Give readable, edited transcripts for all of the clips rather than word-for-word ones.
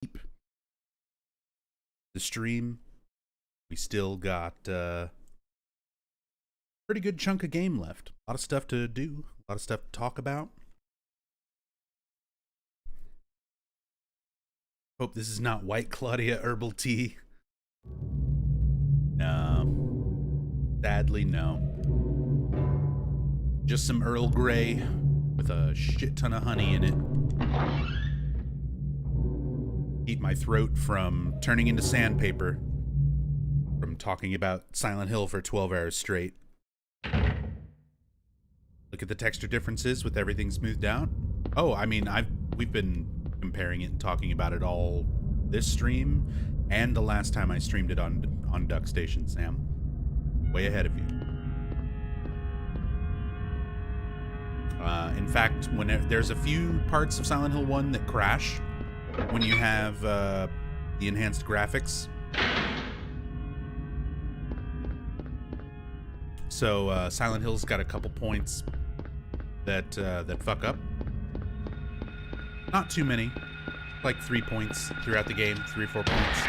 deep the stream. We still got a pretty good chunk of game left. A lot of stuff to do, a lot of stuff to talk about. Hope this is not white Claudia herbal tea. No. Sadly, no. Just some Earl Grey with a shit ton of honey in it. Keep my throat from turning into sandpaper from talking about Silent Hill for 12 hours straight. Look at the texture differences with everything smoothed out. Oh, I mean, we've been comparing it and talking about it all this stream and the last time I streamed it on Duck Station, Sam. Way ahead of you. In fact, there's a few parts of Silent Hill 1 that crash when you have the enhanced graphics. So Silent Hill's got a couple points that fuck up. Not too many, like 3 points throughout the game, 3 or 4 points.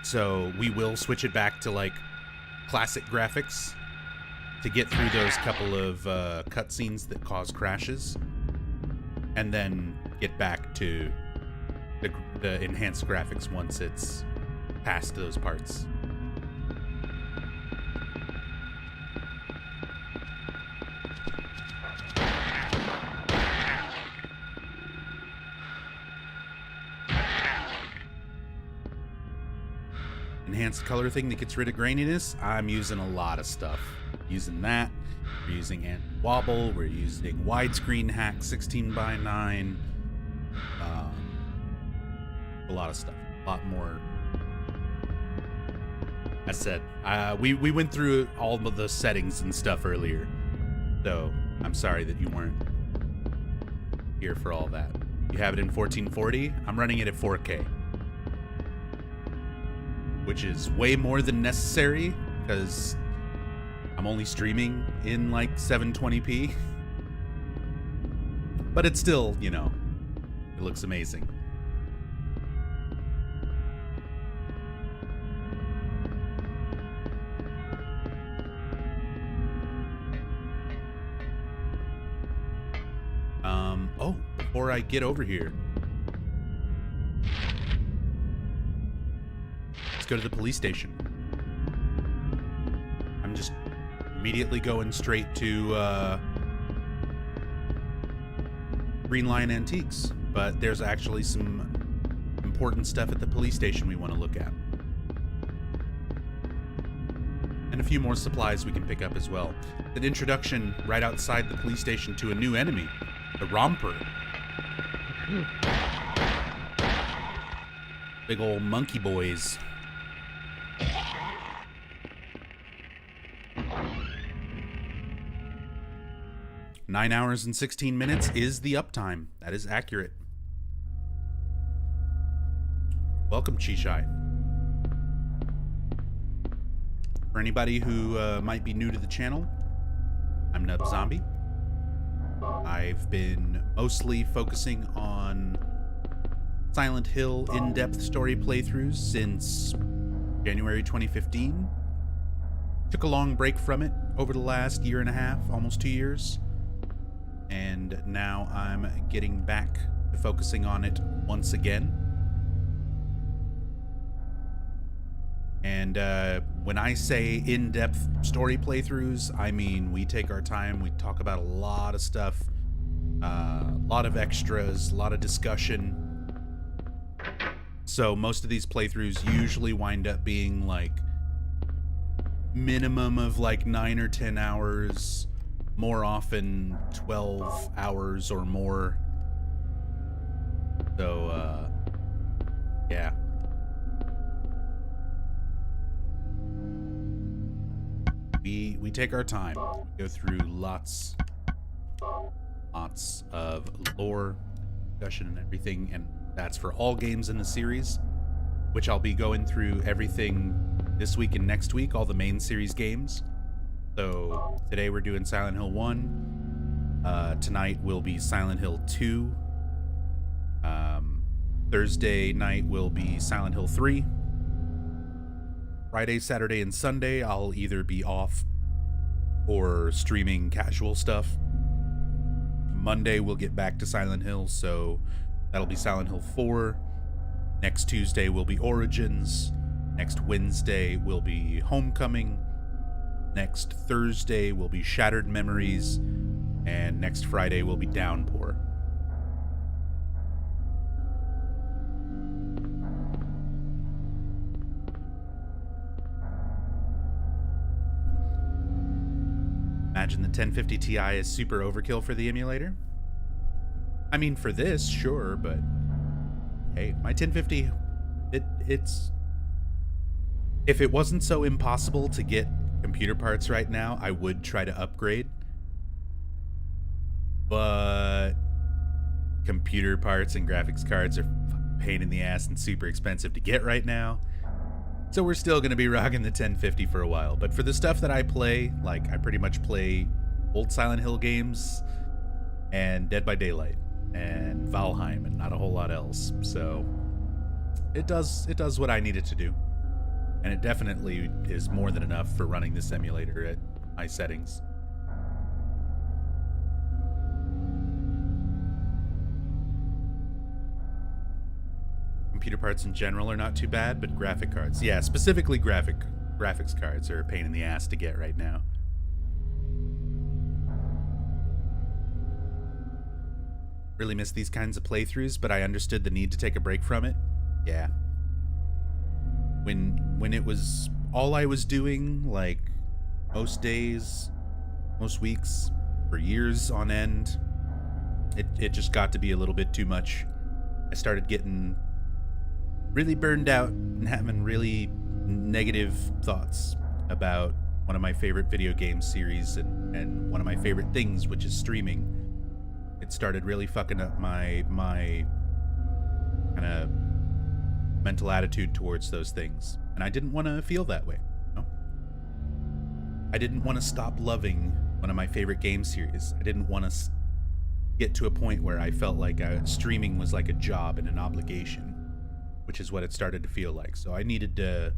So we will switch it back to like classic graphics to get through those couple of cutscenes that cause crashes, and then get back to the enhanced graphics once it's past those parts. Enhanced color thing that gets rid of graininess. I'm using a lot of stuff. Using that. We're using anti-wobble. We're using widescreen hack 16:9. A lot of stuff. A lot more. I said, we went through all of the settings and stuff earlier. So I'm sorry that you weren't here for all that. You have it in 1440. I'm running it at 4K. Which is way more than necessary because I'm only streaming in like 720p. But it's still, you know, it looks amazing. Oh, before I get over here, go to the police station. I'm just immediately going straight to Green Lion Antiques, but there's actually some important stuff at the police station we want to look at. And a few more supplies we can pick up as well. An introduction right outside the police station to a new enemy, the Romper. Big old monkey boys. Nine hours and 16 minutes is the uptime. That is accurate. Welcome, Chishai. For anybody who might be new to the channel, I'm NubZombie. I've been mostly focusing on Silent Hill in-depth story playthroughs since January 2015. Took a long break from it over the last year and a half, almost 2 years. And now I'm getting back to focusing on it once again. And when I say in-depth story playthroughs, I mean we take our time, we talk about a lot of stuff, a lot of extras, a lot of discussion. So most of these playthroughs usually wind up being like minimum of like 9 or 10 hours. More often 12 hours or more. So yeah. We take our time. We go through lots of lore, discussion and everything, and that's for all games in the series, which I'll be going through everything this week and next week, all the main series games. So today we're doing Silent Hill 1. Tonight will be Silent Hill 2. Thursday night will be Silent Hill 3. Friday, Saturday, and Sunday, I'll either be off or streaming casual stuff. Monday, we'll get back to Silent Hill, so that'll be Silent Hill 4. Next Tuesday will be Origins. Next Wednesday will be Homecoming. Next Thursday will be Shattered Memories. And next Friday will be Downpour. Imagine the 1050 Ti is super overkill for the emulator. I mean, for this, sure, but hey, my 1050, it's... If it wasn't so impossible to get computer parts right now, I would try to upgrade. But computer parts and graphics cards are a pain in the ass and super expensive to get right now. So we're still going to be rocking the 1050 for a while. But for the stuff that I play, like I pretty much play old Silent Hill games and Dead by Daylight and Valheim and not a whole lot else. So it does what I need it to do. And it definitely is more than enough for running this emulator at high settings. Computer parts in general are not too bad, but graphic cards, yeah, specifically graphics cards are a pain in the ass to get right now. Really miss these kinds of playthroughs, but I understood the need to take a break from it. Yeah. When it was all I was doing, like most days, most weeks, for years on end, it just got to be a little bit too much. I started getting really burned out and having really negative thoughts about one of my favorite video game series and one of my favorite things, which is streaming. It started really fucking up my kind of mental attitude towards those things. And I didn't want to feel that way. You know? I didn't want to stop loving one of my favorite game series. I didn't want to get to a point where I felt like streaming was like a job and an obligation, which is what it started to feel like. So I needed to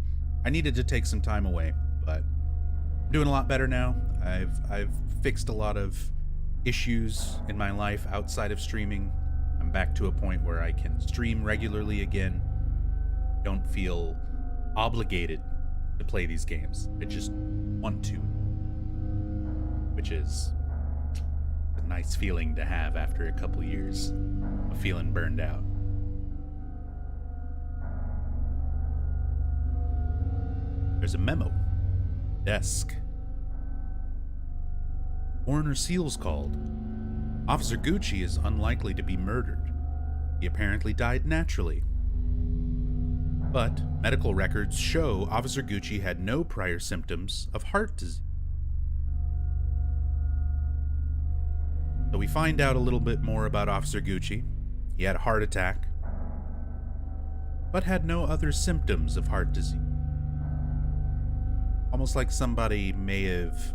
take some time away, but I'm doing a lot better now. I've fixed a lot of issues in my life outside of streaming. I'm back to a point where I can stream regularly again. Don't feel obligated to play these games. I just want to, which is a nice feeling to have after a couple years of feeling burned out. There's a memo. Desk. Coroner Seals called. Officer Gucci is unlikely to be murdered. He apparently died naturally. But medical records show Officer Gucci had no prior symptoms of heart disease. So we find out a little bit more about Officer Gucci. He had a heart attack, but had no other symptoms of heart disease. Almost like somebody may have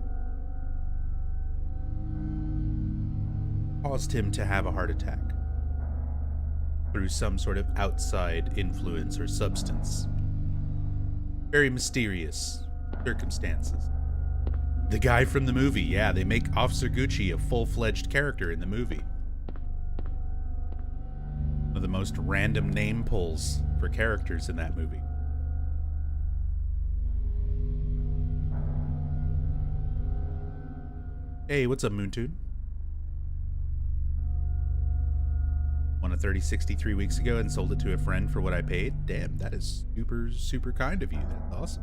caused him to have a heart attack through some sort of outside influence or substance. Very mysterious circumstances. The guy from the movie, yeah, they make Officer Gucci a full-fledged character in the movie. One of the most random name pulls for characters in that movie. Hey, what's up, Moontune? Won a 3060 3 weeks ago and sold it to a friend for what I paid. Damn, that is super, super kind of you. That's awesome.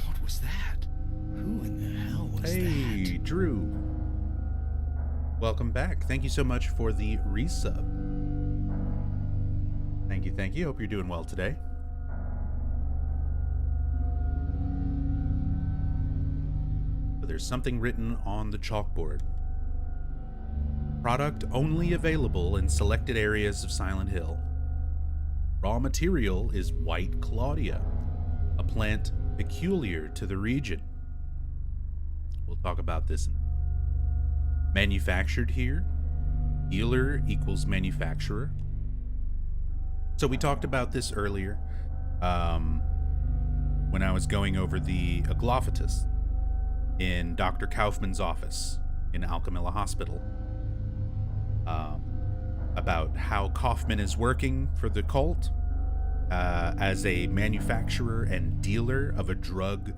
What was that? Who in the hell was that? Hey, Drew. Welcome back. Thank you so much for the resub. Thank you, thank you. Hope you're doing well today. But there's something written on the chalkboard. Product only available in selected areas of Silent Hill. Raw material is white Claudia, a plant peculiar to the region. We'll talk about this. Manufactured here. Dealer equals manufacturer. So we talked about this earlier when I was going over the agglophatus in Dr. Kaufman's office in Alchemilla Hospital. About how Kaufman is working for the cult as a manufacturer and dealer of a drug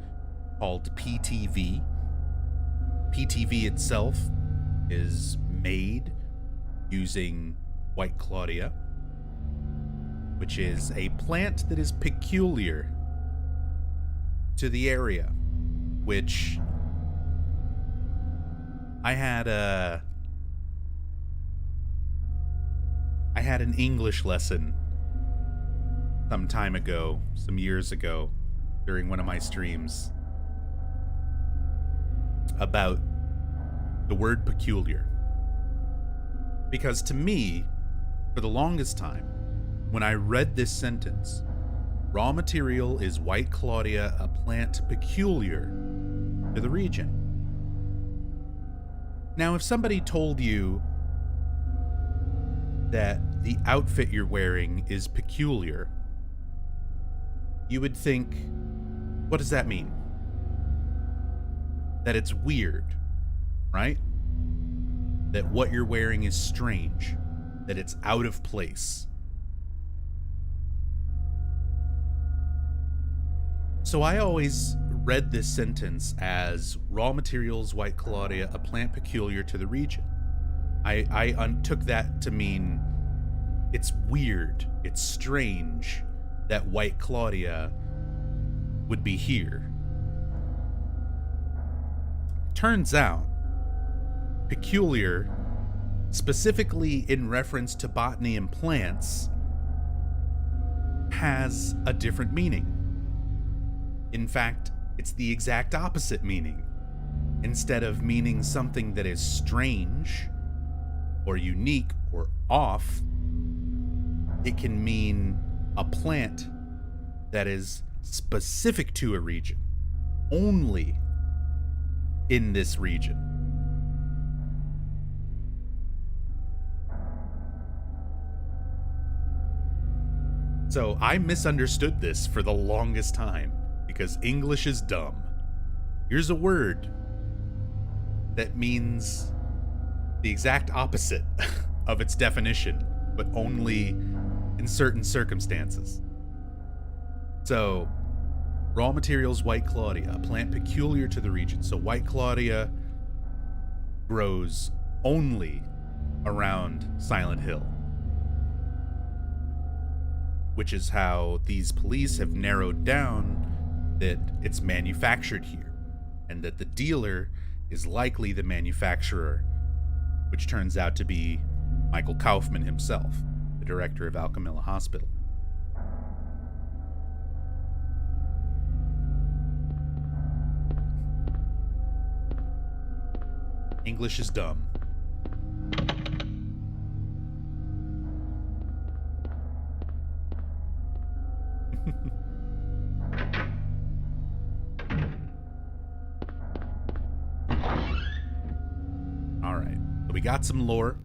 called PTV. PTV itself is made using White Claudia, which is a plant that is peculiar to the area, which I had an English lesson some time ago, some years ago, during one of my streams about the word peculiar. Because to me, for the longest time, when I read this sentence, raw material is White Claudia, a plant peculiar to the region. Now, if somebody told you that the outfit you're wearing is peculiar, you would think, what does that mean? That it's weird, right? That what you're wearing is strange, that it's out of place. So I always read this sentence as raw materials White Claudia, a plant peculiar to the region. I took that to mean it's weird, it's strange that White Claudia would be here. Turns out, peculiar, specifically in reference to botany and plants, has a different meaning. In fact, it's the exact opposite meaning. Instead of meaning something that is strange or unique or off, it can mean a plant that is specific to a region, only in this region. So I misunderstood this for the longest time because English is dumb. Here's a word that means the exact opposite of its definition, but only in certain circumstances. So, raw materials White Claudia, a plant peculiar to the region. So White Claudia grows only around Silent Hill, which is how these police have narrowed down that it's manufactured here, and that the dealer is likely the manufacturer, which turns out to be Michael Kaufman himself, the director of Alchemilla Hospital. English is dumb. All right, so we got some lore.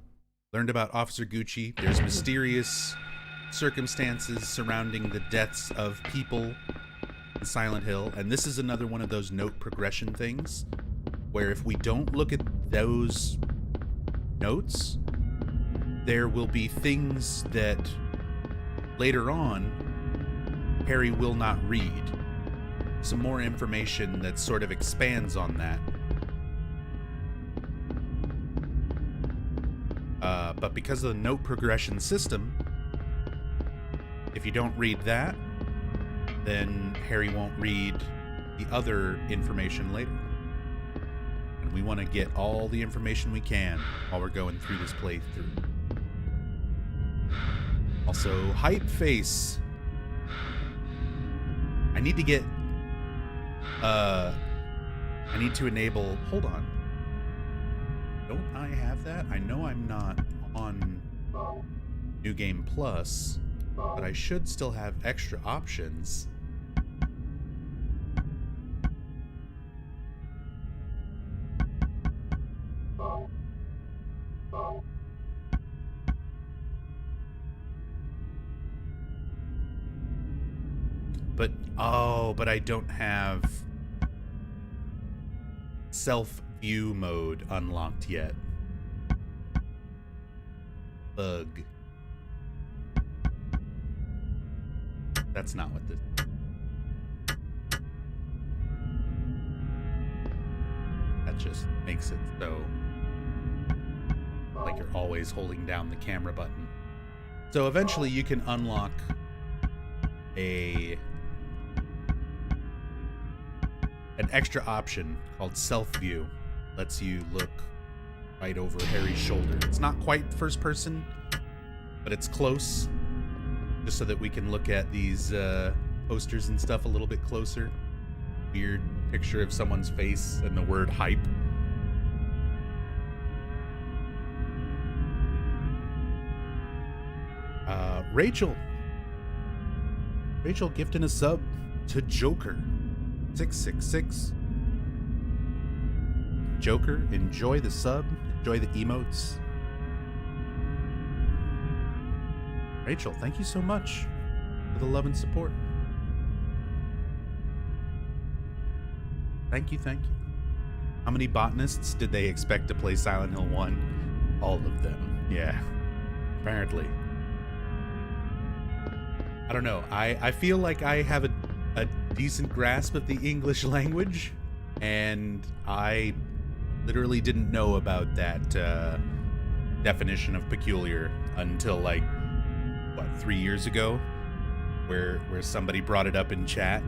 Learned about Officer Gucci. There's mysterious circumstances surrounding the deaths of people in Silent Hill, and this is another one of those note progression things where if we don't look at those notes, there will be things that later on Harry will not read. Some more information that sort of expands on that. But because of the note progression system, if you don't read that, then Harry won't read the other information later. And we want to get all the information we can while we're going through this playthrough. Also, hype face. I need to get... I need to enable... Hold on. Don't I have that? I know I'm not on New Game Plus, but I should still have extra options. Oh, but I don't have self-view mode unlocked yet. Bug. That's not what this is. That just makes it so like you're always holding down the camera button. So eventually you can unlock an extra option called self-view. Lets you look right over Harry's shoulder. It's not quite first person, but it's close. Just so that we can look at these posters and stuff a little bit closer. Weird picture of someone's face and the word hype. Rachel gifting a sub to Joker 666. Joker, enjoy the sub, enjoy the emotes. Rachel, thank you so much for the love and support. Thank you, thank you. How many botanists did they expect to play Silent Hill 1? All of them, yeah. Apparently. I don't know. I feel like I have a decent grasp of the English language, and I literally didn't know about that definition of peculiar until like, what, 3 years ago, where somebody brought it up in chat,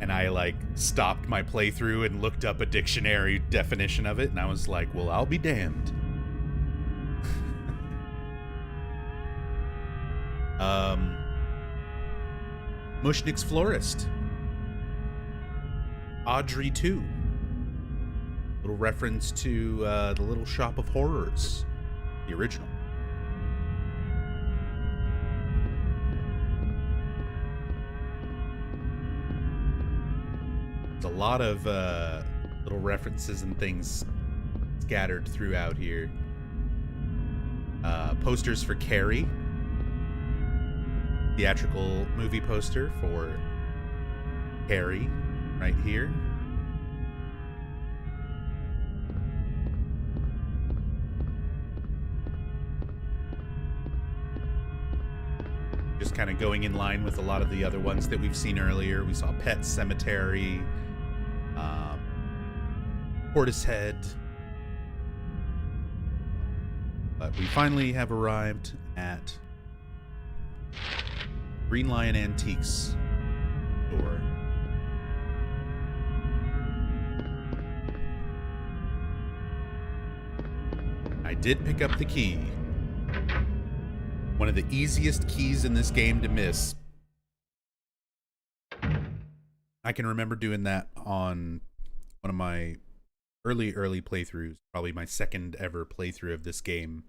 and I like stopped my playthrough and looked up a dictionary definition of it, and I was like, well, I'll be damned. Mushnik's Florist. Audrey 2. Little reference to the Little Shop of Horrors, the original. There's a lot of little references and things scattered throughout here. Posters for Carrie. Theatrical movie poster for Carrie right here. Just kind of going in line with a lot of the other ones that we've seen earlier. We saw Pet Cemetery, Portishead. But we finally have arrived at Green Lion Antiques store. I did pick up the key. One of the easiest keys in this game to miss. I can remember doing that on one of my early playthroughs, probably my second ever playthrough of this game.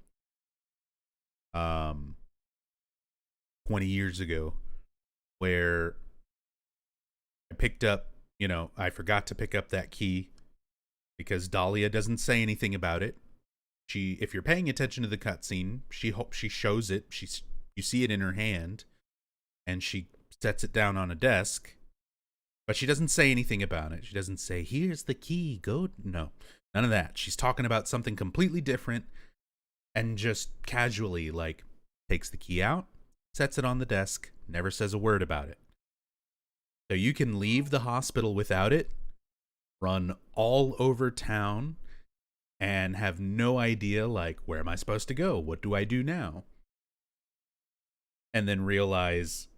20 years ago, where I picked up, I forgot to pick up that key because Dahlia doesn't say anything about it. If you're paying attention to the cutscene, she shows it. You see it in her hand, and she sets it down on a desk, but she doesn't say anything about it. She doesn't say, "Here's the key, go." No, none of that. She's talking about something completely different, and just casually, like, takes the key out, sets it on the desk, never says a word about it. So you can leave the hospital without it, run all over town, and have no idea, like, where am I supposed to go? What do I do now? And then realize,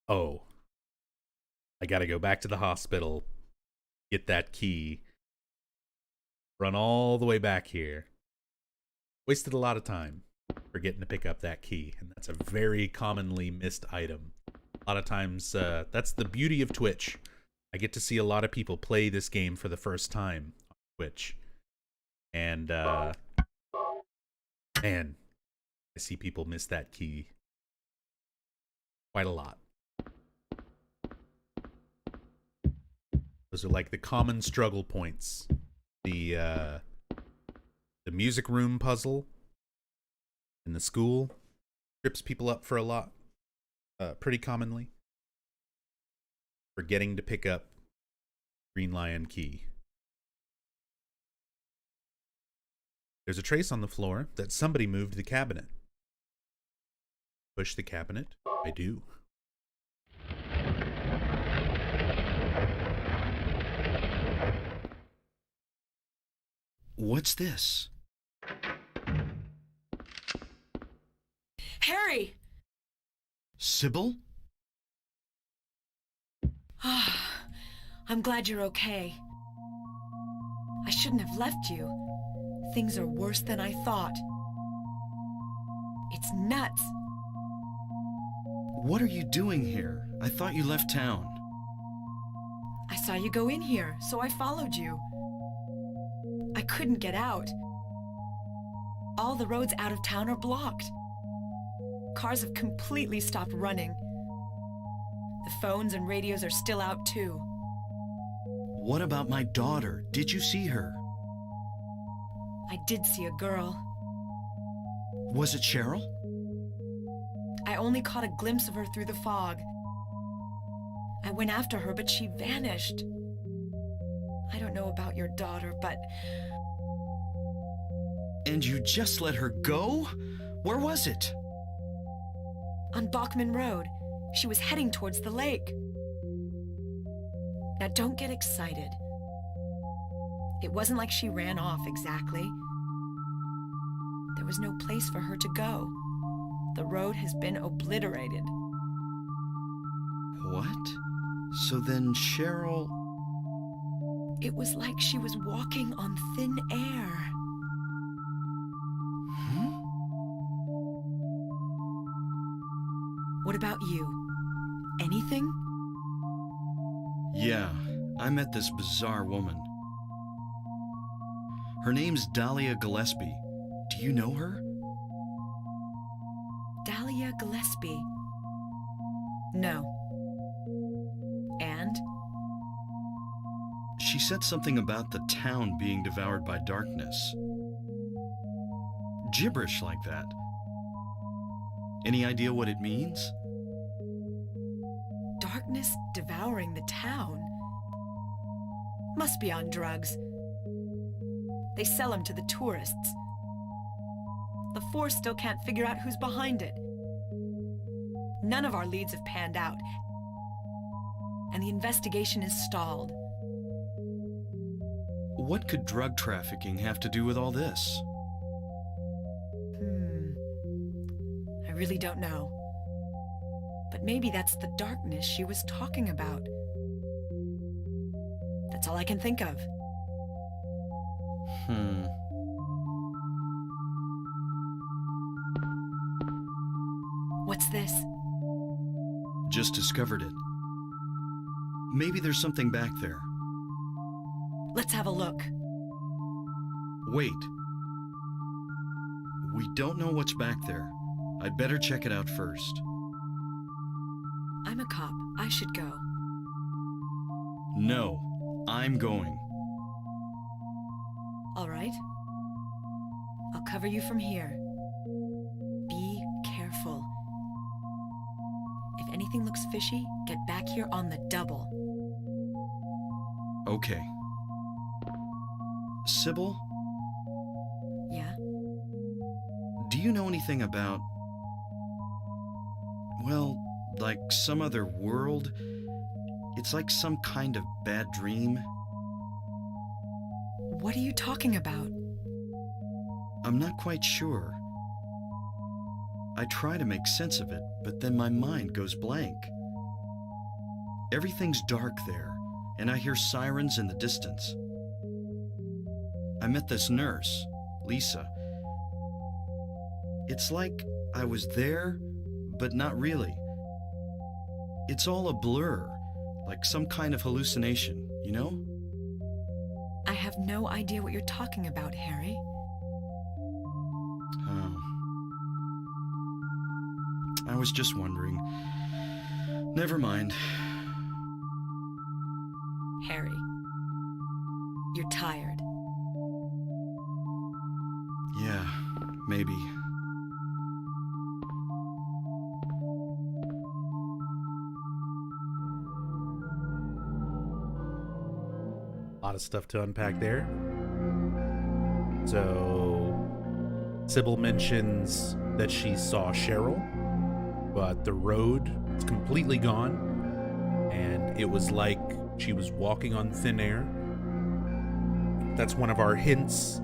oh, I gotta go back to the hospital, get that key, run all the way back here. Wasted a lot of time forgetting to pick up that key, and that's a very commonly missed item. A lot of times, that's the beauty of Twitch. I get to see a lot of people play this game for the first time on Twitch. And, man, I see people miss that key quite a lot. Those are like the common struggle points. The music room puzzle in the school trips people up for a lot, pretty commonly. forgetting to pick up Green Lion key. There's a trace on the floor that somebody moved the cabinet. Push the cabinet. I do. What's this? Harry! Sybil? I'm glad you're okay. I shouldn't have left you. Things are worse than I thought. It's nuts. What are you doing here? I thought you left town. I saw you go in here, so I followed you. I couldn't get out. All the roads out of town are blocked. Cars have completely stopped running. The phones and radios are still out too. What about my daughter? Did you see her? I did see a girl. Was it Cheryl? I only caught a glimpse of her through the fog. I went after her, but she vanished. I don't know about your daughter, but... And you just let her go? Where was it? On Bachman Road. She was heading towards the lake. Now don't get excited. It wasn't like she ran off exactly. There was no place for her to go. The road has been obliterated. What? So then Cheryl... It was like she was walking on thin air. Hmm? What about you? Anything? Yeah, I met this bizarre woman. Her name's Dahlia Gillespie. Do you know her? Dahlia Gillespie. No. And? She said something about the town being devoured by darkness. Gibberish like that. Any idea what it means? Darkness devouring the town? Must be on drugs. They sell them to the tourists. The force still can't figure out who's behind it. None of our leads have panned out, and the investigation is stalled. What could drug trafficking have to do with all this? I really don't know. But maybe that's the darkness she was talking about. That's all I can think of. What's this? Just discovered it. Maybe there's something back there. Let's have a look. Wait. We don't know what's back there. I'd better check it out first. I'm a cop. I should go. No, I'm going. All right. I'll cover you from here. Be careful. If anything looks fishy, get back here on the double. Okay. Sybil, Yeah? do you know anything about... well, like some other world? It's like some kind of bad dream. What are you talking about? I'm not quite sure. I try to make sense of it, but then my mind goes blank. Everything's dark there, and I hear sirens in the distance. I met this nurse, Lisa. It's like I was there, but not really. It's all a blur, like some kind of hallucination, you know? I have no idea what you're talking about, Harry. Oh. I was just wondering. Never mind. Harry, you're tired. Yeah, maybe. of stuff to unpack there. So, Sybil mentions that she saw Cheryl, but the road is completely gone, and it was like she was walking on thin air. That's one of our hints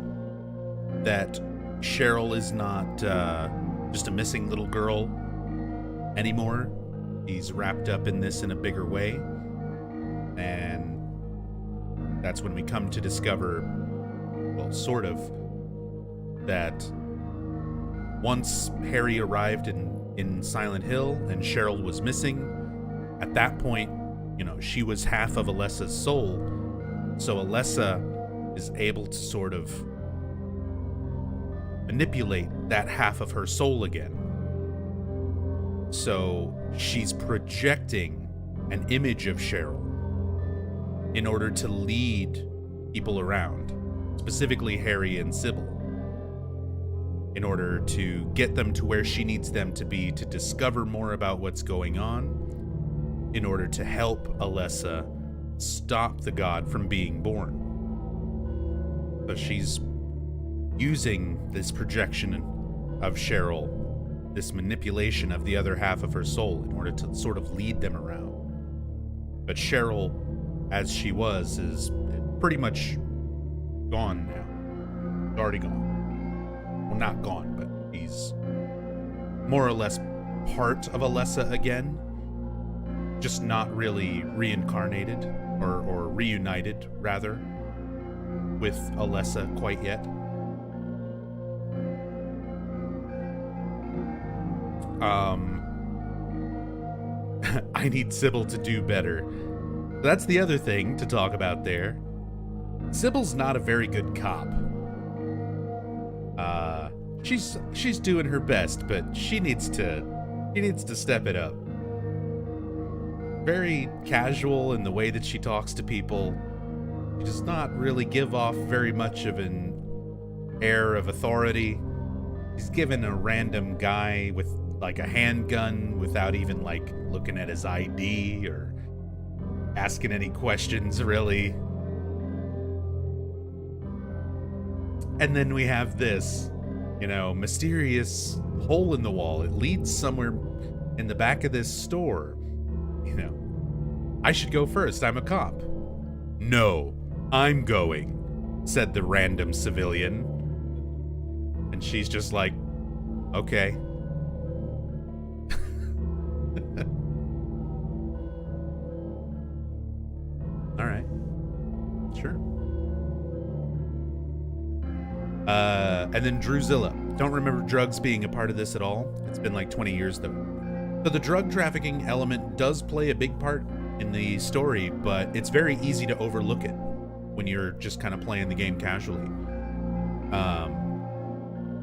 that Cheryl is not just a missing little girl anymore. He's wrapped up in this in a bigger way. And that's when we come to discover, well, sort of, that once Harry arrived in Silent Hill and Cheryl was missing, at that point, you know, she was half of Alessa's soul. So Alessa is able to sort of manipulate that half of her soul again. So she's projecting an image of Cheryl in order to lead people around, specifically Harry and Sybil, in order to get them to where she needs them to be to discover more about what's going on, in order to help Alessa stop the god from being born. So she's using this projection of Cheryl, this manipulation of the other half of her soul, in order to sort of lead them around. But Cheryl, as she was, is pretty much gone now. Already gone. Well, not gone, but he's more or less part of Alessa again, just not really reincarnated, or reunited, rather, with Alessa quite yet. I need Sybil to do better. That's the other thing to talk about there. Sybil's not a very good cop. She's doing her best, but she needs to step it up. Very casual in the way that she talks to people. She does not really give off very much of an air of authority. She's given a random guy with like a handgun without even like looking at his ID or asking any questions, really. And then we have this, you know, mysterious hole in the wall. It leads somewhere in the back of this store. You know, I should go first. I'm a cop. No, I'm going, said the random civilian. And she's just like, okay. All right. Sure. And then Drusilla. Don't remember drugs being a part of this at all. It's been like 20 years though. So the drug trafficking element does play a big part in the story, but it's very easy to overlook it when you're just kind of playing the game casually.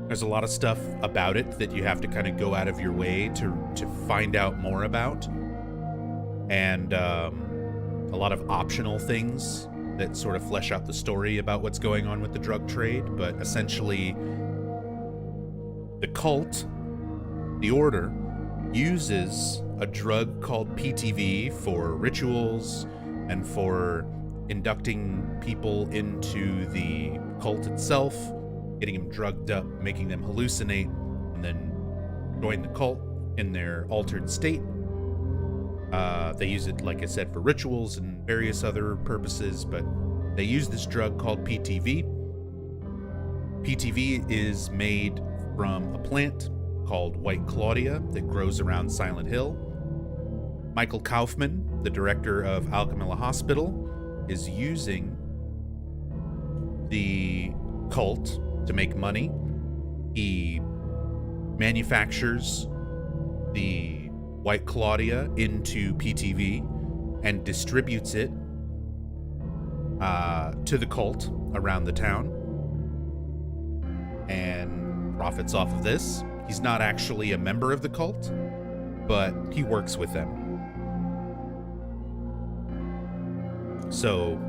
There's a lot of stuff about it that you have to kind of go out of your way to find out more about. And a lot of optional things that sort of flesh out the story about what's going on with the drug trade. But essentially, the cult, the Order, uses a drug called PTV for rituals and for inducting people into the cult itself, getting them drugged up, making them hallucinate, and then join the cult in their altered state. They use it, like I said, for rituals and various other purposes, but they use this drug called PTV. PTV is made from a plant called White Claudia that grows around Silent Hill. Michael Kaufman, the director of Alchemilla Hospital, is using the cult to make money. He manufactures the White Claudia into PTV and distributes it to the cult around the town and profits off of this. He's not actually a member of the cult, but he works with them. So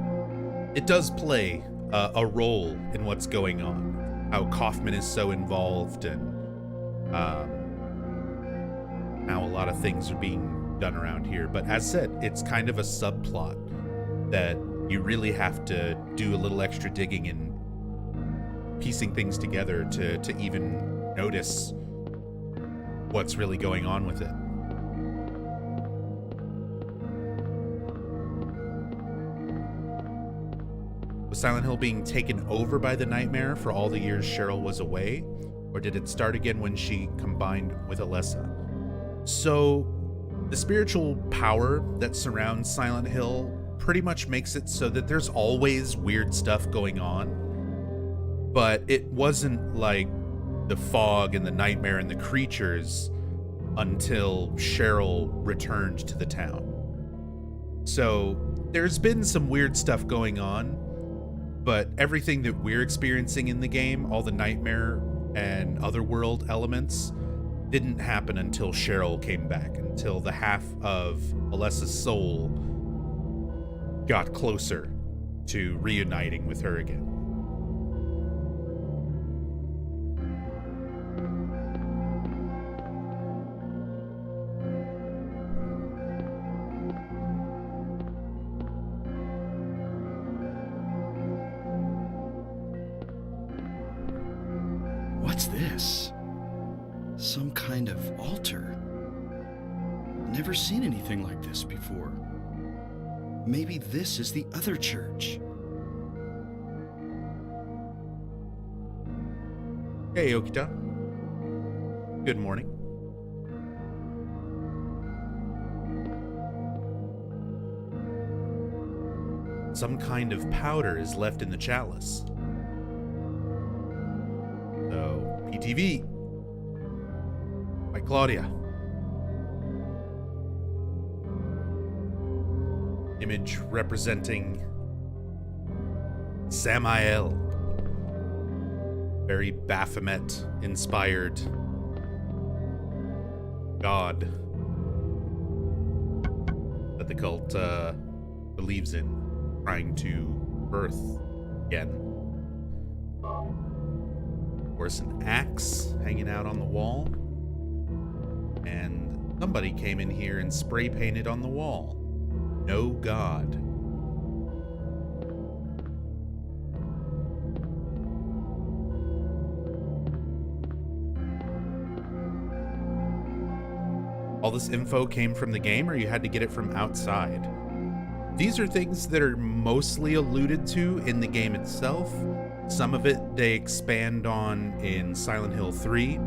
it does play a role in what's going on, how Kaufman is so involved, and how a lot of things are being done around here. But as said, it's kind of a subplot that you really have to do a little extra digging and piecing things together to even notice what's really going on with it. Was Silent Hill being taken over by the nightmare for all the years Cheryl was away? Or did it start again when she combined with Alessa? So, the spiritual power that surrounds Silent Hill pretty much makes it so that there's always weird stuff going on. But it wasn't like the fog and the nightmare and the creatures until Cheryl returned to the town. So, there's been some weird stuff going on, but everything that we're experiencing in the game, all the nightmare and otherworld elements, didn't happen until Cheryl came back, until the half of Alessa's soul got closer to reuniting with her again. What's this? Some kind of altar. Never seen anything like this before. Maybe this is the other church. Hey, Okita. Good morning. Some kind of powder is left in the chalice. So, PTV. By Claudia. Image representing Samael. Very Baphomet-inspired god that the cult believes in, trying to birth again. Of course, an axe hanging out on the wall. And somebody came in here and spray painted on the wall. No God. All this info came from the game, or you had to get it from outside? These are things that are mostly alluded to in the game itself. Some of it they expand on in Silent Hill 3.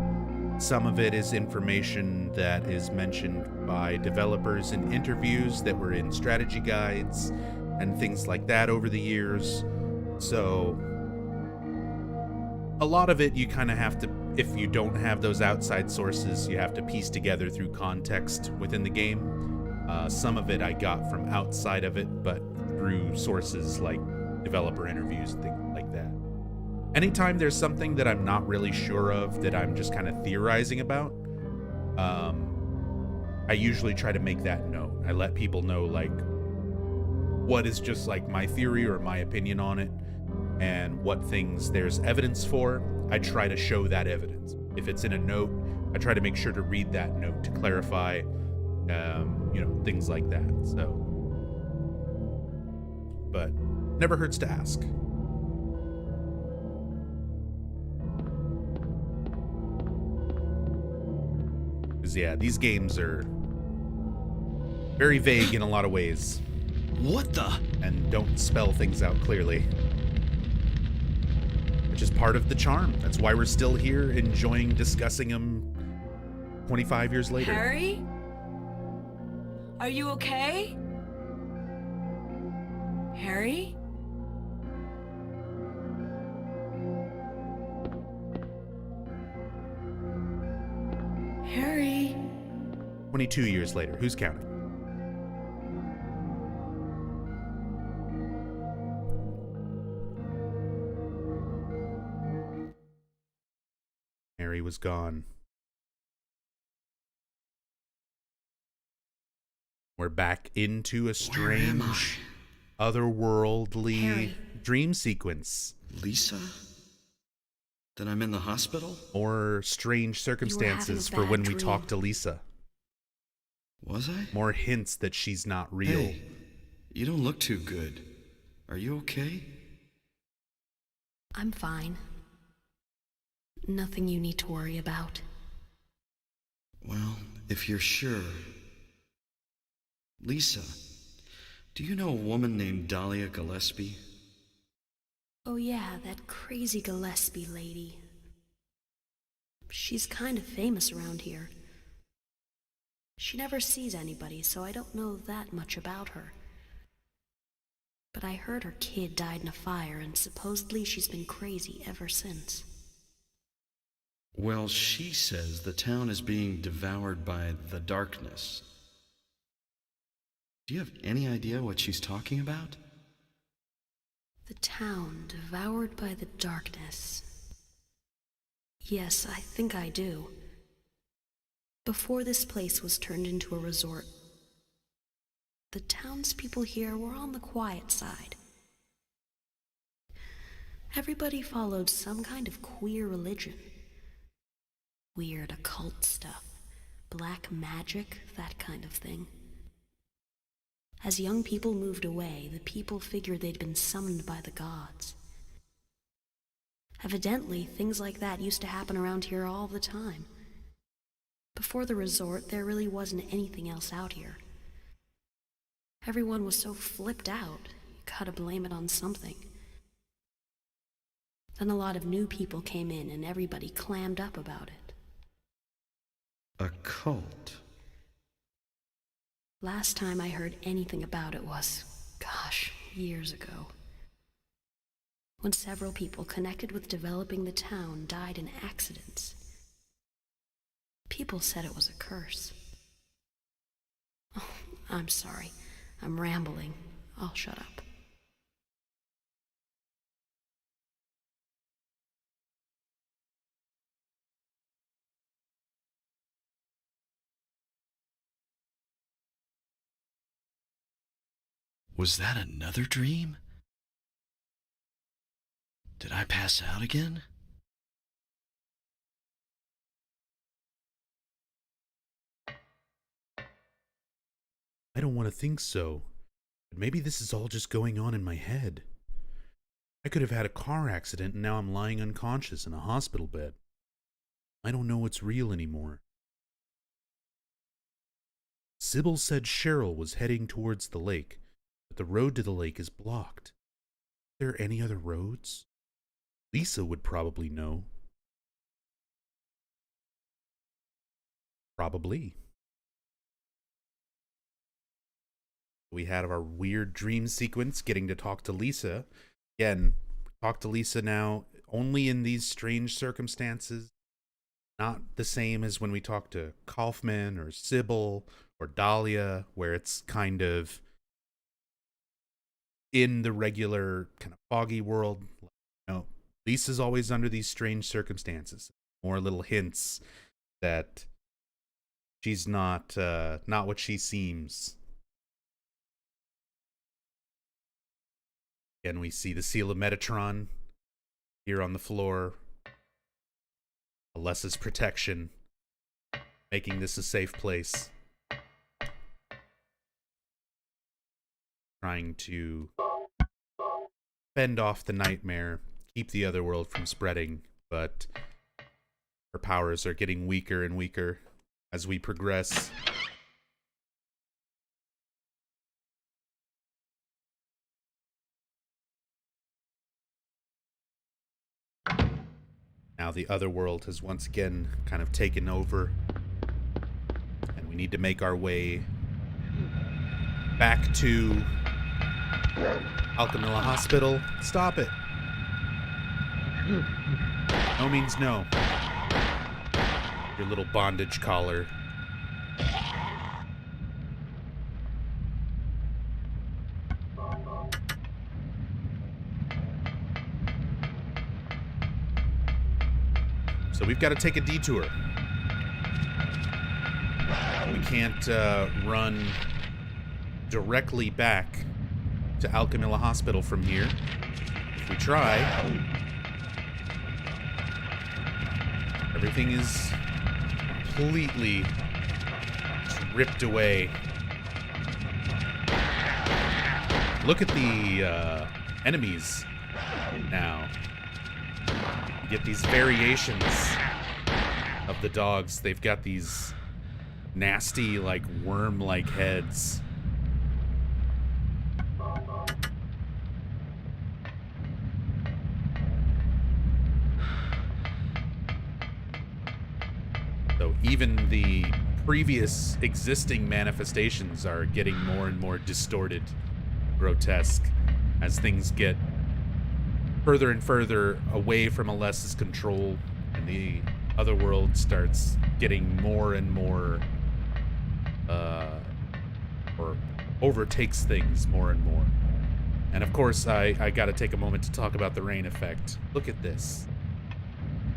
Some of it is information that is mentioned by developers in interviews that were in strategy guides and things like that over the years. So a lot of it you kind of have to, if you don't have those outside sources, you have to piece together through context within the game. Some of it I got from outside of it, but through sources like developer interviews and things like that. Anytime there's something that I'm not really sure of, that I'm just kind of theorizing about, I usually try to make that known. I let people know, like, what is just like my theory or my opinion on it, and what things there's evidence for. I try to show that evidence. If it's in a note, I try to make sure to read that note to clarify, things like that. So, but never hurts to ask. Because, yeah, these games are very vague in a lot of ways. What the? And don't spell things out clearly. Which is part of the charm. That's why we're still here enjoying discussing them 25 years later. Harry? Are you okay? Harry? Harry? 22 years later. Who's counting? Harry was gone. We're back into a strange, otherworldly Harry. dream sequence. Lisa? Then I'm in the hospital? More strange circumstances having a for when bad we dream. talk to Lisa. Was I? More hints that she's not real. Hey, you don't look too good. Are you okay? I'm fine. Nothing you need to worry about. Well, if you're sure. Lisa, do you know a woman named Dahlia Gillespie? Oh yeah, that crazy Gillespie lady. She's kind of famous around here. She never sees anybody, so I don't know that much about her. But I heard her kid died in a fire, and supposedly she's been crazy ever since. Well, she says the town is being devoured by the darkness. Do you have any idea what she's talking about? The town devoured by the darkness. Yes, I think I do. Before this place was turned into a resort, the townspeople here were on the quiet side. Everybody followed some kind of queer religion. Weird occult stuff, black magic, that kind of thing. As young people moved away, the people figured they'd been summoned by the gods. Evidently, things like that used to happen around here all the time. Before the resort, there really wasn't anything else out here. Everyone was so flipped out, you gotta blame it on something. Then a lot of new people came in and everybody clammed up about it. A cult? Last time I heard anything about it was, gosh, years ago. When several people connected with developing the town died in accidents. People said it was a curse. Oh, I'm sorry. I'm rambling. I'll shut up. Was that another dream? Did I pass out again? I don't want to think so, but maybe this is all just going on in my head. I could have had a car accident and now I'm lying unconscious in a hospital bed. I don't know what's real anymore. Sybil said Cheryl was heading towards the lake, but the road to the lake is blocked. Are there any other roads? Lisa would probably know. Probably. We had our weird dream sequence getting to talk to Lisa. Again, talk to Lisa now only in these strange circumstances. Not the same as when we talk to Kaufman or Sybil or Dahlia, where it's kind of in the regular kind of foggy world. No, Lisa's always under these strange circumstances. More little hints that she's not what she seems. Again, we see the seal of Metatron here on the floor. Alessa's protection, making this a safe place. Trying to fend off the nightmare, keep the other world from spreading, but her powers are getting weaker and weaker as we progress. Now the other world has once again kind of taken over, and we need to make our way back to Alchemilla Hospital. Stop it. No means no. Your little bondage collar. So we've got to take a detour. We can't run directly back to Alchemilla Hospital from here. If we try, everything is completely ripped away. Look at enemies now. You get these variations of the dogs. They've got these nasty, like, worm-like heads. So even the previous existing manifestations are getting more and more distorted, grotesque, as things get further and further away from Alessa's control, and the other world starts getting more and more, or overtakes things more and more. And of course, I gotta take a moment to talk about the rain effect. Look at this.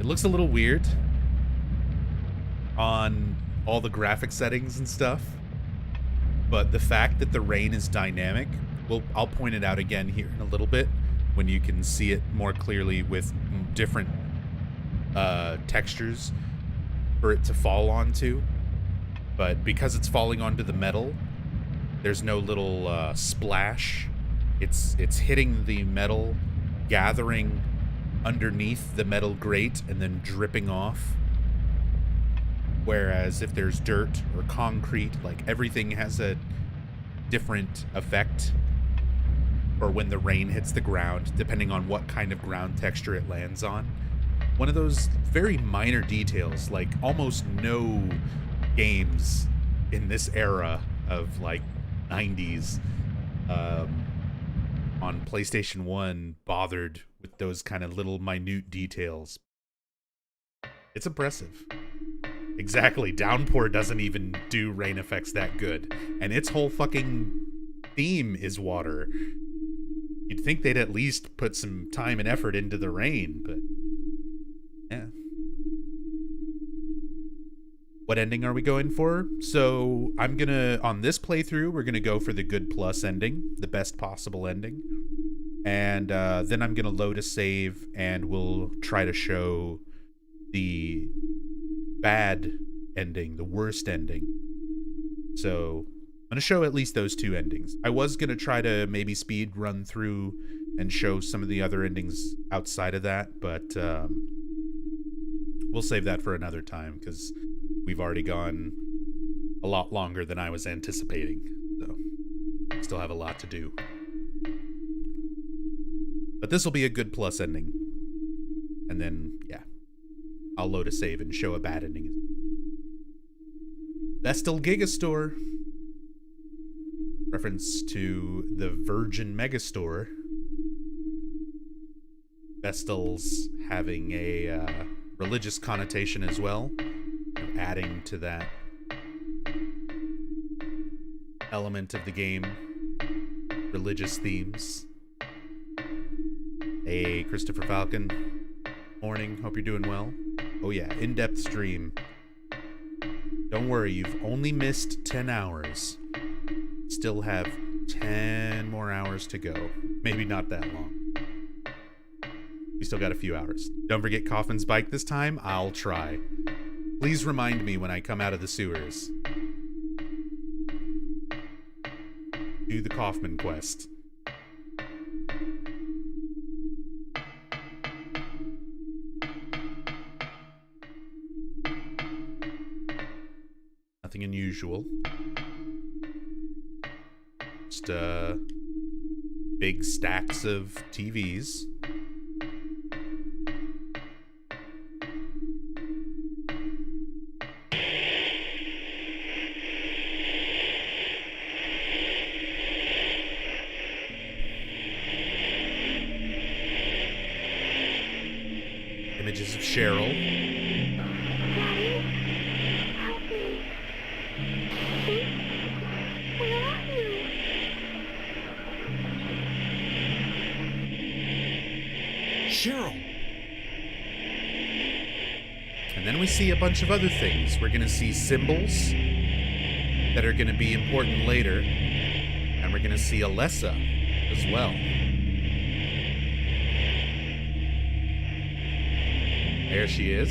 It looks a little weird on all the graphic settings and stuff, but the fact that the rain is dynamic, well, I'll point it out again here in a little bit when you can see it more clearly with different textures for it to fall onto. But because it's falling onto the metal, there's no little splash. It's hitting the metal, gathering underneath the metal grate, and then dripping off. Whereas if there's dirt or concrete, like, everything has a different effect, or when the rain hits the ground, depending on what kind of ground texture it lands on. One of those very minor details, like almost no games in this era of, like, 90s on PlayStation 1 bothered with those kind of little minute details. It's impressive. Exactly, Downpour doesn't even do rain effects that good, and its whole fucking theme is water. You'd think they'd at least put some time and effort into the rain, but yeah. What ending are we going for? So I'm gonna, on this playthrough, we're gonna go for the good plus ending, the best possible ending. And then I'm gonna load a save and we'll try to show the bad ending, the worst ending. So I'm gonna show at least those two endings. I was gonna try to maybe speed run through and show some of the other endings outside of that, but we'll save that for another time because we've already gone a lot longer than I was anticipating. So still have a lot to do. But this will be a good plus ending. And then, yeah, I'll load a save and show a bad ending. Vestal Gigastore. Reference to the Virgin Megastore. Vestal's having a religious connotation as well, adding to that element of the game, religious themes. Hey, Christopher Falcon. Morning, hope you're doing well. Oh yeah, in-depth stream. Don't worry, you've only missed 10 hours. Still have 10 more hours to go. Maybe not that long. We still got a few hours. Don't forget Kaufman's bike this time. I'll try. Please remind me when I come out of the sewers. Do the Kaufman quest. Nothing unusual. Just big stacks of TVs. Images of Cheryl. Daddy, help me. Where are you? Cheryl! And then we see a bunch of other things. We're going to see symbols that are going to be important later. And we're going to see Alessa as well. There she is.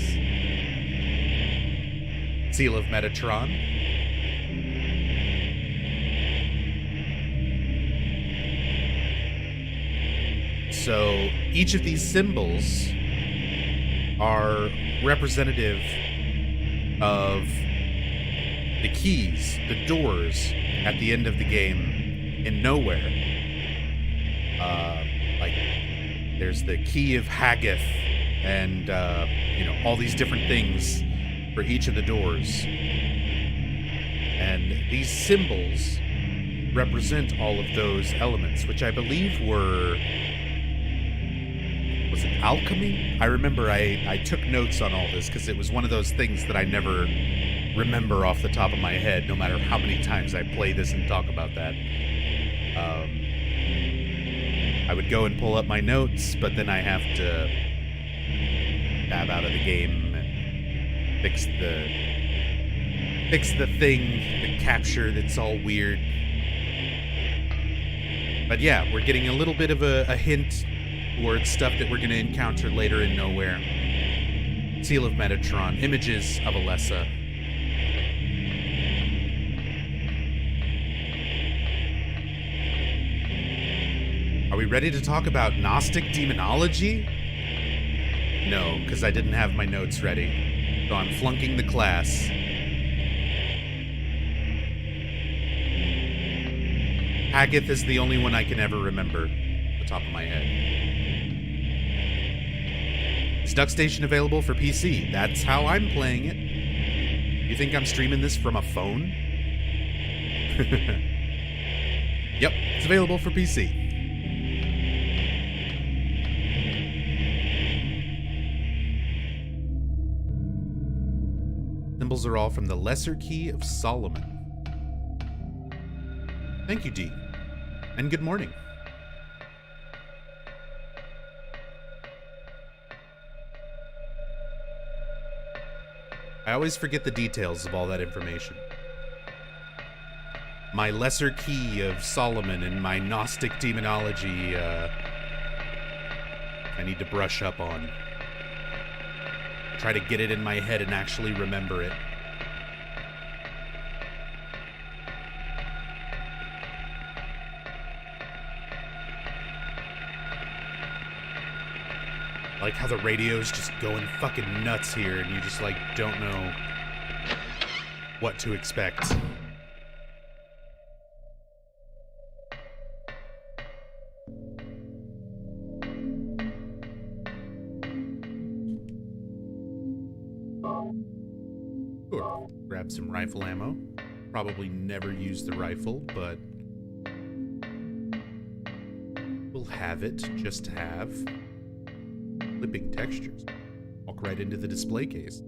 Seal of Metatron. So each of these symbols are representative of the keys, the doors at the end of the game in Nowhere. Like, there's the key of Haggith and, all these different things for each of the doors. And these symbols represent all of those elements, which I believe were... Was it alchemy? I remember I took notes on all this because it was one of those things that I never remember off the top of my head, no matter how many times I play this and talk about that. I would go and pull up my notes, but then I have to tab out of the game and fix the thing, the capture that's all weird. But yeah, we're getting a little bit of a hint towards stuff that we're going to encounter later in Nowhere. Seal of Metatron, images of Alessa. Are we ready to talk about Gnostic demonology? No, because I didn't have my notes ready. So I'm flunking the class. Haggith is the only one I can ever remember off the top of my head. Is Duck Station available for PC? That's how I'm playing it. You think I'm streaming this from a phone? Yep, it's available for PC. Symbols are all from the Lesser Key of Solomon. Thank you, D. And good morning. I always forget the details of all that information. My Lesser Key of Solomon and my Gnostic demonology, I need to brush up on. Try to get it in my head and actually remember it. Like how the radio's just going fucking nuts here and you just like don't know what to expect. Sure, grab some rifle ammo. Probably never use the rifle, but we'll have it just to have. Flipping textures. Walk right into the display case.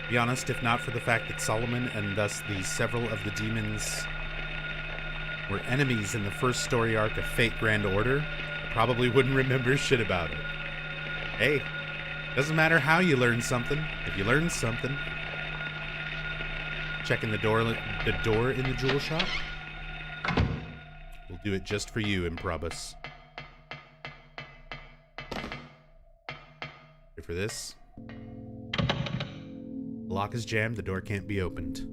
Be honest, if not for the fact that Solomon and thus the several of the demons were enemies in the first story arc of Fate Grand Order, I probably wouldn't remember shit about it. Hey, doesn't matter how you learn something, if you learn something. Checking the door in the jewel shop? We'll do it just for you, Improbus. Ready for this? The lock is jammed, the door can't be opened.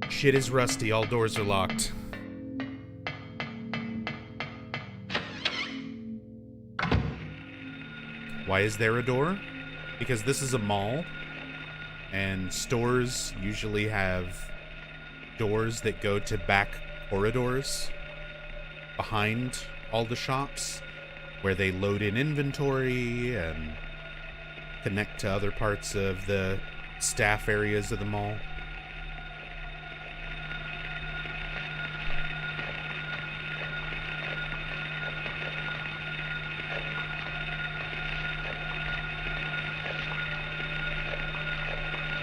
Shit is rusty, all doors are locked. Why is there a door? Because this is a mall, and stores usually have doors that go to back corridors behind all the shops, where they load in inventory and connect to other parts of the staff areas of the mall.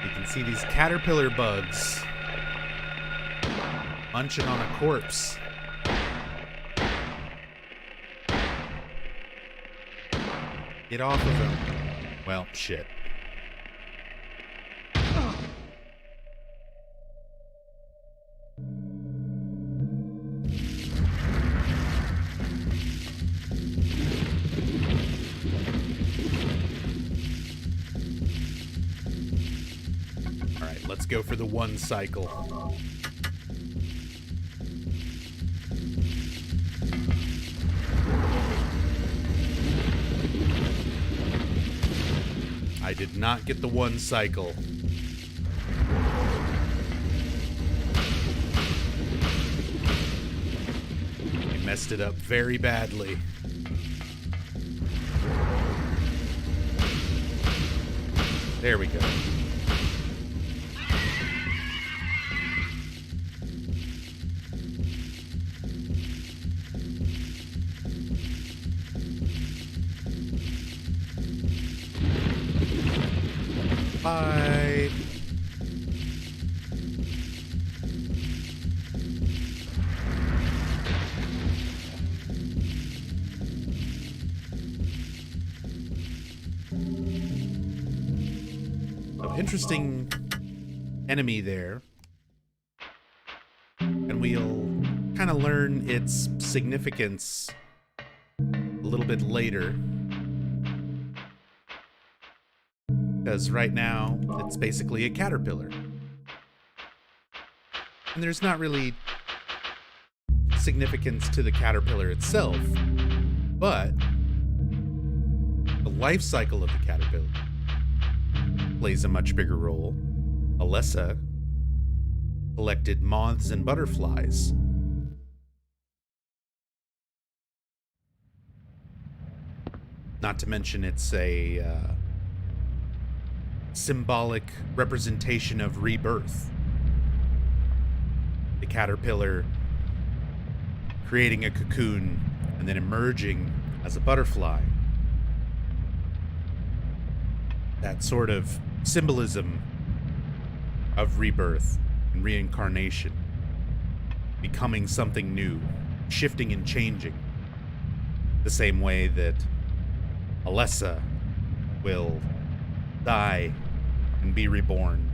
You can see these caterpillar bugs munching on a corpse. Get off of them. Well, shit. right, let's go for the 1 cycle. I did not get the 1 cycle. I messed it up very badly. There we go. Bye. So interesting enemy there. And we'll kind of learn its significance a little bit later. Because right now, it's basically a caterpillar. And there's not really significance to the caterpillar itself, but the life cycle of the caterpillar plays a much bigger role. Alessa collected moths and butterflies. Not to mention it's a symbolic representation of rebirth. The caterpillar creating a cocoon and then emerging as a butterfly. That sort of symbolism of rebirth and reincarnation, becoming something new, shifting and changing, the same way that Alessa will die and be reborn.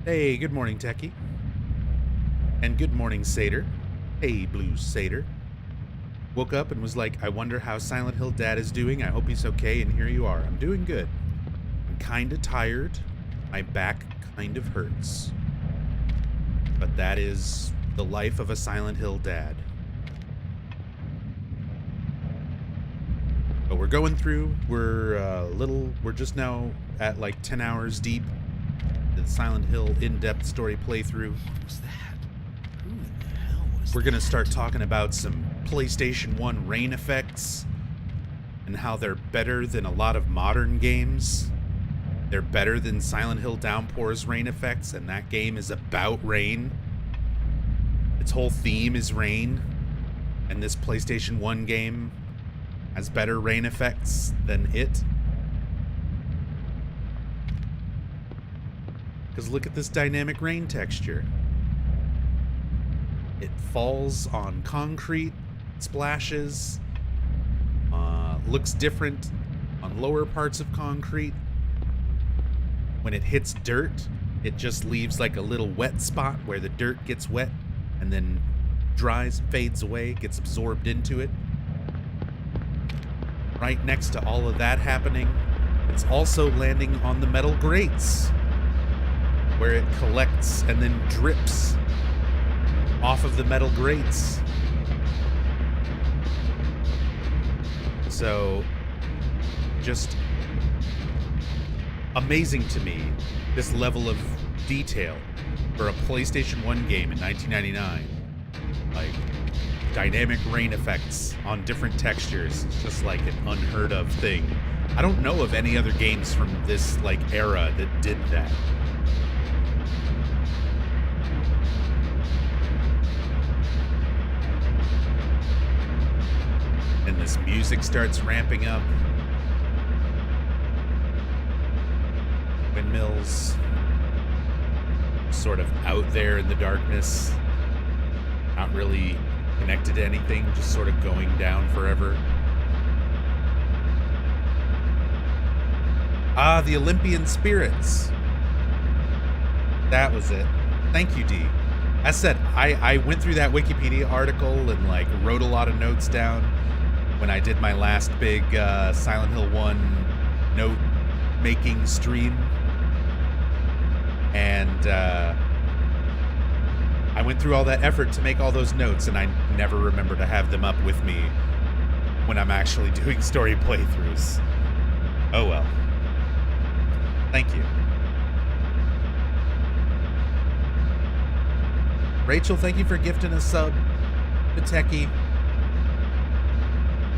Hey, good morning, Techie. And good morning, Satyr. Hey, Blue Satyr. Woke up and was like, I wonder how Silent Hill Dad is doing. I hope he's okay, and here you are. I'm doing good. I'm kinda tired. My back kind of hurts. But that is the life of a Silent Hill Dad. But we're going through, we're just now at like 10 hours deep. The Silent Hill in-depth story playthrough. What was that? Who in the hell was We're that? gonna start talking about some PlayStation 1 rain effects and how they're better than a lot of modern games. They're better than Silent Hill Downpour's rain effects, and that game is about rain. Its whole theme is rain, and this PlayStation 1 game has better rain effects than it. Because look at this dynamic rain texture. It falls on concrete, splashes, looks different on lower parts of concrete. When it hits dirt, it just leaves like a little wet spot where the dirt gets wet and then dries, fades away, gets absorbed into it. Right next to all of that happening, it's also landing on the metal grates, where it collects and then drips off of the metal grates. So, just amazing to me, this level of detail for a PlayStation 1 game in 1999. Like, dynamic rain effects on different textures. It's just like an unheard of thing. I don't know of any other games from this like era that did that. And this music starts ramping up. Windmills sort of out there in the darkness, not really connected to anything, just sort of going down forever. Ah, the Olympian spirits. That was it. Thank you, D. As said, I went through that Wikipedia article and like wrote a lot of notes down. when I did my last big Silent Hill 1 note-making stream. And I went through all that effort to make all those notes, and I never remember to have them up with me when I'm actually doing story playthroughs. Oh well. Thank you. Rachel, thank you for gifting a sub to Techie.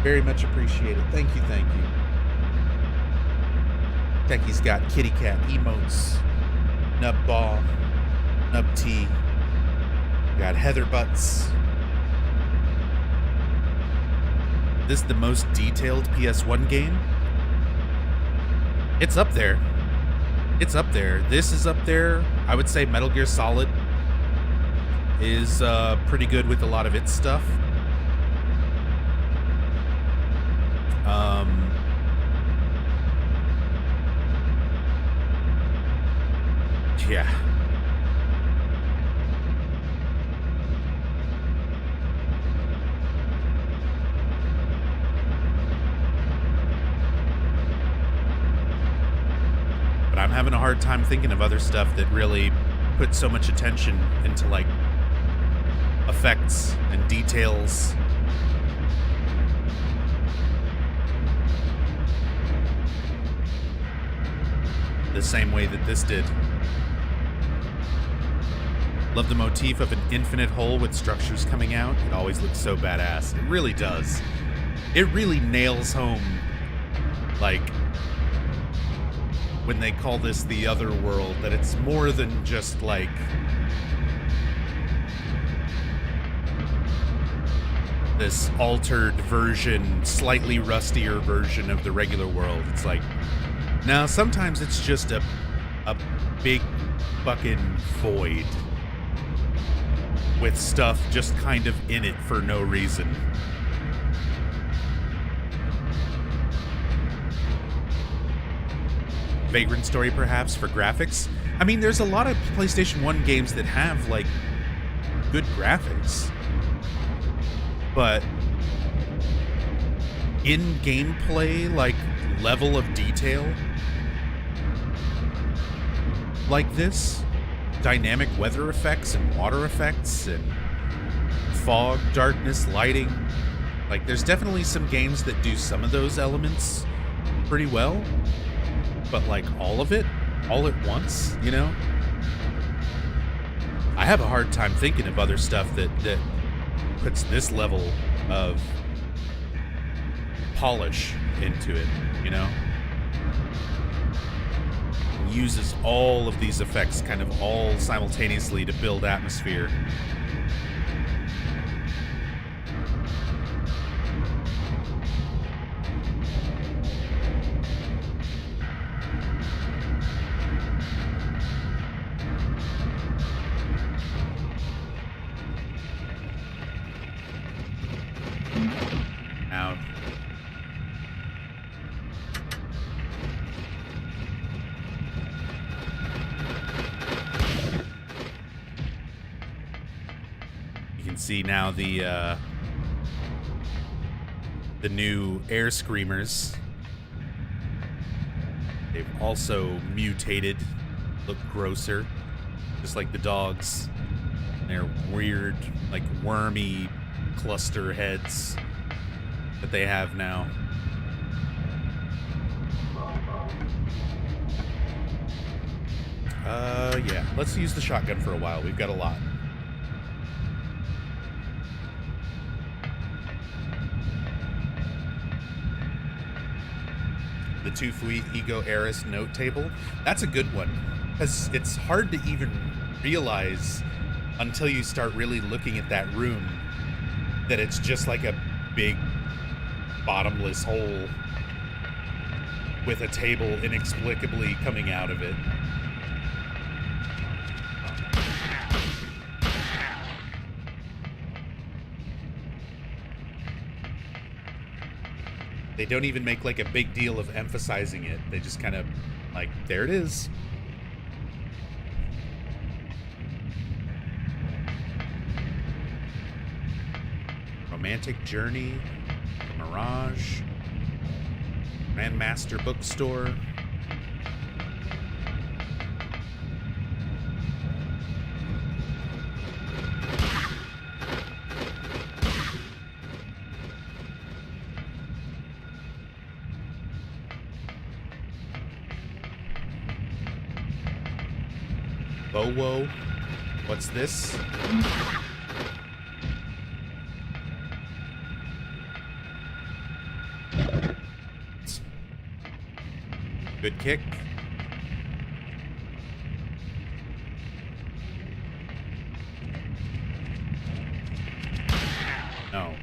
Very much appreciated. Thank you, thank you. Techie's got kitty cat emotes, nub ball, nub tea. Got Heather Butts. This is the most detailed PS1 game? It's up there. It's up there. This is up there. I would say Metal Gear Solid is pretty good with a lot of its stuff. Yeah. But I'm having a hard time thinking of other stuff that really put so much attention into, like, effects and details. The same way that this did. Love the motif of an infinite hole with structures coming out. It always looks so badass. It really does. It really nails home, like, when they call this the other world, that it's more than just, like, this altered version, slightly rustier version of the regular world. It's like, now sometimes it's just a big fucking void with stuff just kind of in it for no reason. Vagrant Story, perhaps, for graphics. I mean, there's a lot of PlayStation 1 games that have, like, good graphics. But in gameplay, like, level of detail like this, dynamic weather effects and water effects and fog, darkness, lighting. Like, there's definitely some games that do some of those elements pretty well, but like all of it, all at once, you know? I have a hard time thinking of other stuff that puts this level of polish into it, you know? Uses all of these effects kind of all simultaneously to build atmosphere. Now, see now the new air screamers. They've also mutated, look grosser, just like the dogs. They're weird, like wormy cluster heads that they have now. Yeah, let's use the shotgun for a while. We've got a lot. The Tufui Ego Eris note table. That's a good one, because it's hard to even realize until you start really looking at that room that it's just like a big bottomless hole with a table inexplicably coming out of it. They don't even make like a big deal of emphasizing it. They just kind of like, there it is. Romantic journey from Garage. Grandmaster Bookstore. Whoa. What's this? Good kick. No.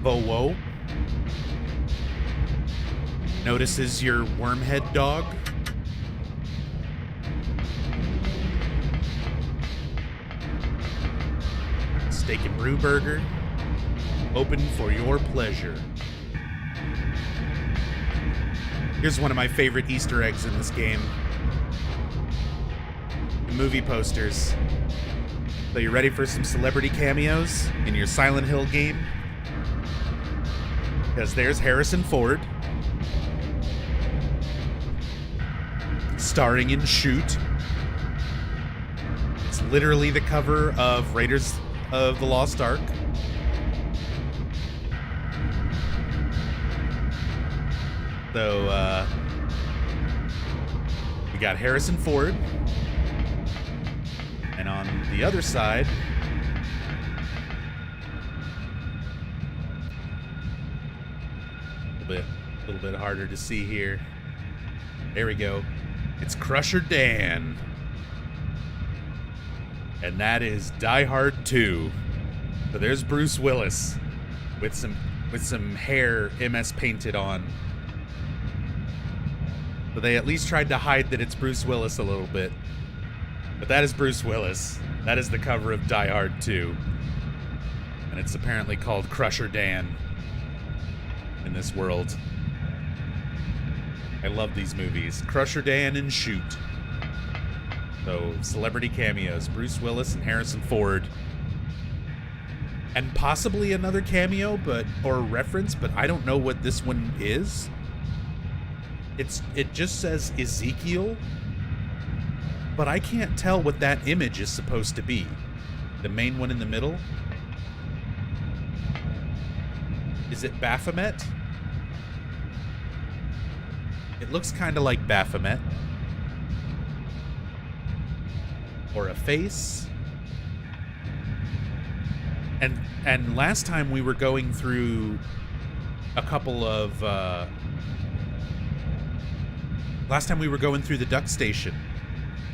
Whoa. Notices your wormhead dog. Steak and brew burger. Open for your pleasure. Here's one of my favorite Easter eggs in this game. The movie posters. So you ready for some celebrity cameos in your Silent Hill game? Because there's Harrison Ford, starring in Shoot. It's literally the cover of Raiders of the Lost Ark. So, we got Harrison Ford. And on the other side, a little bit harder to see here. There we go. It's Crusher Dan. And that is Die Hard 2. So there's Bruce Willis with some hair MS painted on. So they at least tried to hide that it's Bruce Willis a little bit. But that is Bruce Willis. That is the cover of Die Hard 2. And it's apparently called Crusher Dan in this world. I love these movies. Crusher Dan and Shoot. So, celebrity cameos. Bruce Willis and Harrison Ford. And possibly another cameo, or reference, but I don't know what this one is. It just says Ezekiel, but I can't tell what that image is supposed to be. The main one in the middle? Is it Baphomet? It looks kind of like Baphomet. Or a face. And last time we were going through a couple of... last time we were going through the Duck Station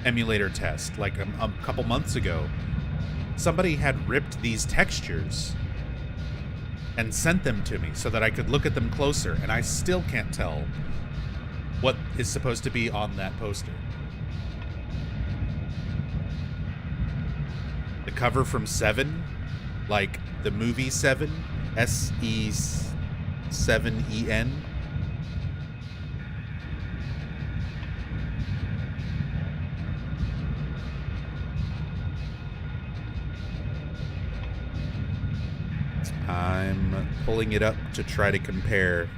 emulator test, like a couple months ago, somebody had ripped these textures and sent them to me so that I could look at them closer, and I still can't tell what is supposed to be on that poster. The cover from Seven, like the movie Seven, S-E-7-E-N. I'm pulling it up to try to compare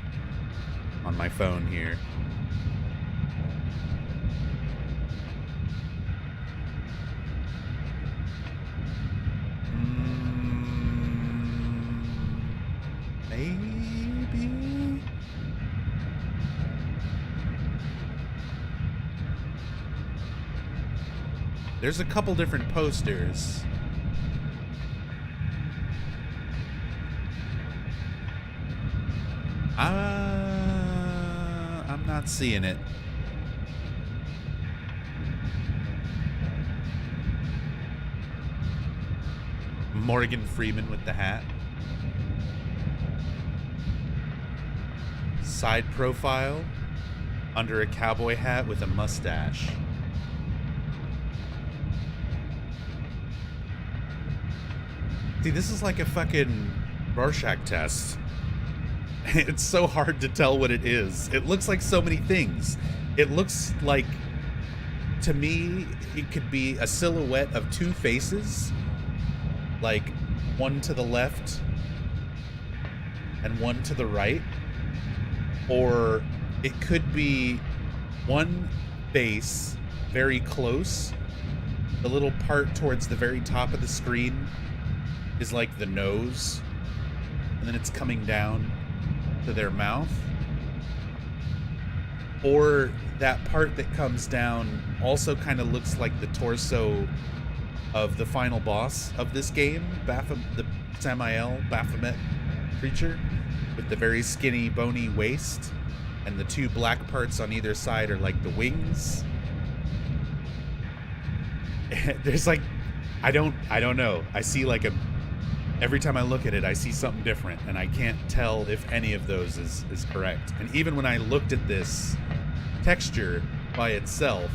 on my phone here. Maybe? There's a couple different posters. I'm not seeing it. Morgan Freeman with the hat. Side profile under a cowboy hat with a mustache. See, this is like a fucking Rorschach test. It's so hard to tell what it is. It looks like so many things. It looks like, to me, it could be a silhouette of two faces, like one to the left and one to the right, or it could be one face very close. The little part towards the very top of the screen is like the nose, and then it's coming down to their mouth. Or that part that comes down also kind of looks like the torso of the final boss of this game, the Samael Baphomet creature, with the very skinny, bony waist, and the two black parts on either side are like the wings. There's like, I don't know. I see like every time I look at it, I see something different, and I can't tell if any of those is correct. And even when I looked at this texture by itself,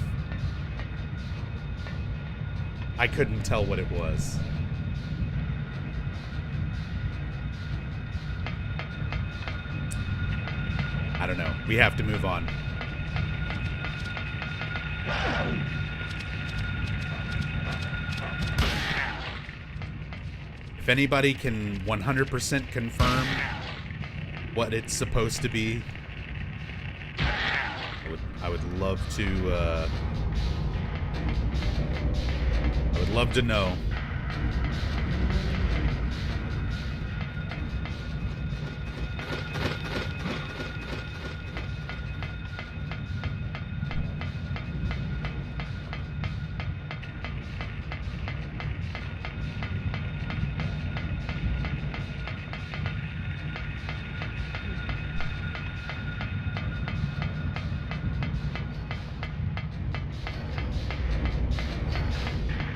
I couldn't tell what it was. I don't know. We have to move on. If anybody can 100% confirm what it's supposed to be, I would love to. I would love to know.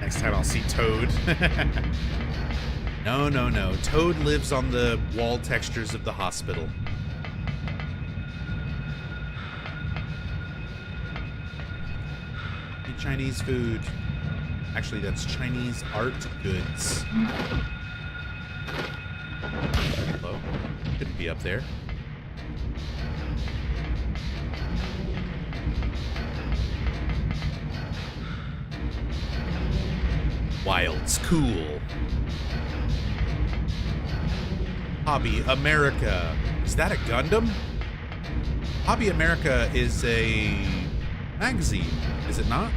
Next time I'll see Toad. No. Toad lives on the wall textures of the hospital. Eat Chinese food. Actually, that's Chinese art goods. Hello? Couldn't be up there. Wild's cool. Hobby America. Is that a Gundam? Hobby America is a magazine, is it not?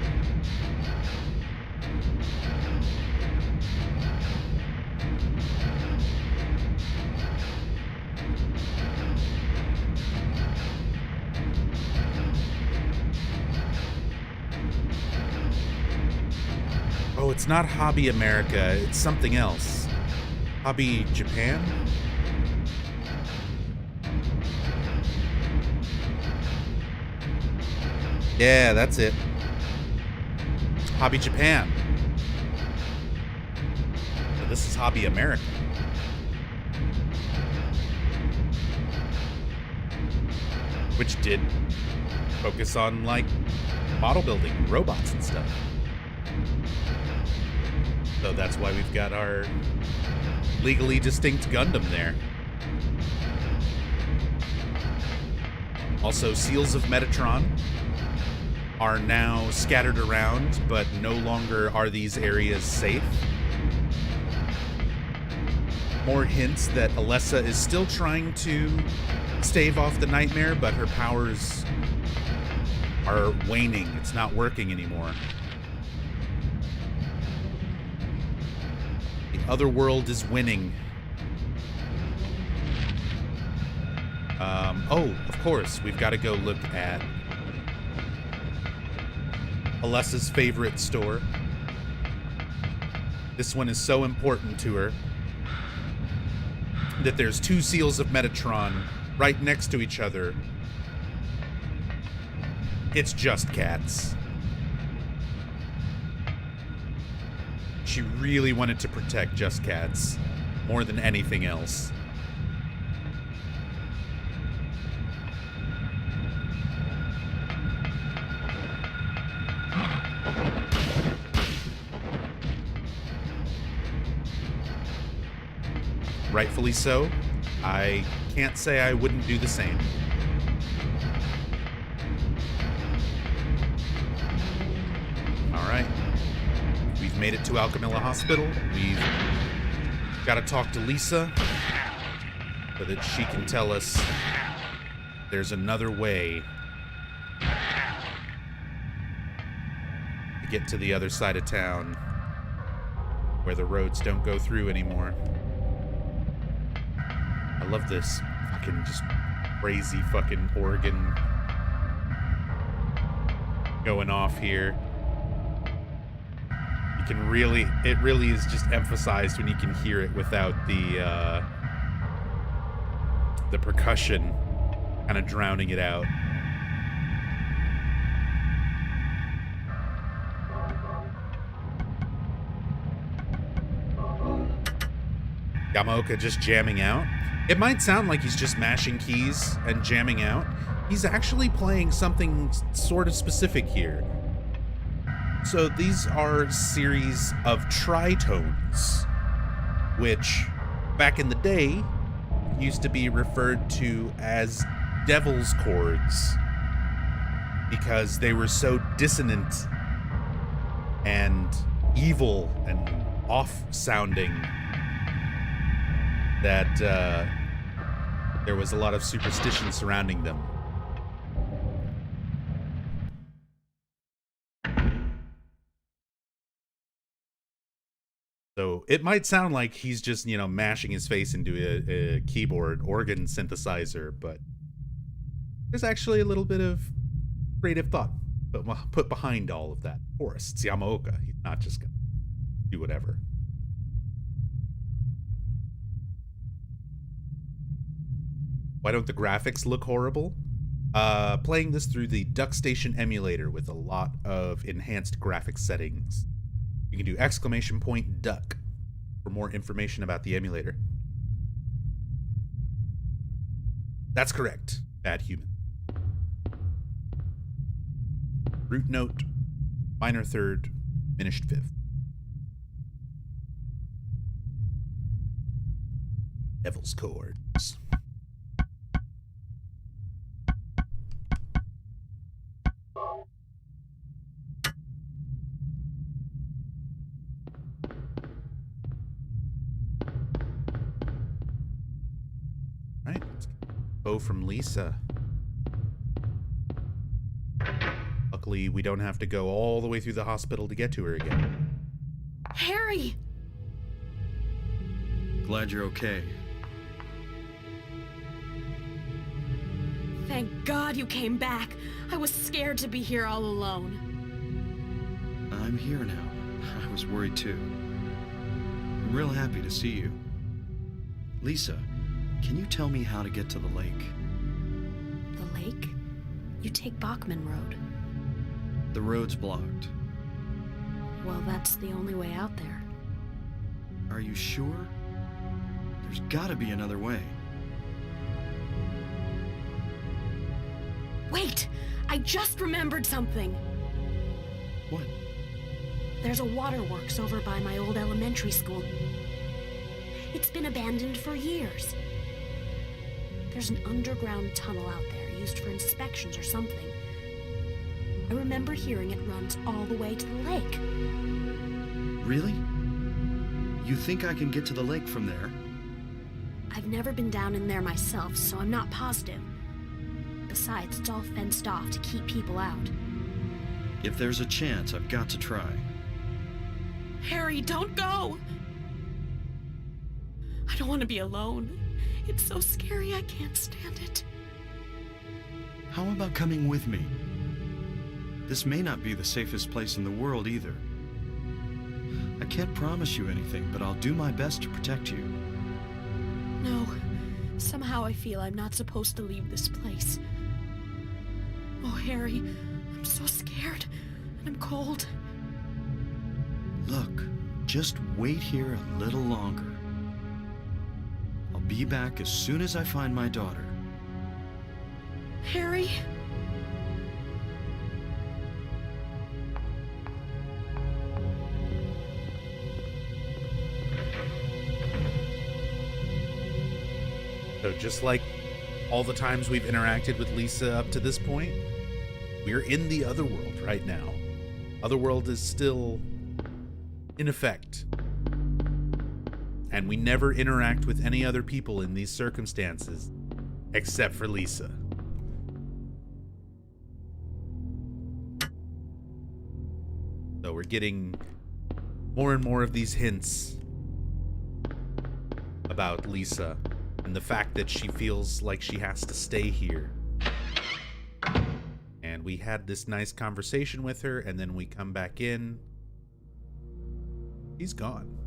Oh, it's not Hobby America. It's something else. Hobby Japan? Yeah, that's it. Hobby Japan. But this is Hobby America. Which did focus on, like, model building, robots and stuff. So that's why we've got our legally distinct Gundam there. Also, seals of Metatron are now scattered around, but no longer are these areas safe. More hints that Alessa is still trying to stave off the nightmare, but her powers are waning. It's not working anymore. Other world is winning. Oh, of course, we've got to go look at Alessa's favorite store. This one is so important to her that there's two seals of Metatron right next to each other. It's just cats. She really wanted to protect Just Cats more than anything else. Rightfully so. I can't say I wouldn't do the same. made it to Alchemilla Hospital. We've got to talk to Lisa so that she can tell us there's another way to get to the other side of town where the roads don't go through anymore. I love this fucking just crazy fucking organ going off here. You can really, it really is just emphasized when you can hear it without the percussion kind of drowning it out. Yamaoka just jamming out. It might sound like he's just mashing keys and jamming out. He's actually playing something sort of specific here. So these are a series of tritones, which back in the day used to be referred to as devil's chords because they were so dissonant and evil and off-sounding that there was a lot of superstition surrounding them. So it might sound like he's just, you know, mashing his face into a keyboard organ synthesizer, but there's actually a little bit of creative thought put behind all of that. Of course, it's Yamaoka. He's not just gonna do whatever. Why don't the graphics look horrible? Playing this through the DuckStation emulator with a lot of enhanced graphics settings. You can do !duck for more information about the emulator. That's correct, bad human. Root note, minor third, diminished fifth. Devil's chords. Right, let's get a bow from Lisa. Luckily, we don't have to go all the way through the hospital to get to her again. Harry! Glad you're okay. Thank God you came back. I was scared to be here all alone. I'm here now. I was worried too. I'm real happy to see you. Lisa, can you tell me how to get to the lake? The lake? You take Bachman Road. The road's blocked. Well, that's the only way out there. Are you sure? There's gotta be another way. Wait! I just remembered something! What? There's a waterworks over by my old elementary school. It's been abandoned for years. There's an underground tunnel out there used for inspections or something. I remember hearing it runs all the way to the lake. Really? You think I can get to the lake from there? I've never been down in there myself, so I'm not positive. Besides, it's all fenced off to keep people out. If there's a chance, I've got to try. Harry, don't go! I don't want to be alone. It's so scary, I can't stand it. How about coming with me? This may not be the safest place in the world either. I can't promise you anything, but I'll do my best to protect you. No. Somehow I feel I'm not supposed to leave this place. Oh, Harry, I'm so scared, and I'm cold. Look, just wait here a little longer. I'll be back as soon as I find my daughter. Harry? So just like all the times we've interacted with Lisa up to this point, we're in the other world right now. Otherworld is still in effect. And we never interact with any other people in these circumstances, except for Lisa. So we're getting more and more of these hints about Lisa and the fact that she feels like she has to stay here. And we had this nice conversation with her, and then we come back in. He's gone.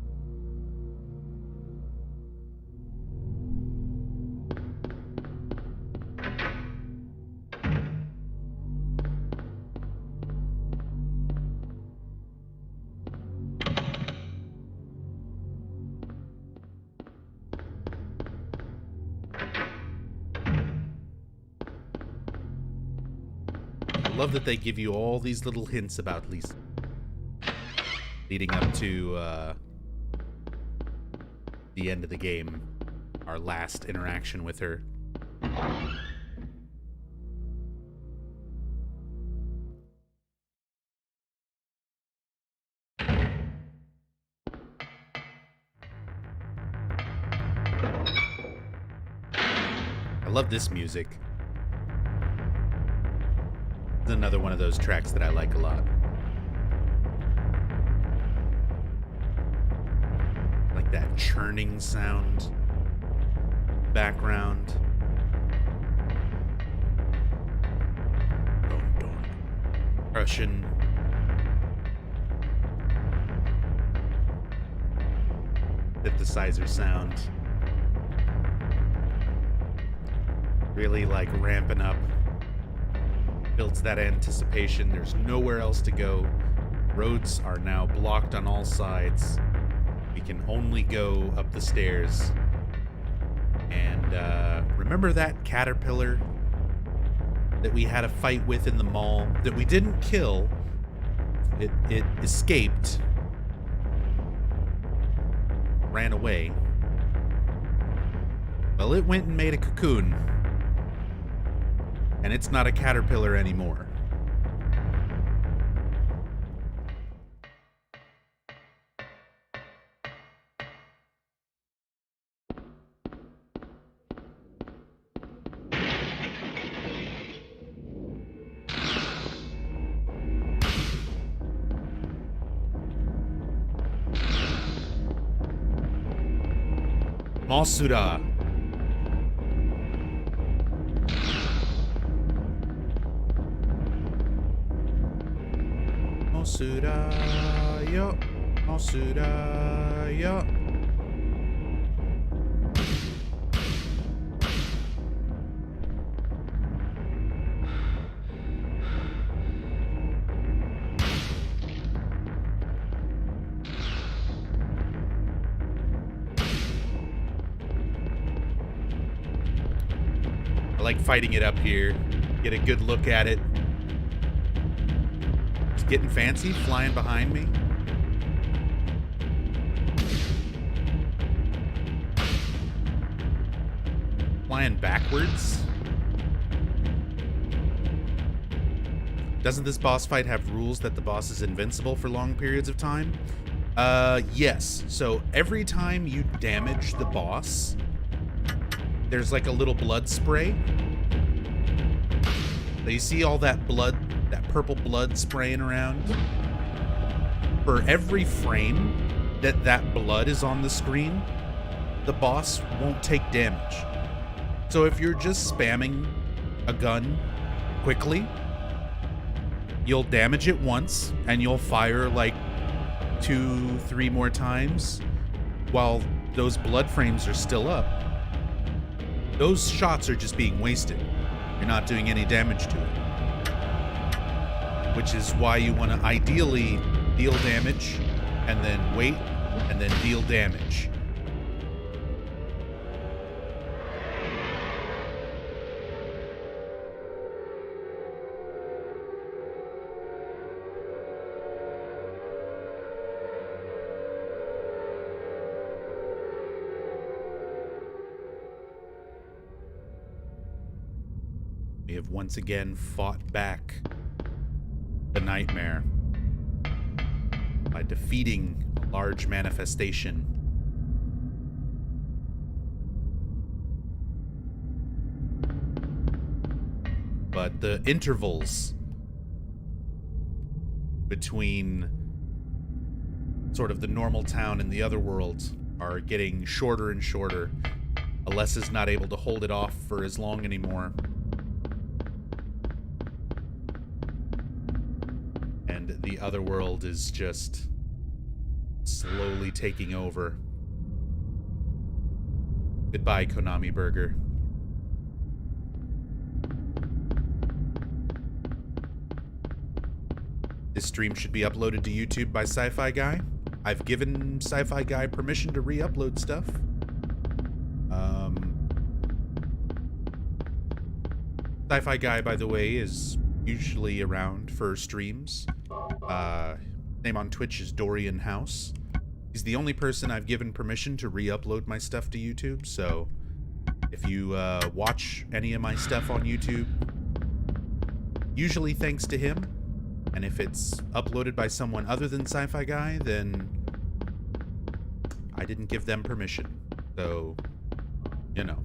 I love that they give you all these little hints about Lisa, leading up to the end of the game, our last interaction with her. I love this music. It's another one of those tracks that I like a lot. Like that churning sound background. Dun, dun. Russian. Synthesizer sound. Really like ramping up. Builds that anticipation. There's nowhere else to go. Roads are now blocked on all sides. We can only go up the stairs. And remember that caterpillar that we had a fight with in the mall that we didn't kill? It escaped. Ran away. Well, it went and made a cocoon. And it's not a caterpillar anymore. Masura. Masuraya, Masuraya. I like fighting it up here. Get a good look at it. Getting fancy, flying behind me. Flying backwards. Doesn't this boss fight have rules that the boss is invincible for long periods of time? Yes. So every time you damage the boss, there's like a little blood spray. So you see all that blood, that purple blood spraying around? For every frame that blood is on the screen, the boss won't take damage. So if you're just spamming a gun quickly, you'll damage it once and you'll fire like 2-3 more times while those blood frames are still up. Those shots are just being wasted. You're not doing any damage to it. Which is why you want to ideally deal damage and then wait and then deal damage. We have once again fought back the nightmare. by defeating a large manifestation. But the intervals between sort of the normal town and the other world are getting shorter and shorter. Alessa's not able to hold it off for as long anymore. And the other world is just slowly taking over. Goodbye, Konami Burger. This stream should be uploaded to YouTube by Sci-Fi Guy. I've given Sci-Fi Guy permission to re-upload stuff. Sci-Fi Guy, by the way, is usually around for streams. Name on Twitch is Dorian House. He's the only person I've given permission to re-upload my stuff to YouTube, so if you watch any of my stuff on YouTube, usually thanks to him. And if it's uploaded by someone other than Sci-Fi Guy, then I didn't give them permission. So, you know.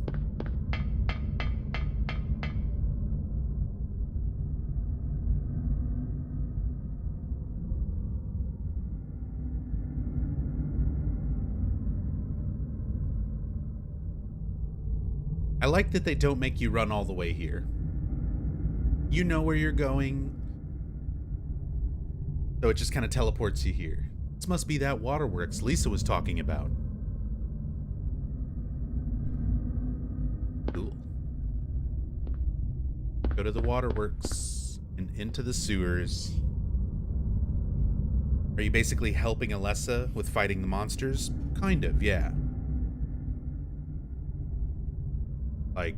I like that they don't make you run all the way here. You know where you're going, so it just kind of teleports you here. This must be that waterworks Lisa was talking about. Cool. Go to the waterworks and into the sewers. Are you basically helping Alessa with fighting the monsters? Kind of, yeah. Like,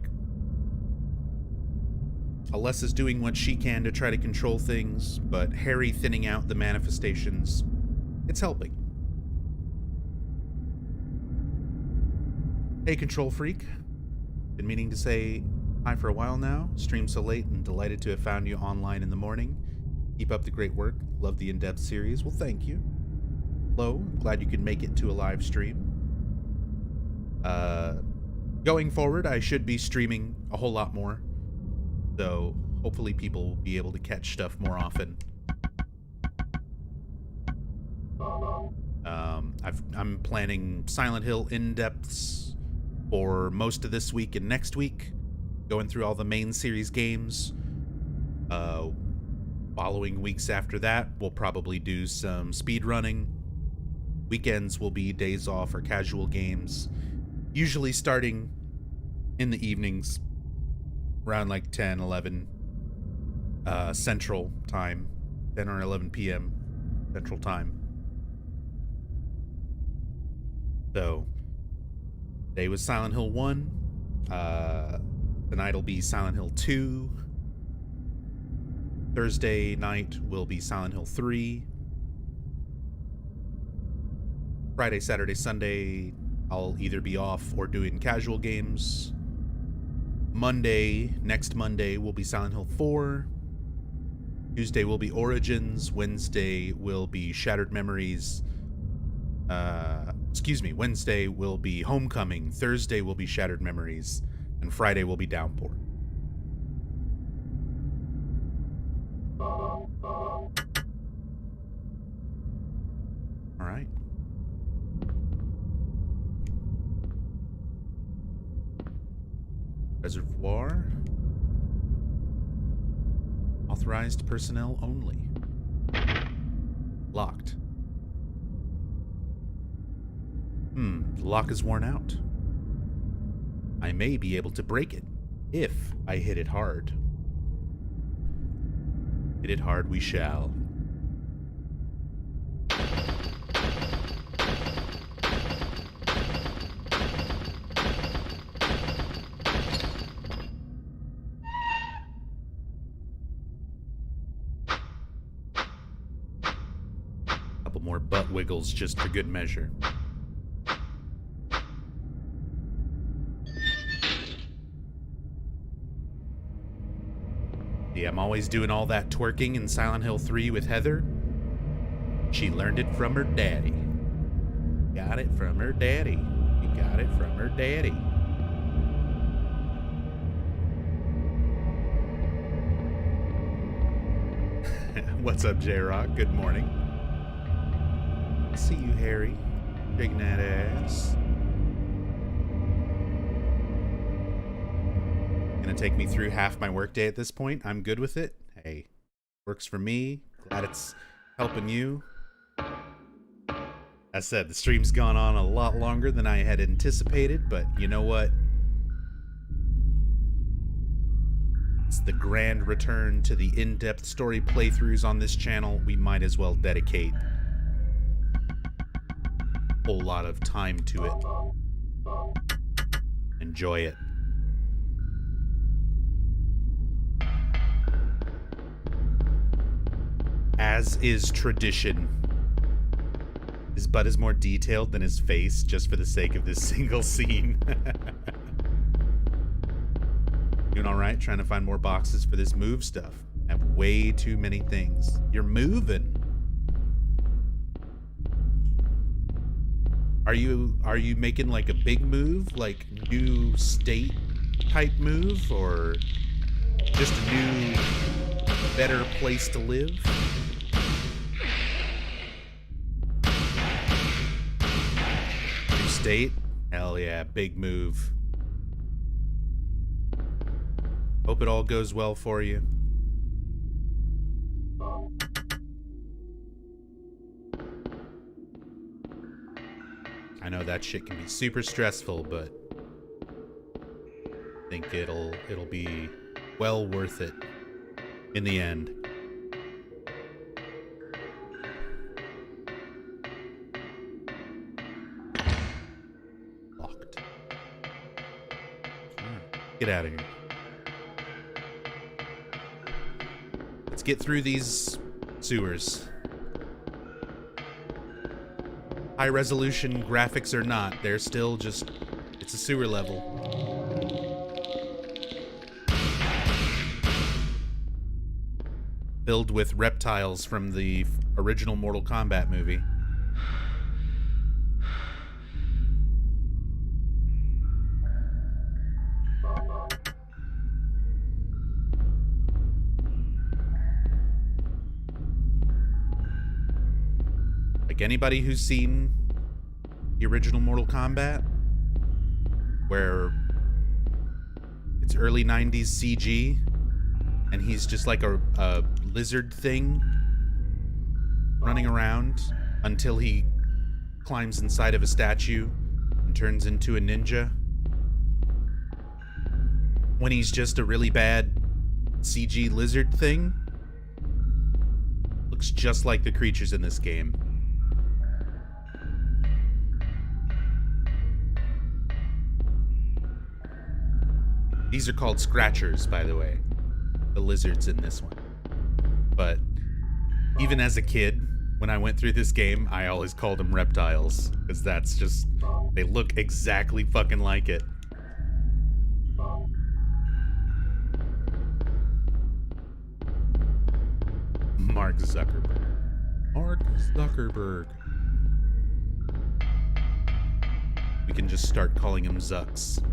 Alessa's doing what she can to try to control things, but Harry thinning out the manifestations, it's helping. Hey, Control Freak. Been meaning to say hi for a while now. Stream so late and delighted to have found you online in the morning. Keep up the great work. Love the in-depth series. Well, thank you. Hello. I'm glad you could make it to a live stream. Going forward, I should be streaming a whole lot more. So hopefully people will be able to catch stuff more often. I'm planning Silent Hill in-depths for most of this week and next week. Going through all the main series games. Following weeks after that, we'll probably do some speed running. Weekends will be days off or casual games. Usually starting in the evenings, around like 10, 11 Central Time, 10 or 11 p.m. Central Time. So, today was Silent Hill 1. Tonight will be Silent Hill 2. Thursday night will be Silent Hill 3. Friday, Saturday, Sunday, I'll either be off or doing casual games. Next Monday will be Silent Hill 4. Tuesday will be Origins. Wednesday will be Shattered Memories. Wednesday will be Homecoming. Thursday will be Shattered Memories. And Friday will be Downpour. Alright. Reservoir. Authorized personnel only. Locked. The lock is worn out. I may be able to break it if I hit it hard. Hit it hard we shall. Couple more butt wiggles just for good measure. Yeah, I'm always doing all that twerking in Silent Hill 3 with Heather. She learned it from her daddy. Got it from her daddy. He got it from her daddy. What's up, J-Rock? Good morning. See you, Harry. Shaking that ass. Gonna take me through half my workday at this point. I'm good with it. Hey, works for me. Glad it's helping you. As said, the stream's gone on a lot longer than I had anticipated, but you know what? It's the grand return to the in-depth story playthroughs on this channel. We might as well dedicate a whole lot of time to it. Enjoy it. As is tradition. His butt is more detailed than his face, just for the sake of this single scene. Doing alright, trying to find more boxes for this move stuff. I have way too many things. You're moving. Are you making like a big move? Like new state type move? Or just a new, better place to live? New state? Hell yeah, big move. Hope it all goes well for you. I know that shit can be super stressful, but I think it'll be well worth it in the end. Locked. Get out of here. Let's get through these sewers. High resolution graphics or not, they're still just, it's a sewer level. Filled with reptiles from the original Mortal Kombat movie. Like anybody who's seen the original Mortal Kombat, where it's early 90s CG, and he's just like a lizard thing running around until he climbs inside of a statue and turns into a ninja. When he's just a really bad CG lizard thing, looks just like the creatures in this game. These are called scratchers, by the way. The lizards in this one. But even as a kid, when I went through this game, I always called them reptiles. Because that's just... they look exactly fucking like it. Mark Zuckerberg. Mark Zuckerberg. We can just start calling him Zucks.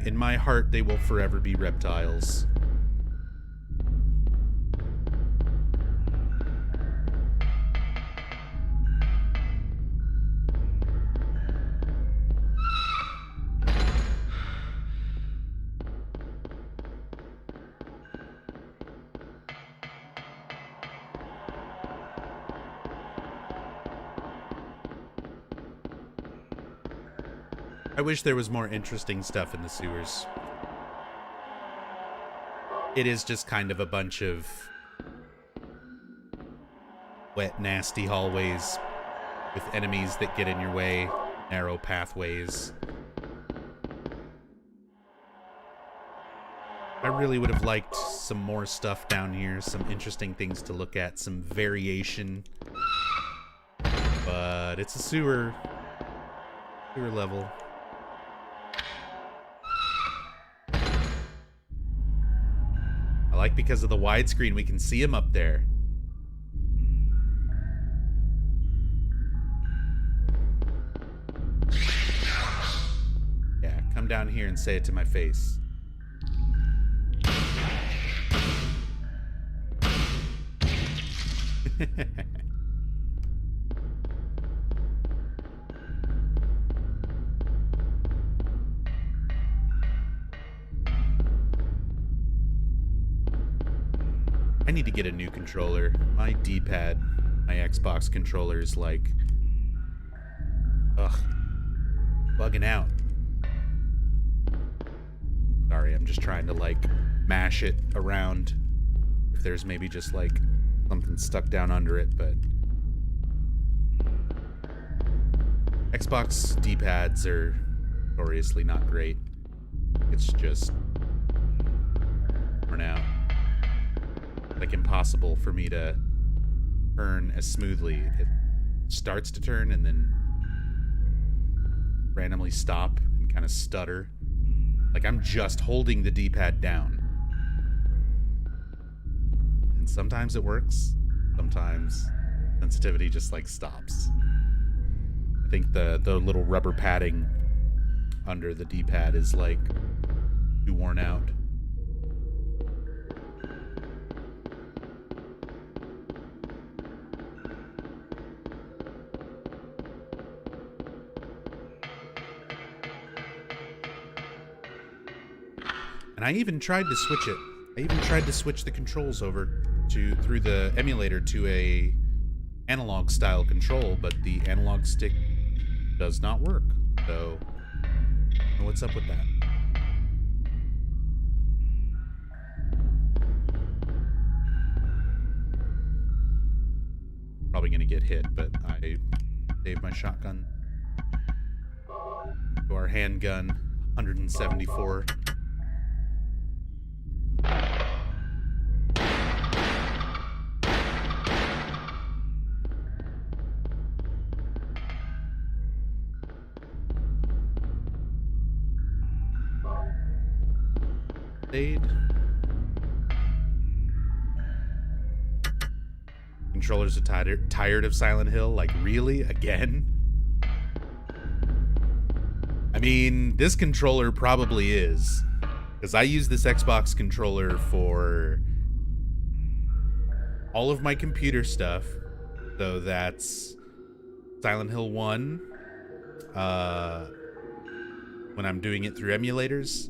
In my heart, they will forever be reptiles. I wish there was more interesting stuff in the sewers. It is just kind of a bunch of wet, nasty hallways with enemies that get in your way, narrow pathways. I really would have liked some more stuff down here, some interesting things to look at, some variation. But it's a sewer level. I like because of the widescreen, we can see him up there. Yeah, come down here and say it to my face. I need to get a new controller. My D-pad, my Xbox controller is like, ugh, bugging out. Sorry, I'm just trying to like mash it around. If there's maybe just like something stuck down under it, but Xbox D-pads are notoriously not great. It's just worn out. Like impossible for me to turn as smoothly. It starts to turn and then randomly stop and kind of stutter. Like I'm just holding the D-pad down. And sometimes it works. Sometimes sensitivity just like stops. I think the little rubber padding under the D-pad is like too worn out. And I even tried to switch it. I even tried to switch the controls over through the emulator to a analog style control, but the analog stick does not work. So, I don't know what's up with that. Probably gonna get hit, but I saved my shotgun. To our handgun, 174. Controllers are tired of Silent Hill. Like, really? Again? I mean, this controller probably is. Because I use this Xbox controller for all of my computer stuff. So that's Silent Hill 1. When I'm doing it through emulators.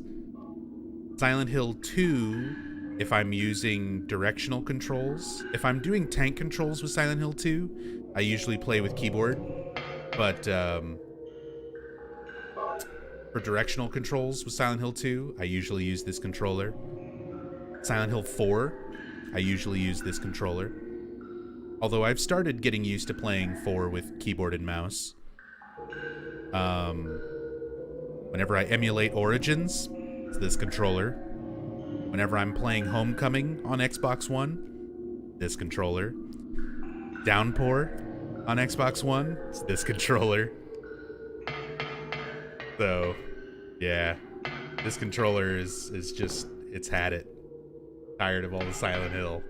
Silent Hill 2, if I'm using directional controls. If I'm doing tank controls with Silent Hill 2, I usually play with keyboard. But for directional controls with Silent Hill 2, I usually use this controller. Silent Hill 4, I usually use this controller. Although I've started getting used to playing 4 with keyboard and mouse. Whenever I emulate Origins, it's this controller. Whenever I'm playing Homecoming on Xbox One, this controller. Downpour on Xbox One, it's this controller. So, yeah, this controller is just, it's had it. Tired of all the Silent Hill.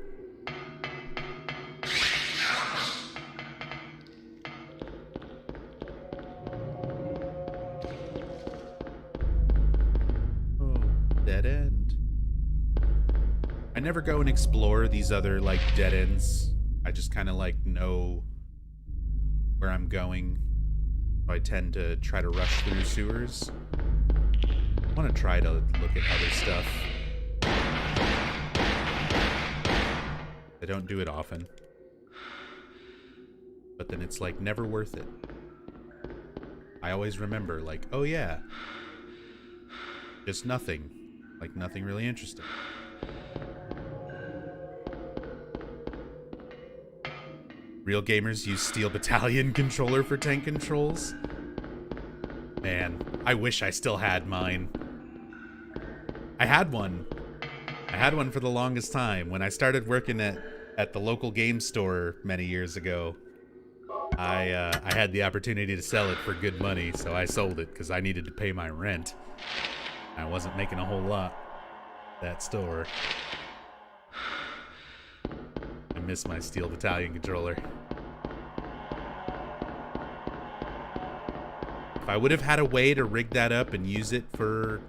Dead end. I never go and explore these other like dead ends. I just kind of like know where I'm going. So I tend to try to rush through sewers. I want to try to look at other stuff. I don't do it often. But then it's like never worth it. I always remember like, oh yeah, just nothing. Like nothing really interesting. Real gamers use Steel Battalion controller for tank controls. Man, I wish I still had mine. I had one. I had one for the longest time. When I started working at the local game store many years ago, I had the opportunity to sell it for good money, so I sold it because I needed to pay my rent. I wasn't making a whole lot at that store. miss my Steel Battalion controller. If I would have had a way to rig that up and use it for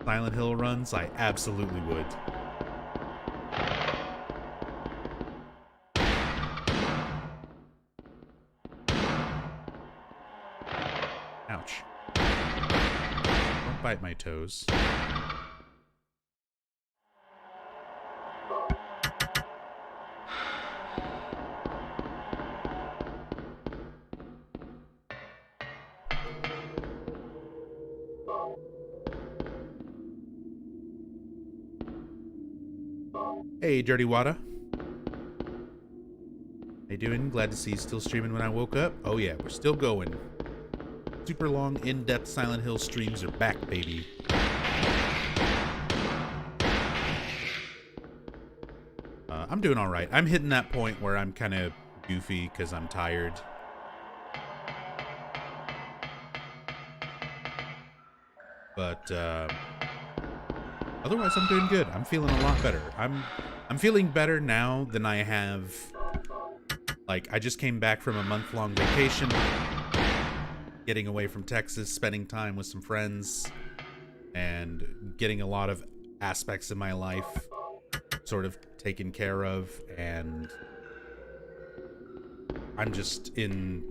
Silent Hill runs, I absolutely would. Ouch. Don't bite my toes. Hey, Dirty Wada. How you doing? Glad to see you still streaming when I woke up. Oh yeah, we're still going. Super long, in-depth Silent Hill streams are back, baby. I'm doing all right. I'm hitting that point where I'm kind of goofy because I'm tired. But otherwise, I'm doing good. I'm feeling a lot better. I'm feeling better now than I have. Like, I just came back from a month-long vacation, getting away from Texas, spending time with some friends, and getting a lot of aspects of my life sort of taken care of, and I'm just in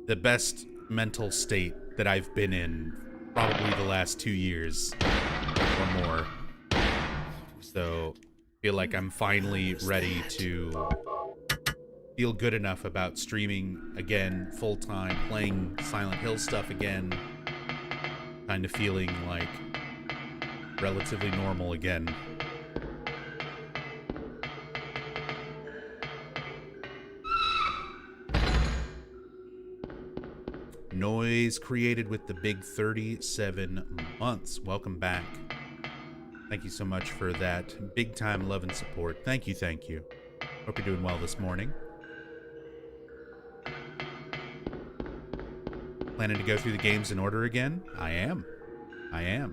the best mental state that I've been in probably the last 2 years or more. So I feel like I'm finally ready to feel good enough about streaming again full-time, playing Silent Hill stuff again, kind of feeling like relatively normal again. Noise created with the big 37 months. Welcome back. Thank you so much for that big time love and support. Thank you, thank you. Hope you're doing well this morning. Planning to go through the games in order again? I am.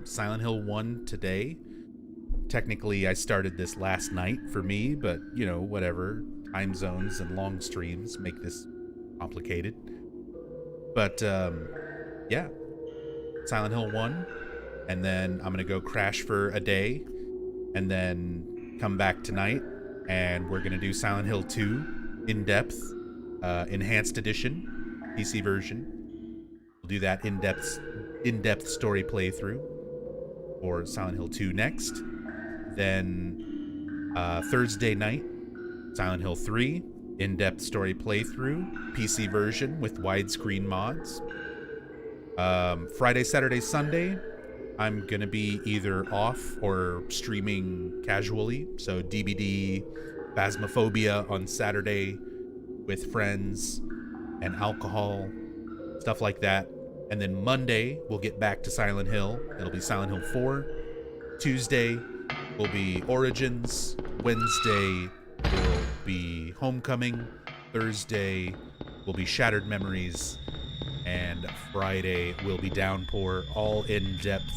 Silent Hill 1 today. Technically, I started this last night for me, but, you know, whatever. Time zones and long streams make this complicated. But, yeah. Silent Hill 1. And then I'm going to go crash for a day. And then come back tonight. And we're going to do Silent Hill 2 in-depth, enhanced edition, PC version. We'll do that in-depth story playthrough for Silent Hill 2 next. Then Thursday night, Silent Hill 3, in-depth story playthrough, PC version with widescreen mods. Friday, Saturday, Sunday, I'm going to be either off or streaming casually. So DBD, Phasmophobia on Saturday with friends and alcohol, stuff like that. And then Monday, we'll get back to Silent Hill. It'll be Silent Hill 4. Tuesday will be Origins. Wednesday will be Homecoming. Thursday will be Shattered Memories. And Friday will be Downpour. All in-depth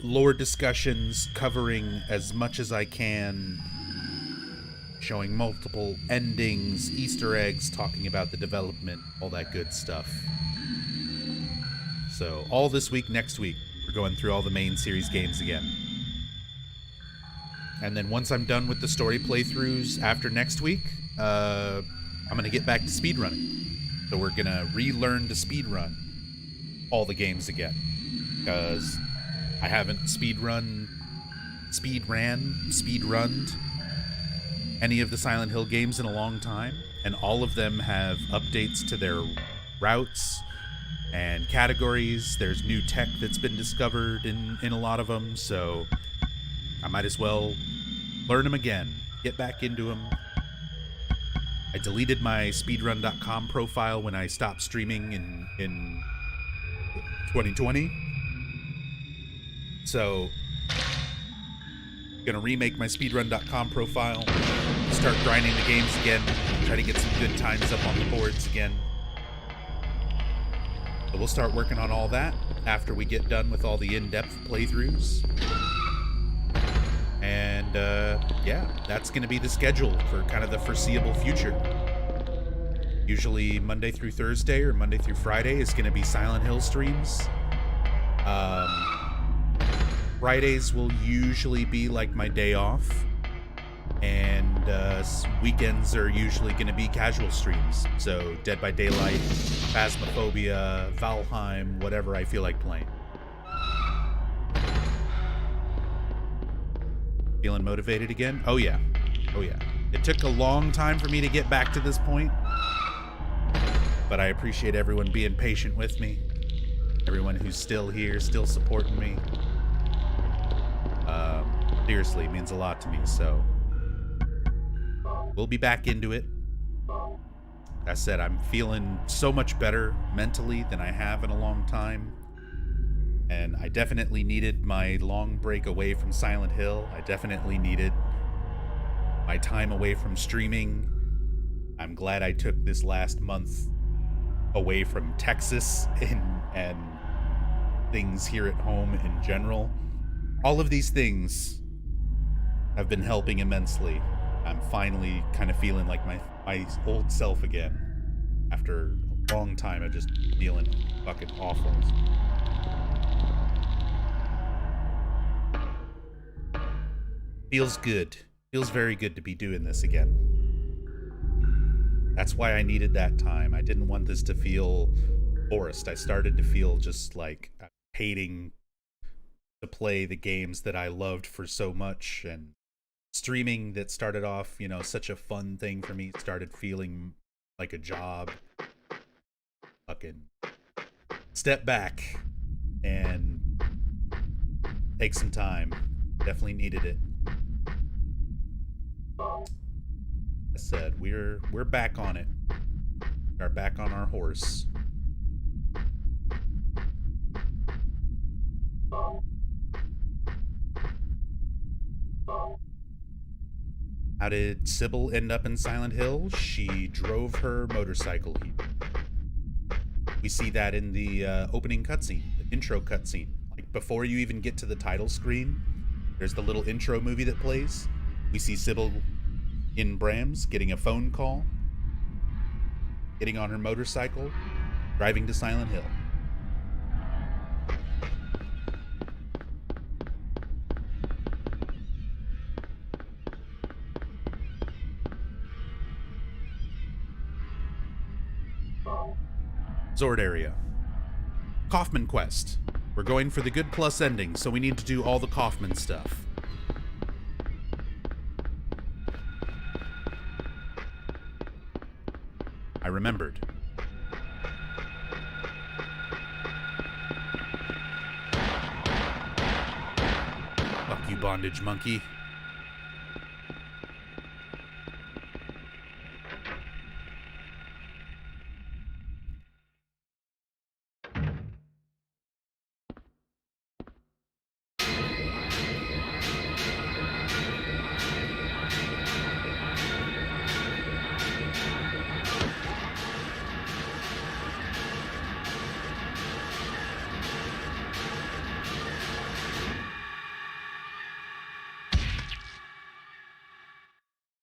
lore discussions covering as much as I can, showing multiple endings, Easter eggs, talking about the development, all that good stuff. So all this week, next week, we're going through all the main series games again. And then once I'm done with the story playthroughs after next week, I'm going to get back to speedrunning. So we're going to relearn to speedrun all the games again. Because I haven't speedrunned any of the Silent Hill games in a long time, and all of them have updates to their routes and categories. There's new tech that's been discovered in a lot of them, so I might as well learn them again, get back into them. I deleted my speedrun.com profile when I stopped streaming in 2020, so gonna remake my speedrun.com profile, start grinding the games again, try to get some good times up on the boards again. So we'll start working on all that after we get done with all the in-depth playthroughs. And yeah, that's going to be the schedule for kind of the foreseeable future. Usually Monday through Thursday or Monday through Friday is going to be Silent Hill streams. Fridays will usually be like my day off, and weekends are usually going to be casual streams. So Dead by Daylight, Phasmophobia, Valheim, whatever I feel like playing. Feeling motivated again? Oh yeah. Oh yeah. It took a long time for me to get back to this point, but I appreciate everyone being patient with me. Everyone who's still here, still supporting me. Seriously, it means a lot to me, so we'll be back into it. As I said, I'm feeling so much better mentally than I have in a long time. And I definitely needed my long break away from Silent Hill. I definitely needed my time away from streaming. I'm glad I took this last month away from Texas and things here at home in general. All of these things have been helping immensely. I'm finally kind of feeling like my old self again after a long time of just feeling fucking awful. Feels good. Feels very good to be doing this again. That's why I needed that time. I didn't want this to feel forced. I started to feel just like hating to play the games that I loved for so much, and streaming that started off, you know, such a fun thing for me started feeling like a job. Fucking step back and take some time. Definitely needed it. I said we're back on it. We are back on our horse. How did Sybil end up in Silent Hill? She drove her motorcycle here. We see that in the opening cutscene, the intro cutscene. Like before you even get to the title screen, there's the little intro movie that plays. We see Sybil in Brams getting a phone call, getting on her motorcycle, driving to Silent Hill. Zord area. Kaufman quest. We're going for the good plus ending, so we need to do all the Kaufman stuff. I remembered. Fuck you, bondage monkey.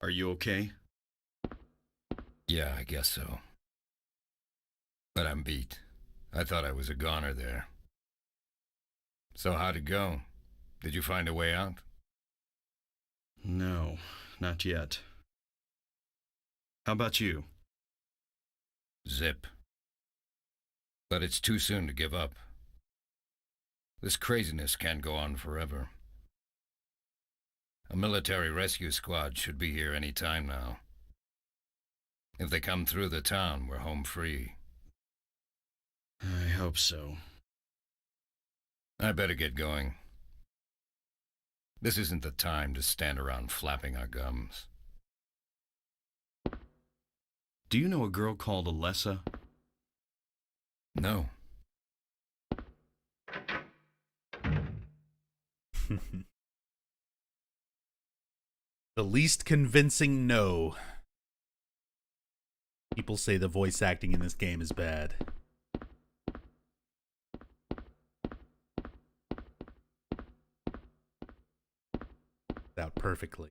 Are you okay? Yeah, I guess so. But I'm beat. I thought I was a goner there. So how'd it go? Did you find a way out? No, not yet. How about you? Zip. But it's too soon to give up. This craziness can't go on forever. A military rescue squad should be here any time now. If they come through the town, we're home free. I hope so. I better get going. This isn't the time to stand around flapping our gums. Do you know a girl called Alessa? No. The least convincing no. People say the voice acting in this game is bad. Out perfectly.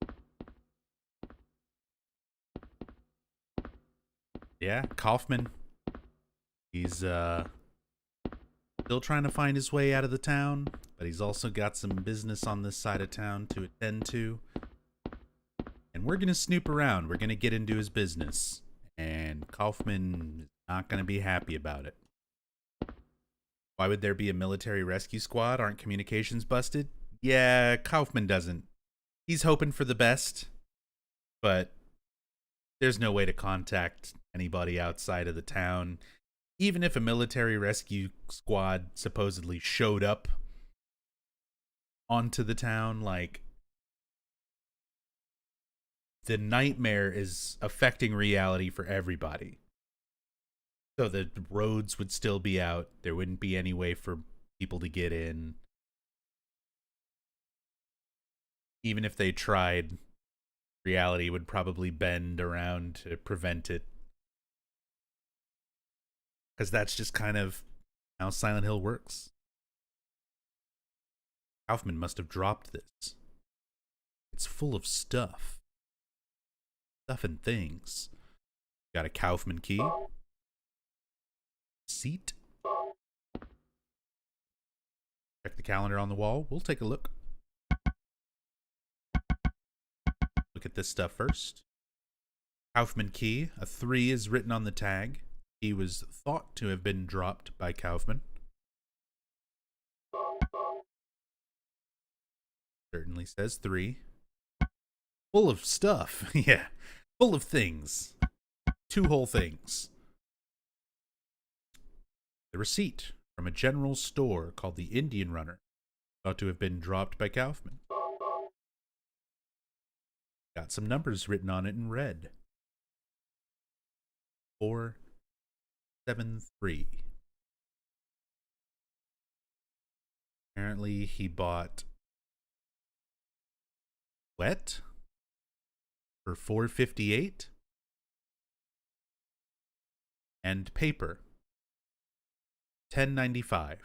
Yeah, Kaufman. He's still trying to find his way out of the town, but he's also got some business on this side of town to attend to. And we're going to snoop around. We're going to get into his business. And Kaufman is not going to be happy about it. Why would there be a military rescue squad? Aren't communications busted? Yeah, Kaufman doesn't. He's hoping for the best, but there's no way to contact anybody outside of the town. Even if a military rescue squad supposedly showed up onto the town, like, the nightmare is affecting reality for everybody. So the roads would still be out. There wouldn't be any way for people to get in. Even if they tried, reality would probably bend around to prevent it. Because that's just kind of how Silent Hill works. Kaufman must have dropped this. It's full of stuff. Stuff and things. Got a Kaufman key. Seat. Check the calendar on the wall. We'll take a look. Look at this stuff first. Kaufman key. A 3 is written on the tag. He was thought to have been dropped by Kaufman. Certainly says 3. Full of stuff. Yeah. Full of things. 2 whole things. The receipt from a general store called the Indian Runner. Thought to have been dropped by Kaufman. Got some numbers written on it in red. 473. Apparently he bought wet for $4.58 and paper $10.95.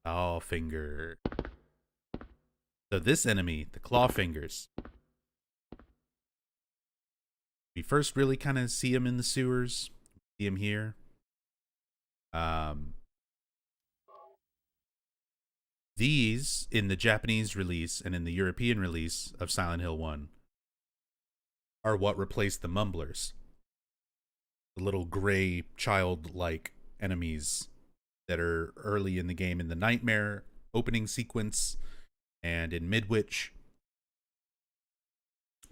Oh, finger. So this enemy, the claw fingers, we first really kind of see him in the sewers. See him here. These, in the Japanese release and in the European release of Silent Hill 1, are what replaced the mumblers. The little gray, childlike enemies that are early in the game in the Nightmare opening sequence and in Midwich.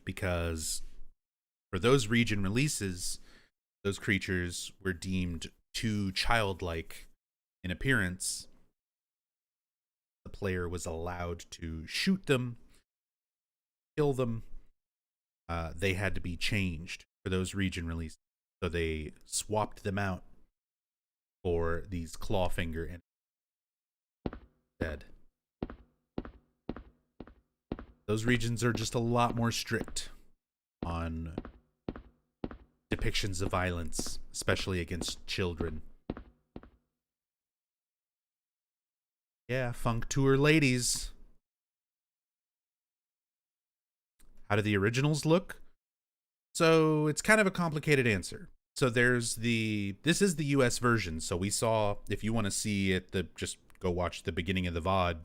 Because for those region releases, those creatures were deemed too childlike in appearance. The player was allowed to shoot them, kill them. They had to be changed for those region releases. So they swapped them out for these clawfinger and dead. Those regions are just a lot more strict on depictions of violence, especially against children. Yeah, funk tour ladies. How do the originals look? So it's kind of a complicated answer. So this is the US version. So we saw, if you want to see it, just go watch the beginning of the VOD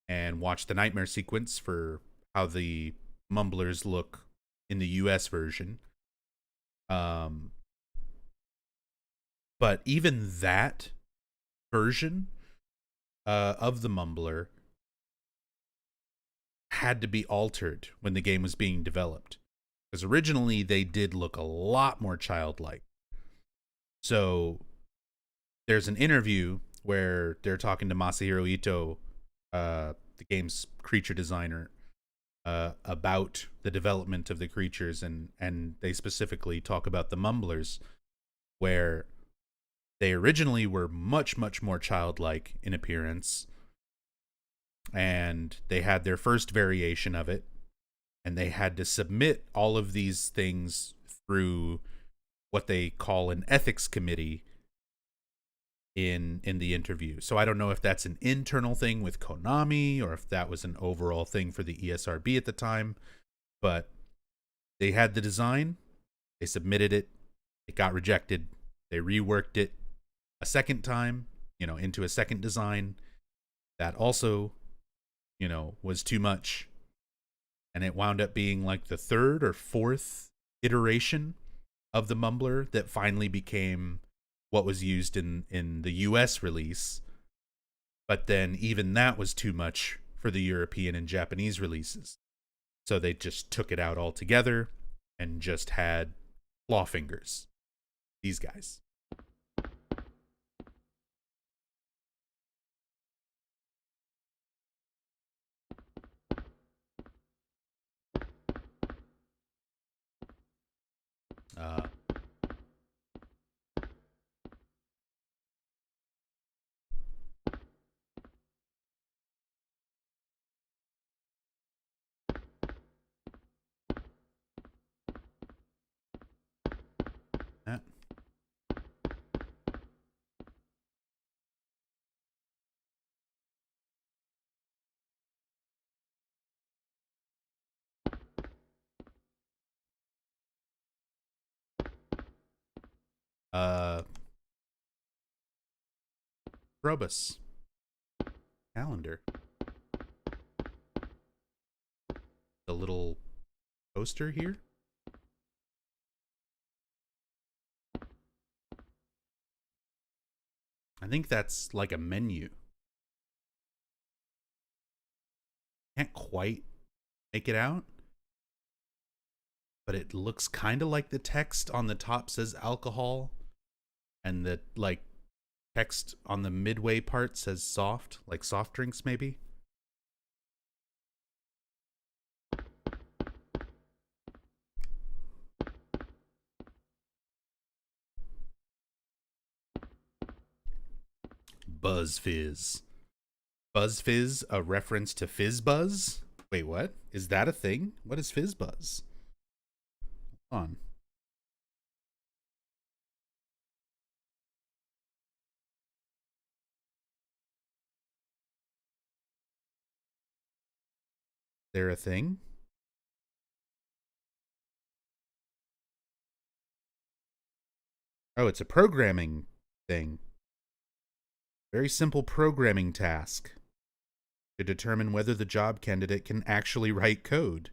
and watch the nightmare sequence for how the mumblers look in the US version. But even that version of the mumbler had to be altered when the game was being developed. Because originally they did look a lot more childlike. So there's an interview where they're talking to Masahiro Ito, the game's creature designer, about the development of the creatures, and they specifically talk about the mumblers, where they originally were much, much more childlike in appearance, and they had their first variation of it, and they had to submit all of these things through what they call an ethics committee in the interview. So I don't know if that's an internal thing with Konami or if that was an overall thing for the ESRB at the time, but they had the design, they submitted it, it got rejected, they reworked it a second time, into a second design that also, was too much, and it wound up being like the third or fourth iteration of the Mumbler that finally became what was used in the US release. But then even that was too much for the European and Japanese releases. So they just took it out altogether and just had claw fingers. These guys. That. Robus. Calendar. The little poster here. I think that's like a menu. Can't quite make it out, but it looks kind of like the text on the top says alcohol, and the text on the midway part says soft, like soft drinks maybe. Buzz Fizz. Buzz Fizz, a reference to Fizz Buzz? Wait, what? Is that a thing? What is Fizz Buzz? Hold on. Is there a thing? Oh, it's a programming thing. Very simple programming task to determine whether the job candidate can actually write code.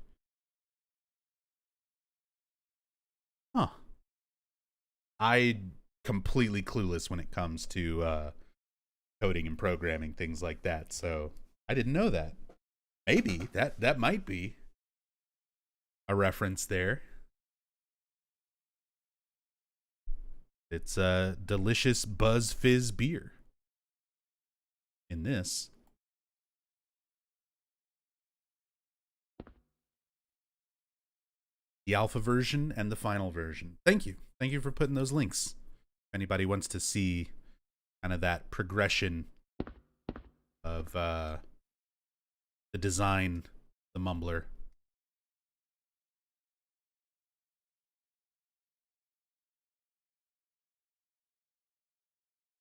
Huh. I'm completely clueless when it comes to coding and programming, things like that. So I didn't know that. Maybe that might be a reference there. It's a delicious Buzz Fizz beer. In this. The alpha version and the final version. Thank you. Thank you for putting those links. If anybody wants to see kind of that progression of the design, the Mumbler.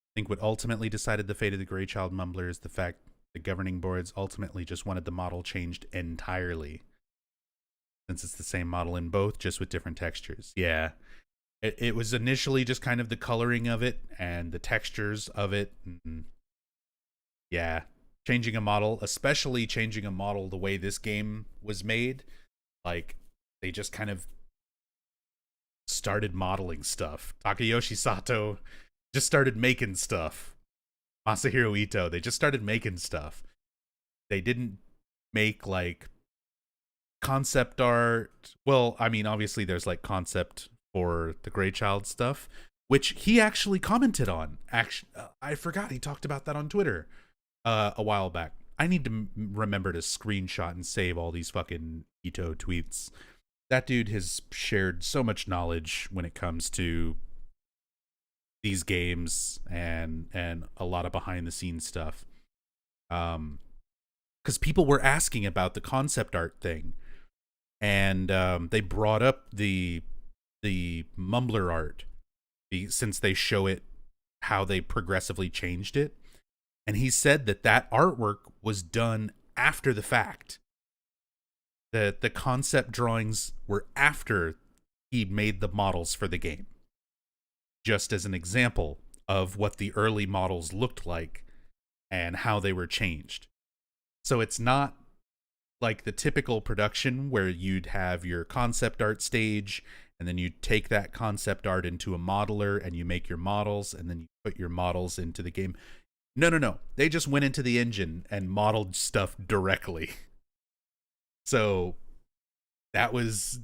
I think what ultimately decided the fate of the Grey Child Mumbler is the fact the governing boards ultimately just wanted the model changed entirely. Since it's the same model in both, just with different textures. Yeah. It was initially just kind of the coloring of it and the textures of it. Yeah. Changing a model, especially changing a model the way this game was made, like, they just kind of started modeling stuff. Takayoshi Sato just started making stuff. Masahiro Ito, they just started making stuff. They didn't make like concept art. Well, I mean, obviously there's like concept for the Grey Child stuff, which he actually commented on. I forgot he talked about that on Twitter a while back. I need to remember to screenshot and save all these fucking Ito tweets. That dude has shared so much knowledge when it comes to these games and a lot of behind the scenes stuff. Because people were asking about the concept art thing, and they brought up the Mumbler art since they show it how they progressively changed it. And he said that that artwork was done after the fact. That the concept drawings were after he made the models for the game. Just as an example of what the early models looked like and how they were changed. So it's not like the typical production where you'd have your concept art stage and then you take that concept art into a modeler and you make your models and then you put your models into the game. No. They just went into the engine and modeled stuff directly. So that was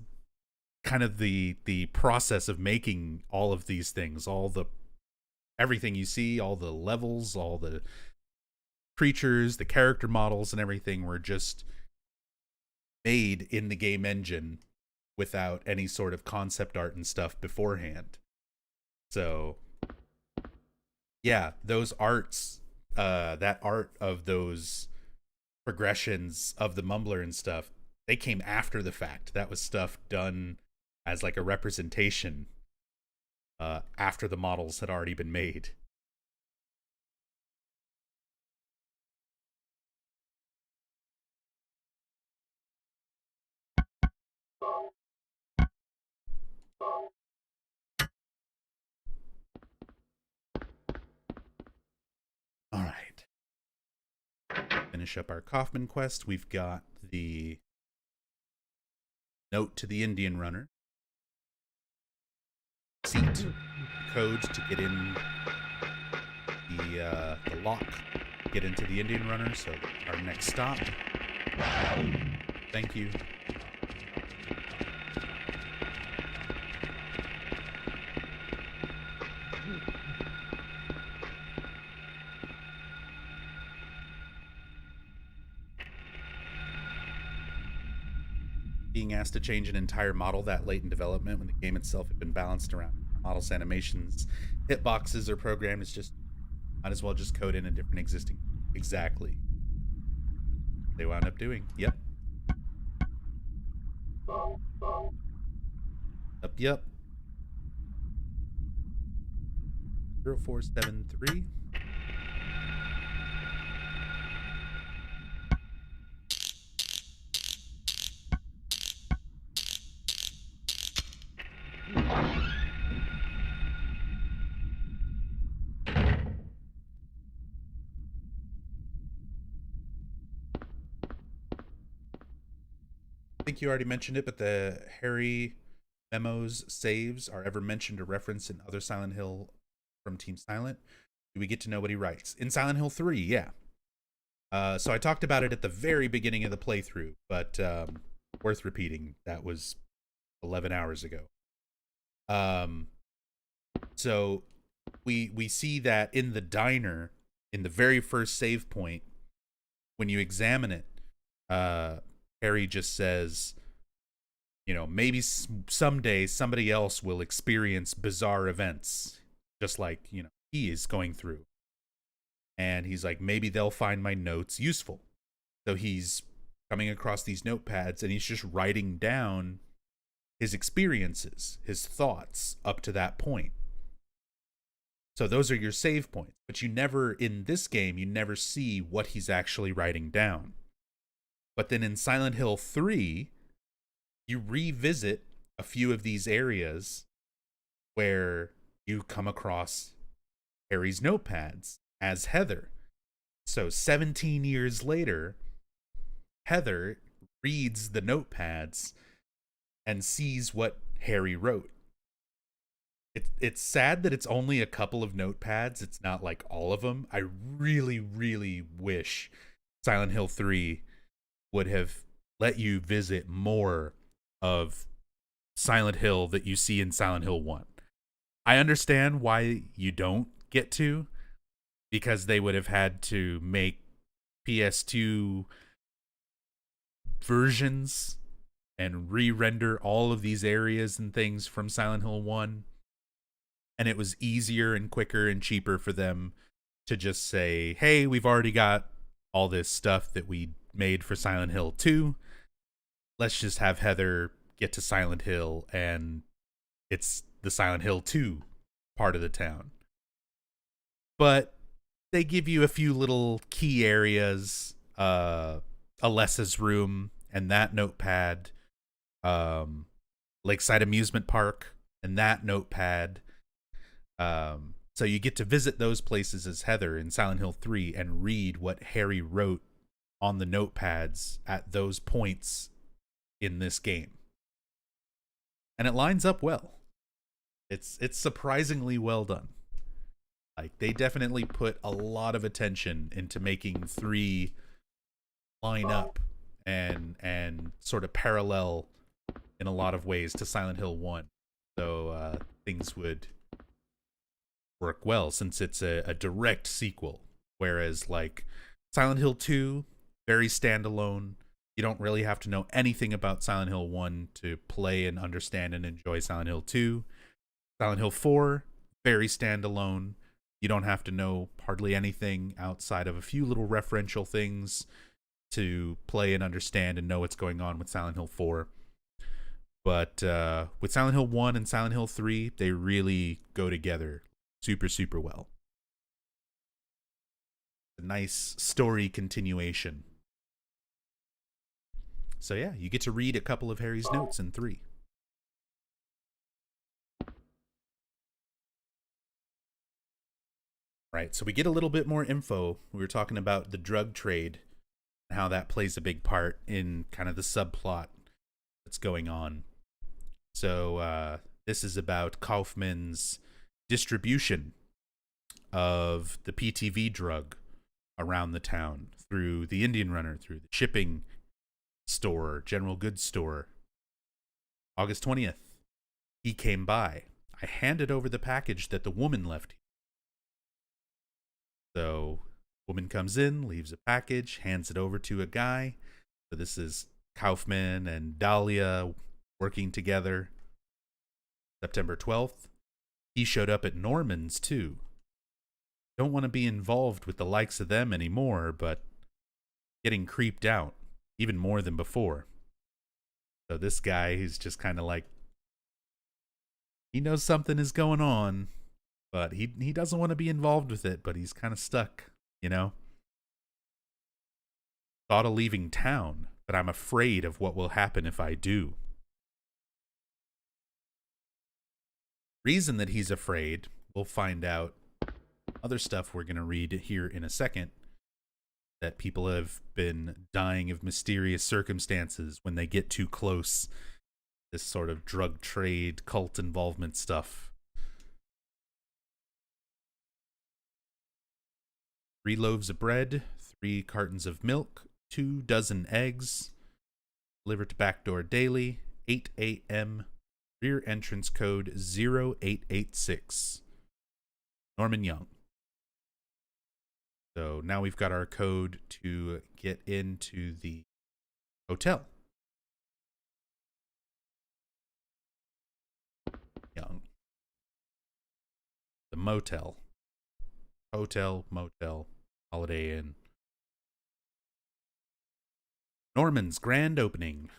kind of the process of making all of these things, everything you see, all the levels, all the creatures, the character models and everything were just made in the game engine without any sort of concept art and stuff beforehand. So yeah, those arts, that art of those progressions of the Mumbler and stuff, they came after the fact. That was stuff done as like a representation after the models had already been made. All right. Finish up our Kaufman quest. We've got the note to the Indian runner. Seat codes to get in the lock, get into the Indian runner. So our next stop. Thank you. Being asked to change an entire model that late in development when the game itself had been balanced around models, animations, hitboxes, or programmed is just, might as well just code in a different existing. Exactly. They wound up doing. Yep. Yep. 0473. I think you already mentioned it, but the Harry memos saves are ever mentioned or referenced in other Silent Hill from Team Silent? Do we get to know what he writes? In Silent Hill 3, yeah. So I talked about it at the very beginning of the playthrough, but worth repeating. That was 11 hours ago. So we see that in the diner, in the very first save point, when you examine it, Harry just says, you know, maybe someday somebody else will experience bizarre events, just like, you know, he is going through. And he's like, maybe they'll find my notes useful. So he's coming across these notepads and he's just writing down his experiences, his thoughts up to that point. So those are your save points. But you never, in this game, you never see what he's actually writing down. But then in Silent Hill 3, you revisit a few of these areas where you come across Harry's notepads as Heather. So 17 years later, Heather reads the notepads and sees what Harry wrote. It's sad that it's only a couple of notepads. It's not like all of them. I really, really wish Silent Hill 3 would have let you visit more of Silent Hill that you see in Silent Hill 1. I understand why you don't get to, because they would have had to make PS2 versions and re-render all of these areas and things from Silent Hill 1. And it was easier and quicker and cheaper for them to just say, hey, we've already got all this stuff that we made for Silent Hill 2. Let's just have Heather get to Silent Hill and it's the Silent Hill 2 part of the town. But they give you a few little key areas, Alessa's room and that notepad, Lakeside Amusement Park and that notepad. So you get to visit those places as Heather in Silent Hill 3 and read what Harry wrote on the notepads at those points in this game. And it lines up well. It's surprisingly well done. Like, they definitely put a lot of attention into making 3 line up and sort of parallel in a lot of ways to Silent Hill 1. So things would work well since it's a direct sequel. Whereas, like, Silent Hill 2, very standalone. You don't really have to know anything about Silent Hill 1 to play and understand and enjoy Silent Hill 2. Silent Hill 4, very standalone. You don't have to know hardly anything outside of a few little referential things to play and understand and know what's going on with Silent Hill 4. But with Silent Hill 1 and Silent Hill 3, they really go together super, super well. A nice story continuation. So yeah, you get to read a couple of Harry's notes in 3. Right, so we get a little bit more info. We were talking about the drug trade and how that plays a big part in kind of the subplot that's going on. So this is about Kaufman's distribution of the PTV drug around the town through the Indian Runner, through the shipping store, general goods store. August 20th, he came by. I handed over the package that the woman left. So, woman comes in, leaves a package, hands it over to a guy. So this is Kaufman and Dahlia working together. September 12th, he showed up at Norman's too. Don't want to be involved with the likes of them anymore, but getting creeped out even more than before. So this guy, he's just kind of like, he knows something is going on, but he doesn't want to be involved with it, but he's kind of stuck, you know? Thought of leaving town, but I'm afraid of what will happen if I do. Reason that he's afraid, we'll find out. Other stuff we're going to read here in a second, that people have been dying of mysterious circumstances when they get too close. This sort of drug trade, cult involvement stuff. 3 loaves of bread, 3 cartons of milk, 2 dozen eggs, delivered to backdoor daily, 8 a.m., rear entrance code 0886. Norman Young. So now we've got our code to get into the hotel. Young. The motel. Hotel, motel, Holiday Inn. Norman's grand opening.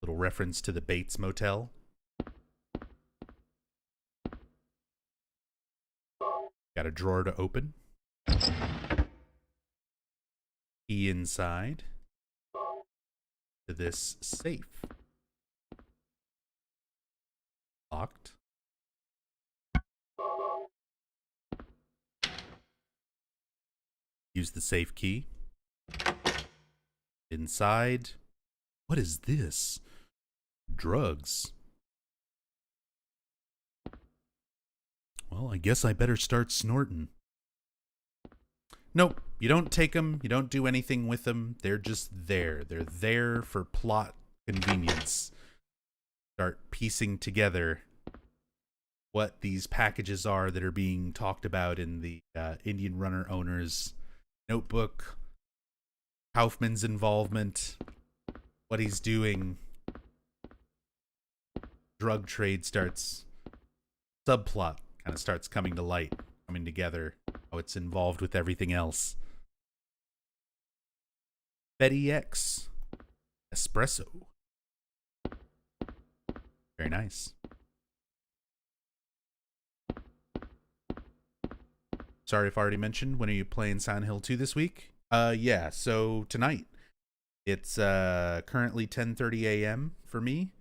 Little reference to the Bates Motel. Got a drawer to open. Key inside to this safe. Locked. Use the safe key. Inside. What is this? Drugs. Well, I guess I better start snorting. Nope, you don't take them, you don't do anything with them. They're just there. They're there for plot convenience. Start piecing together what these packages are that are being talked about in the Indian Runner owner's notebook. Kaufman's involvement. What he's doing. Drug trade starts. Subplot kind of starts coming to light, coming together, how it's involved with everything else. Betty X. Espresso. Very nice. Sorry if I already mentioned, when are you playing Silent Hill 2 this week? Yeah, so tonight. It's currently 10:30 a.m. for me.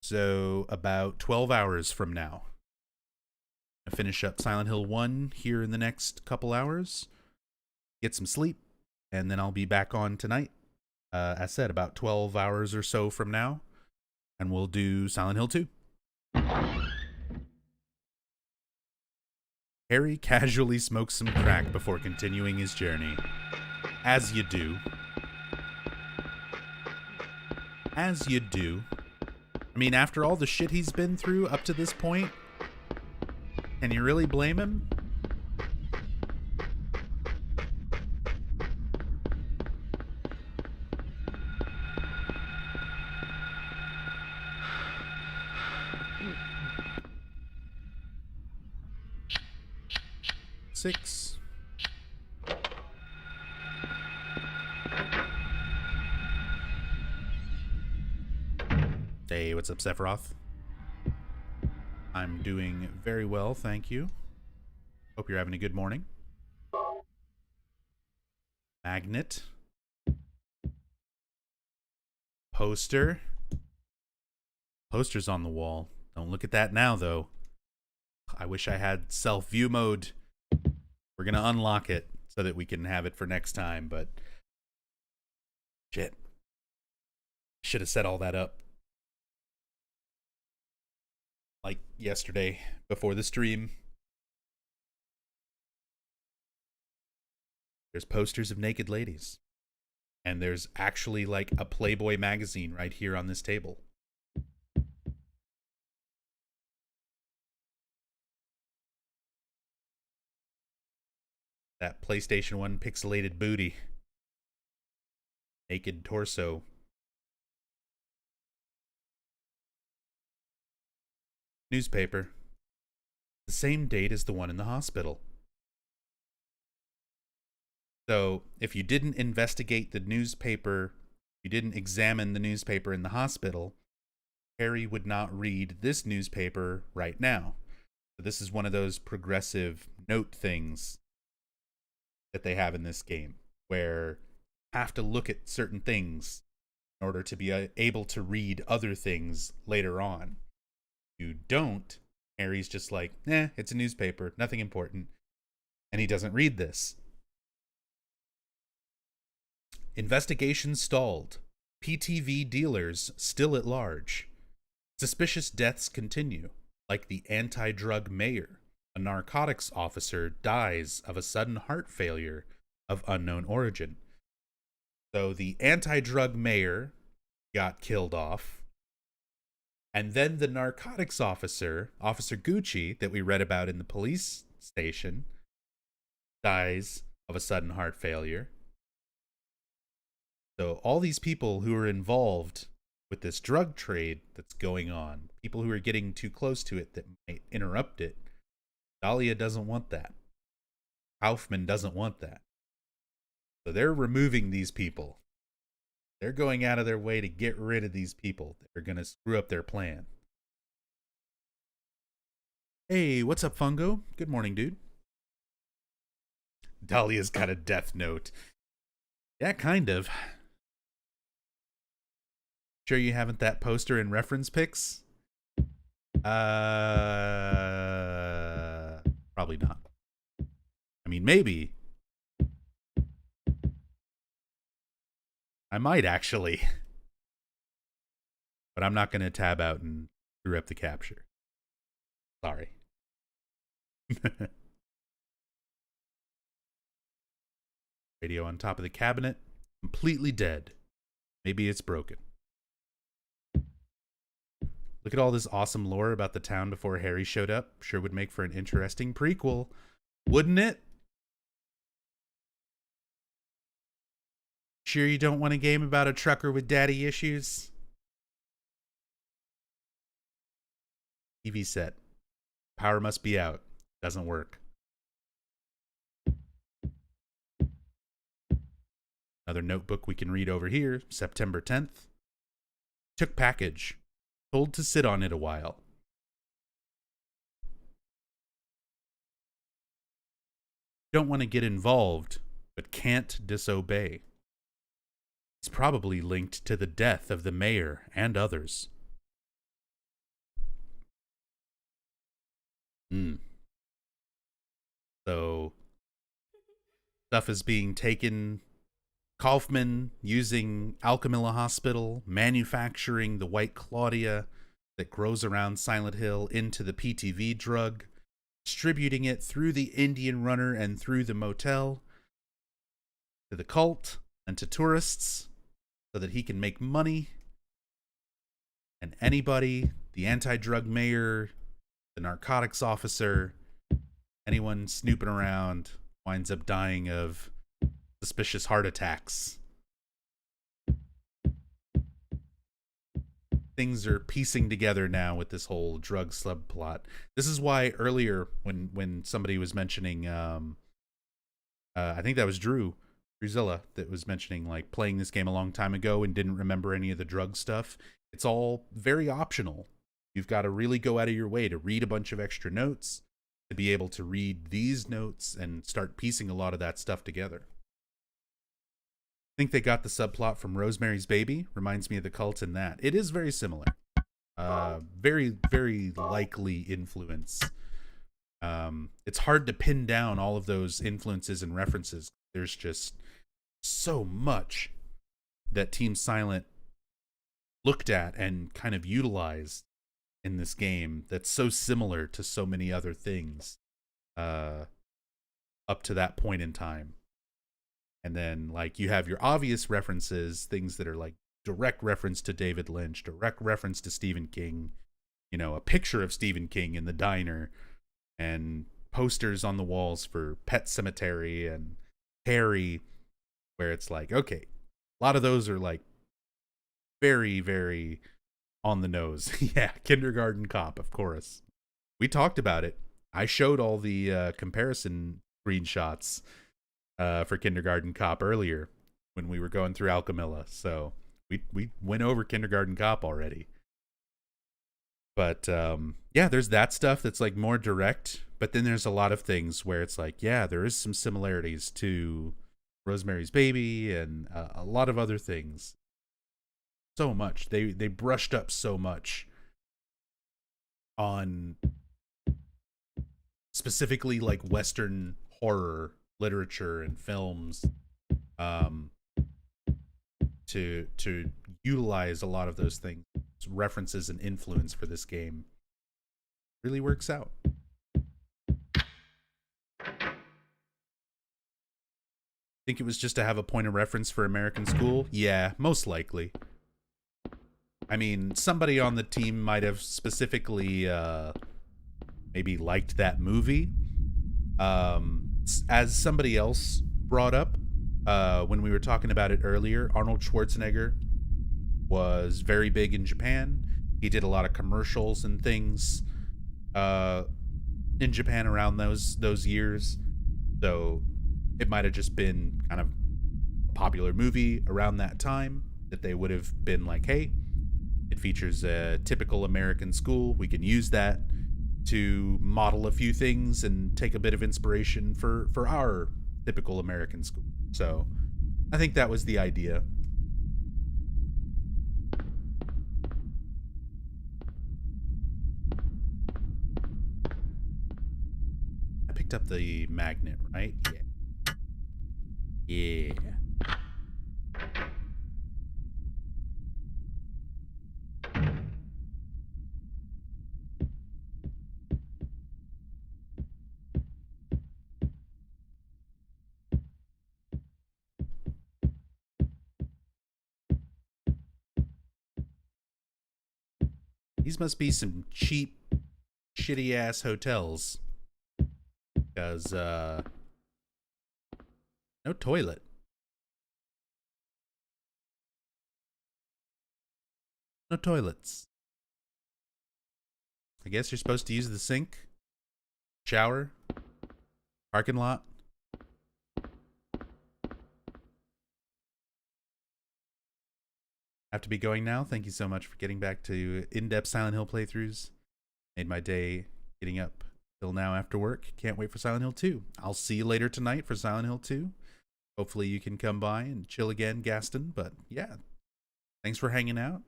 So about 12 hours from now. I finish up Silent Hill 1 here in the next couple hours. Get some sleep, and then I'll be back on tonight. As I said, about 12 hours or so from now. And we'll do Silent Hill 2. Harry casually smokes some crack before continuing his journey. As you do. As you do. I mean, after all the shit he's been through up to this point, can you really blame him? Six. Hey, what's up, Sephiroth? I'm doing very well, thank you. Hope you're having a good morning. Magnet. Poster. Poster's on the wall. Don't look at that now, though. I wish I had self-view mode. We're going to unlock it so that we can have it for next time, but shit. Should have set all that up like yesterday before the stream. There's posters of naked ladies. And there's actually like a Playboy magazine right here on this table. That PlayStation 1 pixelated booty. Naked torso. Newspaper. The same date as the one in the hospital. So, if you didn't investigate the newspaper, you didn't examine the newspaper in the hospital, Harry would not read this newspaper right now. So this is one of those progressive note things that they have in this game, where you have to look at certain things in order to be able to read other things later on. If you don't, Harry's just like, it's a newspaper, nothing important, and he doesn't read this. Investigation stalled. PTV dealers still at large. Suspicious deaths continue, like the anti-drug mayor. A narcotics officer dies of a sudden heart failure of unknown origin. So the anti-drug mayor got killed off. And then the narcotics officer, Officer Gucci, that we read about in the police station, dies of a sudden heart failure. So all these people who are involved with this drug trade that's going on, people who are getting too close to it that might interrupt it, Dahlia doesn't want that. Kaufman doesn't want that. So they're removing these people. They're going out of their way to get rid of these people that are going to screw up their plan. Hey, what's up, Fungo? Good morning, dude. Dahlia's got a death note. Yeah, kind of. Sure you haven't that poster in reference pics? Probably not. I mean, maybe. I might actually. But I'm not going to tab out and screw up the capture. Sorry. Radio on top of the cabinet. Completely dead. Maybe it's broken. Look at all this awesome lore about the town before Harry showed up. Sure would make for an interesting prequel. Wouldn't it? Sure you don't want a game about a trucker with daddy issues? TV set. Power must be out. Doesn't work. Another notebook we can read over here. September 10th. Took package. Told to sit on it a while. Don't want to get involved, but can't disobey. It's probably linked to the death of the mayor and others. So, stuff is being taken. Kaufman using Alchemilla Hospital, manufacturing the white Claudia that grows around Silent Hill into the PTV drug, distributing it through the Indian Runner and through the motel to the cult and to tourists so that he can make money. And anybody, the anti-drug mayor, the narcotics officer, anyone snooping around winds up dying of suspicious heart attacks. Things are piecing together now with this whole drug subplot. This is why earlier when somebody was mentioning, I think that was Druzilla, that was mentioning like playing this game a long time ago and didn't remember any of the drug stuff. It's all very optional. You've got to really go out of your way to read a bunch of extra notes to be able to read these notes and start piecing a lot of that stuff together. I think they got the subplot from Rosemary's Baby. Reminds me of the cult in that. It is very similar. Very, very likely influence. It's hard to pin down all of those influences and references. There's just so much that Team Silent looked at and kind of utilized in this game that's so similar to so many other things up to that point in time. And then, like, you have your obvious references, things that are like direct reference to David Lynch, direct reference to Stephen King, you know, a picture of Stephen King in the diner, and posters on the walls for Pet Sematary and Harry, where it's like, okay, a lot of those are like very, very on the nose. Yeah, Kindergarten Cop, of course. We talked about it. I showed all the comparison screenshots for Kindergarten Cop earlier when we were going through Alchemilla. So we went over Kindergarten Cop already. But yeah, there's that stuff that's like more direct. But then there's a lot of things where it's like, yeah, there is some similarities to Rosemary's Baby and a lot of other things. So much. They brushed up so much on specifically like Western horror literature and films to utilize a lot of those things, references and influence for this game. Really works out. Think it was just to have a point of reference for American School? Yeah, most likely. I mean, somebody on the team might have specifically maybe liked that movie. As somebody else brought up when we were talking about it earlier, Arnold Schwarzenegger was very big in Japan. He did a lot of commercials and things in Japan around those years. So it might have just been kind of a popular movie around that time that they would have been like, hey, it features a typical American school. We can use that to model a few things and take a bit of inspiration for our typical American school. So I think that was the idea. I picked up the magnet, right? Yeah. These must be some cheap, shitty ass hotels. Because, no toilet. No toilets. I guess you're supposed to use the sink, shower, parking lot. have to be going now. Thank you so much for getting back to in-depth Silent Hill playthroughs. Made my day getting up till now after work. Can't wait for Silent Hill 2. I'll see you later tonight for Silent Hill 2. Hopefully you can come by and chill again, Gaston. But yeah, thanks for hanging out,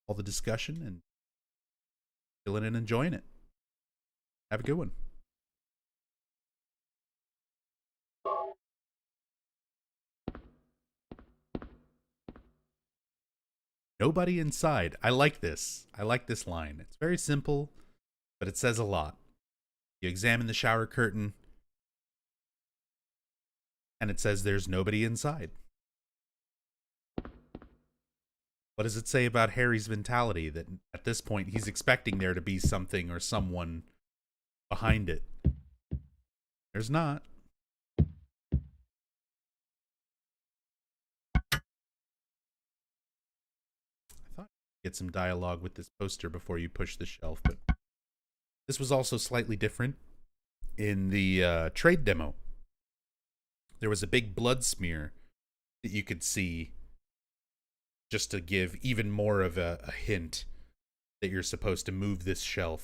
all the discussion, and chilling and enjoying it. Have a good one. Nobody inside. I like this. I like this line. It's very simple, but it says a lot. You examine the shower curtain, and it says there's nobody inside. What does it say about Harry's mentality? That at this point he's expecting there to be something or someone behind it. There's not. I thought you'd get some dialogue with this poster before you push the shelf, but this was also slightly different. In the trade demo, there was a big blood smear that you could see, just to give even more of a hint that you're supposed to move this shelf.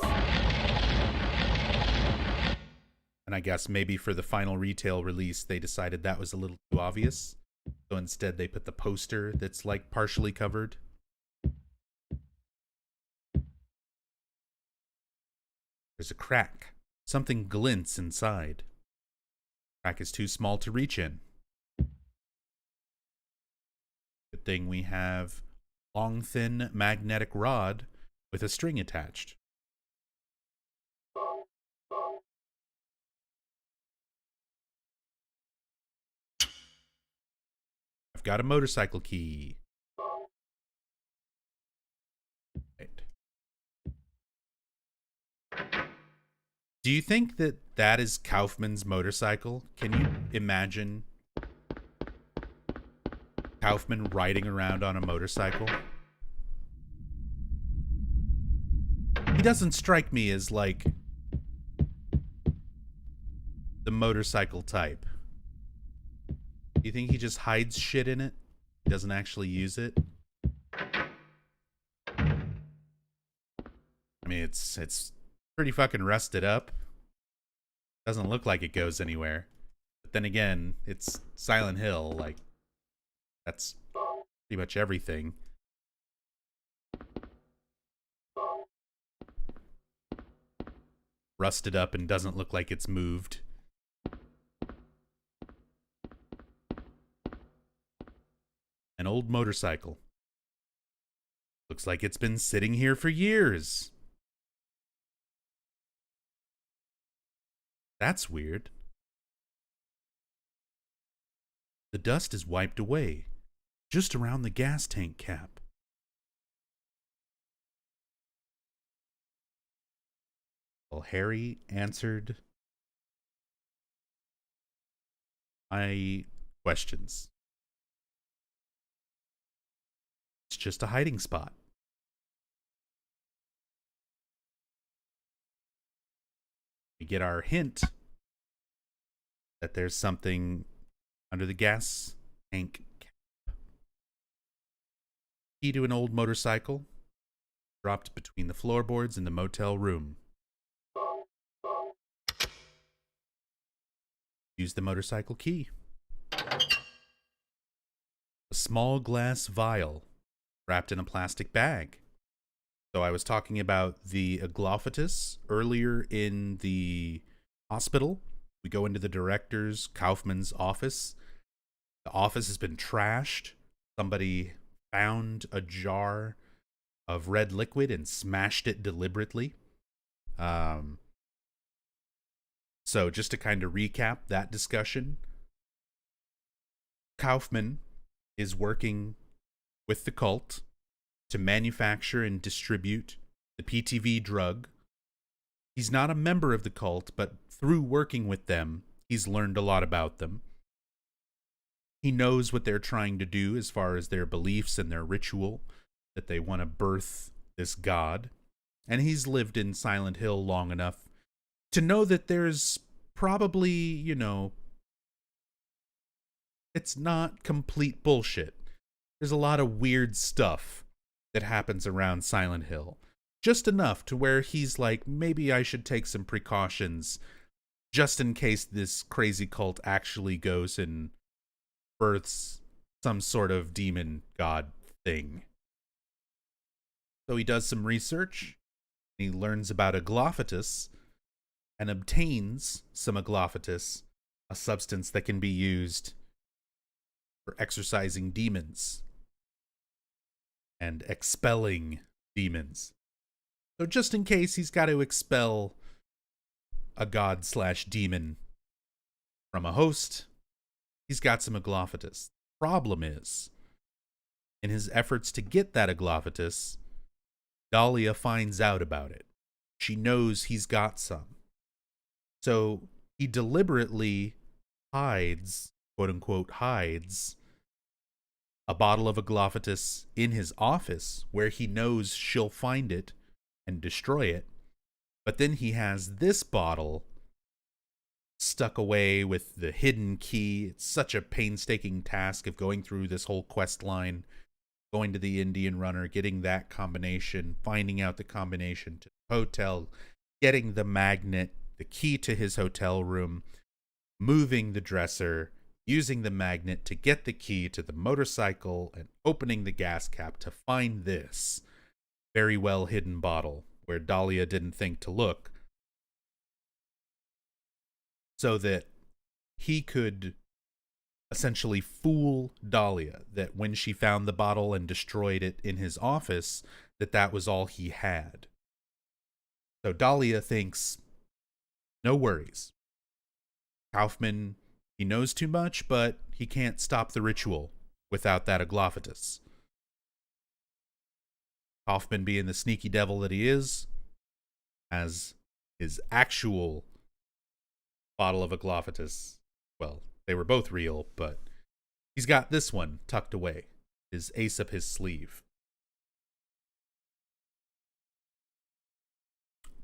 And I guess maybe for the final retail release, they decided that was a little too obvious. So instead they put the poster that's like partially covered. There's a crack. Something glints inside. Crack is too small to reach in. Good thing we have long, thin magnetic rod with a string attached. I've got a motorcycle key. Right. Do you think that that is Kaufman's motorcycle? Can you imagine Kaufman riding around on a motorcycle? He doesn't strike me as like the motorcycle type. Do you think he just hides shit in it? He doesn't actually use it? I mean, it's pretty fucking rusted up. Doesn't look like it goes anywhere. But then again, it's Silent Hill, like, that's pretty much everything. Rusted up and doesn't look like it's moved. An old motorcycle. Looks like it's been sitting here for years. That's weird. The dust is wiped away, just around the gas tank cap. Well, Harry answered my questions. It's just a hiding spot. We get our hint that there's something under the gas tank cap. Key to an old motorcycle dropped between the floorboards in the motel room. Use the motorcycle key. A small glass vial wrapped in a plastic bag. So I was talking about the Agloophatus earlier in the hospital. We go into the director's, Kaufman's office. The office has been trashed. Somebody found a jar of red liquid and smashed it deliberately. So just to kind of recap that discussion, Kaufman is working with the cult to manufacture and distribute the PTV drug. He's not a member of the cult, but through working with them, he's learned a lot about them. He knows what they're trying to do as far as their beliefs and their ritual, that they want to birth this god. And he's lived in Silent Hill long enough to know that there's probably, you know, it's not complete bullshit. There's a lot of weird stuff that happens around Silent Hill. Just enough to where he's like, maybe I should take some precautions just in case this crazy cult actually goes and births some sort of demon god thing. So he does some research, and he learns about agglophatus, and obtains some agglophatus, a substance that can be used for exorcising demons and expelling demons. So just in case he's got to expel a god/demon from a host, he's got some agglophatus. Problem is, in his efforts to get that agglophatus, Dahlia finds out about it. She knows he's got some. So he deliberately hides, quote-unquote hides, a bottle of agglophatus in his office where he knows she'll find it and destroy it. But then he has this bottle stuck away with the hidden key. It's such a painstaking task of going through this whole quest line, going to the Indian runner, getting that combination, finding out the combination to the hotel, getting the magnet, the key to his hotel room, moving the dresser, using the magnet to get the key to the motorcycle, and opening the gas cap to find this very well hidden bottle where Dahlia didn't think to look, so that he could essentially fool Dahlia that when she found the bottle and destroyed it in his office, that was all he had. So Dahlia thinks, no worries. Kaufman, he knows too much, but he can't stop the ritual without that agglophatus. Kaufman, being the sneaky devil that he is, has his actual bottle of agglophatus. Well, they were both real, but he's got this one tucked away, his ace up his sleeve.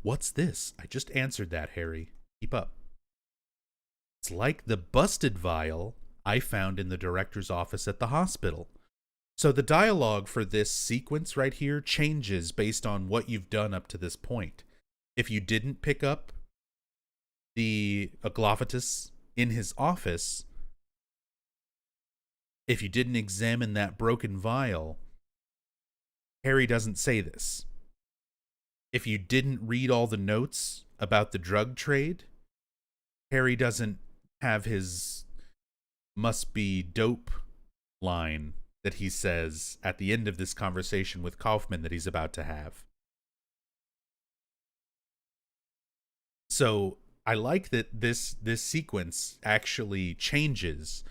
What's this? I just answered that, Harry. Keep up. It's like the busted vial I found in the director's office at the hospital. So the dialogue for this sequence right here changes based on what you've done up to this point. If you didn't pick up the agglophatus in his office, if you didn't examine that broken vial, Harry doesn't say this. If you didn't read all the notes about the drug trade, Harry doesn't have his must be dope line that he says at the end of this conversation with Kaufman that he's about to have. So I like that this sequence actually changes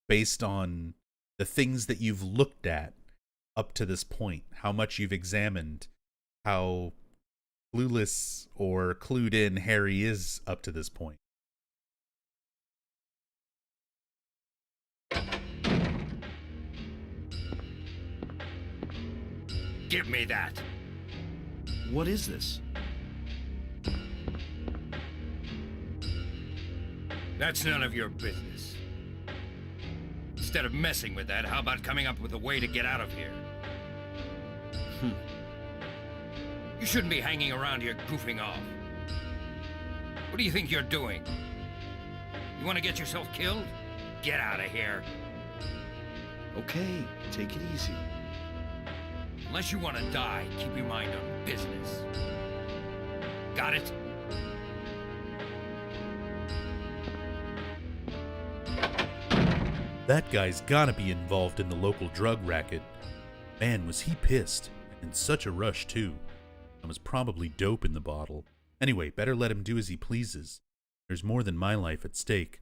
based on the things that you've looked at up to this point, how much you've examined, how clueless or clued in Harry is up to this point. Give me that. What is this? That's none of your business. Instead of messing with that, how about coming up with a way to get out of here? You shouldn't be hanging around here goofing off. What do you think you're doing? You want to get yourself killed? Get out of here. Okay, take it easy. Unless you want to die, keep your mind on business. Got it? That guy's gotta be involved in the local drug racket. Man, was he pissed. In such a rush, too. There was probably dope in the bottle. Anyway, better let him do as he pleases. There's more than my life at stake.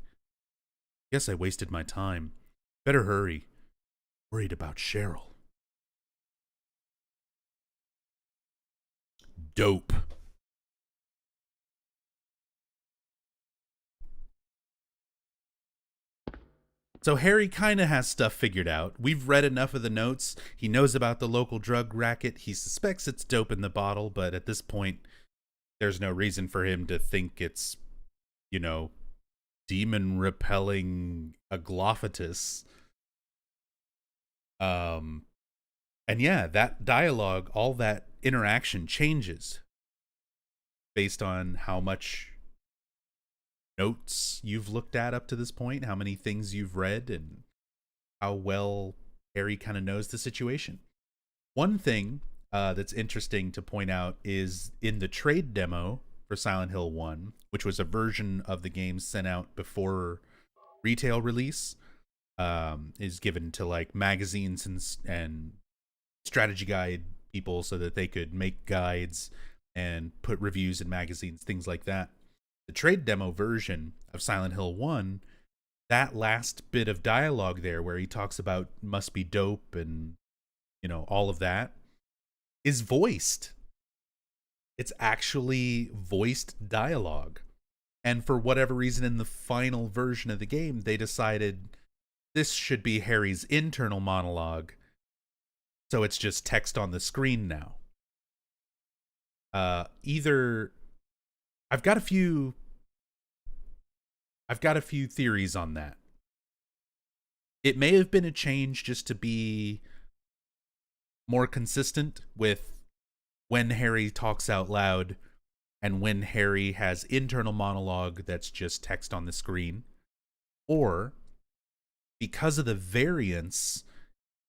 Guess I wasted my time. Better hurry. Worried about Cheryl. Dope. So Harry kind of has stuff figured out. We've read enough of the notes. He knows about the local drug racket. He suspects it's dope in the bottle, but at this point, there's no reason for him to think it's, you know, demon-repelling agglophatus. And yeah, that dialogue, all that interaction changes based on how much notes you've looked at up to this point, how many things you've read, and how well Harry kind of knows the situation. One thing that's interesting to point out is in the trade demo for Silent Hill 1, which was a version of the game sent out before retail release, is given to like magazines and strategy guide people so that they could make guides and put reviews in magazines, things like that. The trade demo version of Silent Hill 1, that last bit of dialogue there where he talks about must be dope and, you know, all of that is voiced. It's actually voiced dialogue. And for whatever reason in the final version of the game, they decided this should be Harry's internal monologue. So it's just text on the screen now. I've got a few theories on that. It may have been a change just to be more consistent with when Harry talks out loud and when Harry has internal monologue that's just text on the screen. Or because of the variance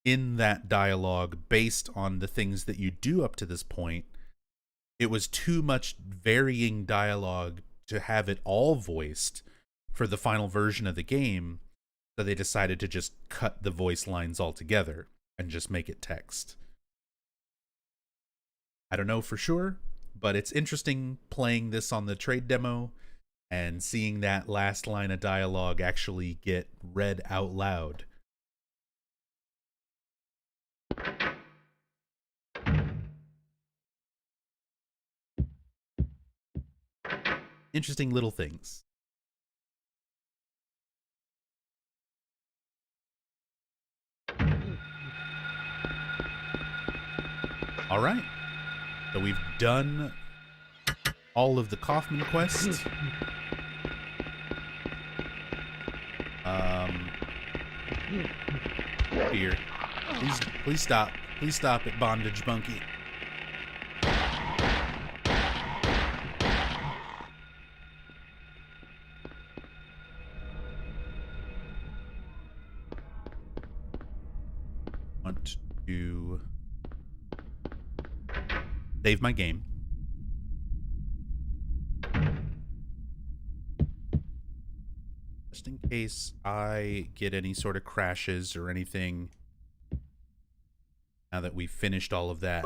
in that dialogue based on the things that you do up to this point, it was too much varying dialogue to have it all voiced for the final version of the game, so they decided to just cut the voice lines altogether and just make it text. I don't know for sure, but it's interesting playing this on the trade demo and seeing that last line of dialogue actually get read out loud. Interesting little things. All right. So we've done all of the Kaufman quests. Here. Please stop. Please stop at Bondage Monkey. Want to save my game. Just in case I get any sort of crashes or anything. Now that we've finished all of that,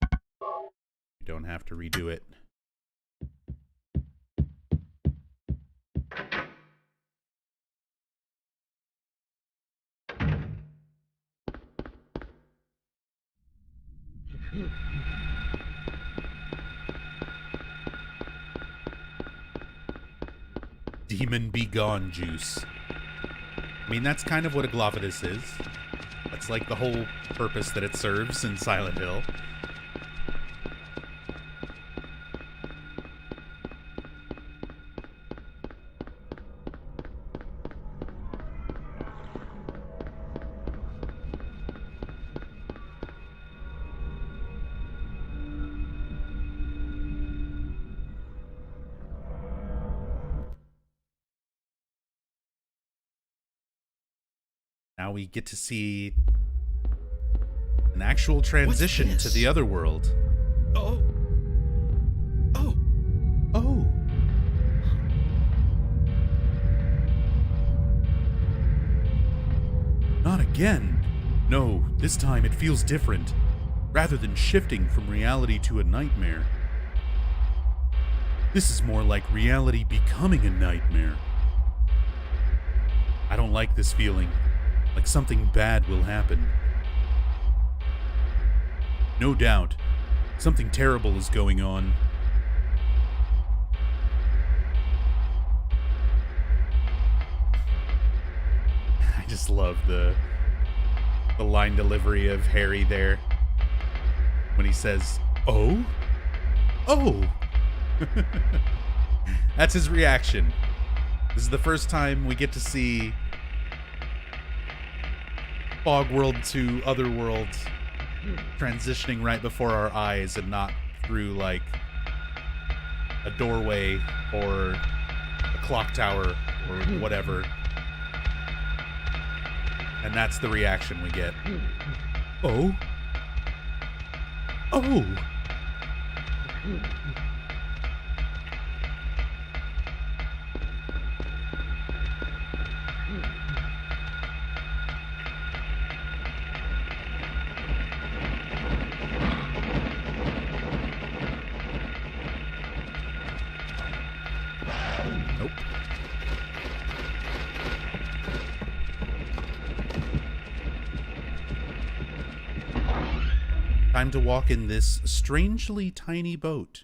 we don't have to redo it. Demon be gone juice. I mean, that's kind of what a Glophodus is. That's like the whole purpose that it serves in Silent Hill. Now we get to see an actual transition to the other world. Oh. Oh. Oh. Not again. No, this time it feels different. Rather than shifting from reality to a nightmare. This is more like reality becoming a nightmare. I don't like this feeling. Like something bad will happen. No doubt, something terrible is going on. I just love the line delivery of Harry there. When he says, "Oh? Oh!" That's his reaction. This is the first time we get to see Fog World to Otherworld transitioning right before our eyes and not through, like, a doorway or a clock tower or whatever. And that's the reaction we get. Oh? Oh! Nope. Time to walk in this strangely tiny boat.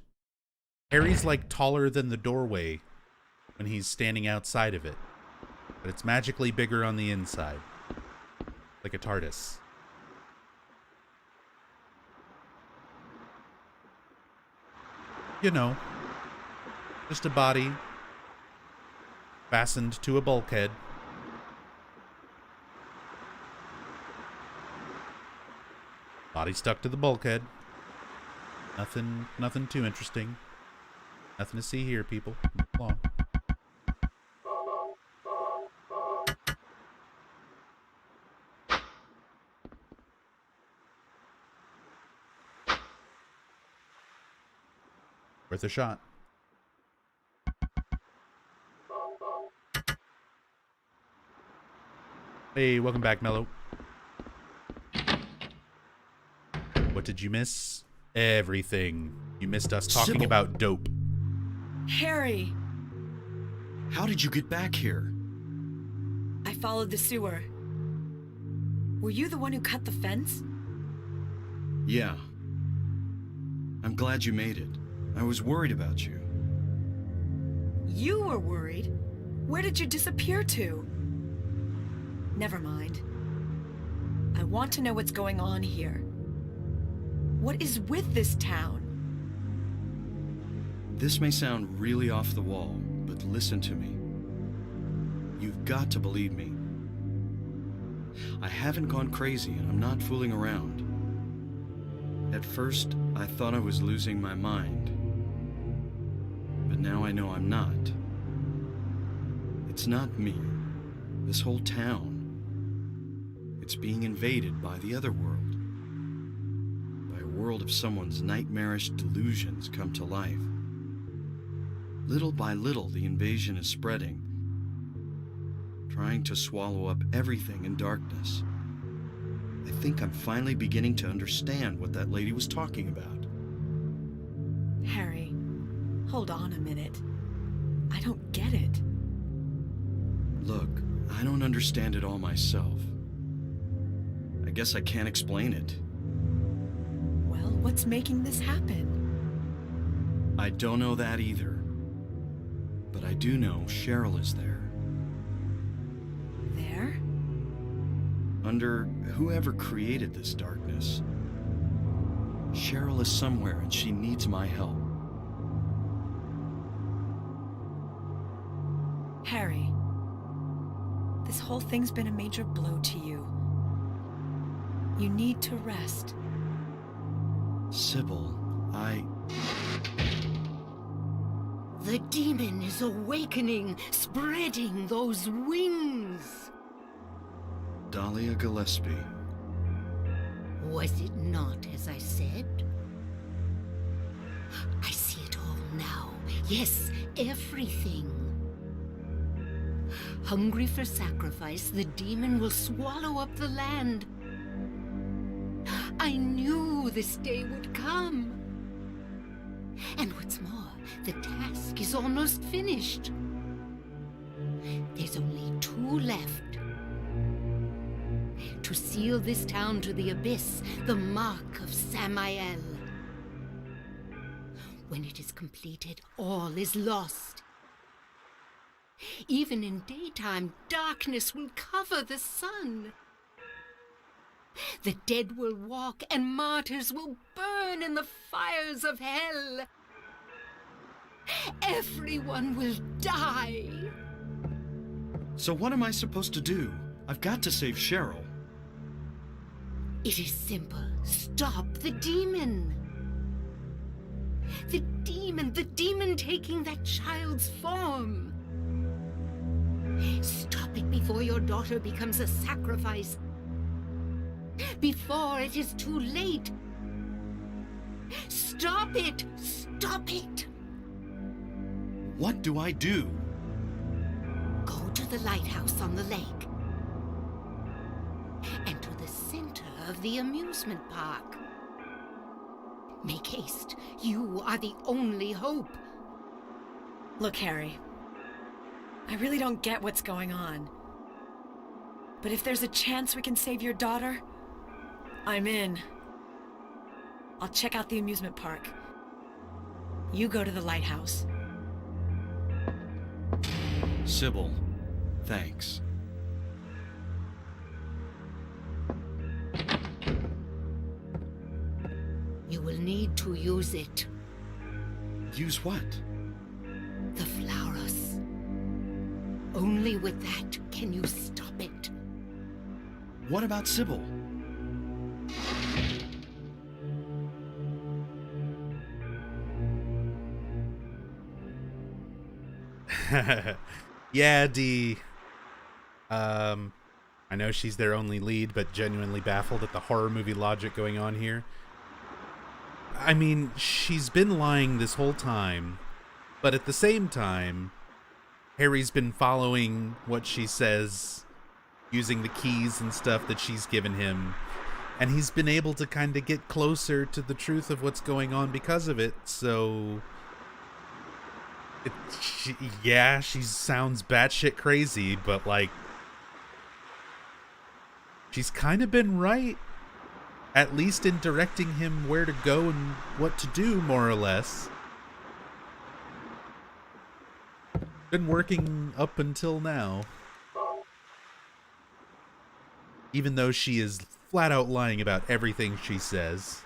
Harry's like taller than the doorway when he's standing outside of it, but it's magically bigger on the inside, like a TARDIS. You know, just a body fastened to a bulkhead. Body stuck to the bulkhead. Nothing too interesting. Nothing to see here, people. Move along. Worth a shot. Hey, welcome back, Mello. What did you miss? Everything. You missed us talking Sybil. about dope. Harry! How did you get back here? I followed the sewer. Were you the one who cut the fence? Yeah. I'm glad you made it. I was worried about you. You were worried? Where did you disappear to? Never mind. I want to know what's going on here. What is with this town? This may sound really off the wall, but listen to me. You've got to believe me. I haven't gone crazy and I'm not fooling around. At first, I thought I was losing my mind. But now I know I'm not. It's not me. This whole town. It's being invaded by the other world. By a world of someone's nightmarish delusions come to life. Little by little, the invasion is spreading, trying to swallow up everything in darkness. I think I'm finally beginning to understand what that lady was talking about. Harry, hold on a minute. I don't get it. Look, I don't understand it all myself. I guess I can't explain it. Well, what's making this happen? I don't know that either. But I do know Cheryl is there. There? Under whoever created this darkness. Cheryl is somewhere and she needs my help. Harry, this whole thing's been a major blow to you. You need to rest. Sybil, The demon is awakening, spreading those wings. Dahlia Gillespie. Was it not as I said? I see it all now. Yes, everything. Hungry for sacrifice, the demon will swallow up the land. I knew this day would come. And what's more, the task is almost finished. There's only 2 left. To seal this town to the abyss, the mark of Samael. When it is completed, all is lost. Even in daytime, darkness will cover the sun. The dead will walk and martyrs will burn in the fires of hell. Everyone will die. So what am I supposed to do? I've got to save Cheryl. It is simple. Stop the demon. The demon taking that child's form. Stop it before your daughter becomes a sacrifice. Before it is too late. Stop it! Stop it! What do I do? Go to the lighthouse on the lake. And to the center of the amusement park. Make haste. You are the only hope. Look, Harry. I really don't get what's going on. But if there's a chance we can save your daughter, I'm in. I'll check out the amusement park. You go to the lighthouse. Sybil, thanks. You will need to use it. Use what? The flowers. Only with that can you stop it. What about Sybil? Yeah, Dee. I know she's their only lead, but genuinely baffled at the horror movie logic going on here. I mean, she's been lying this whole time, but at the same time, Harry's been following what she says, using the keys and stuff that she's given him, and he's been able to kind of get closer to the truth of what's going on because of it, so... yeah, she sounds batshit crazy, but, like, she's kind of been right. At least in directing him where to go and what to do, more or less. Been working up until now. Even though she is flat out lying about everything she says,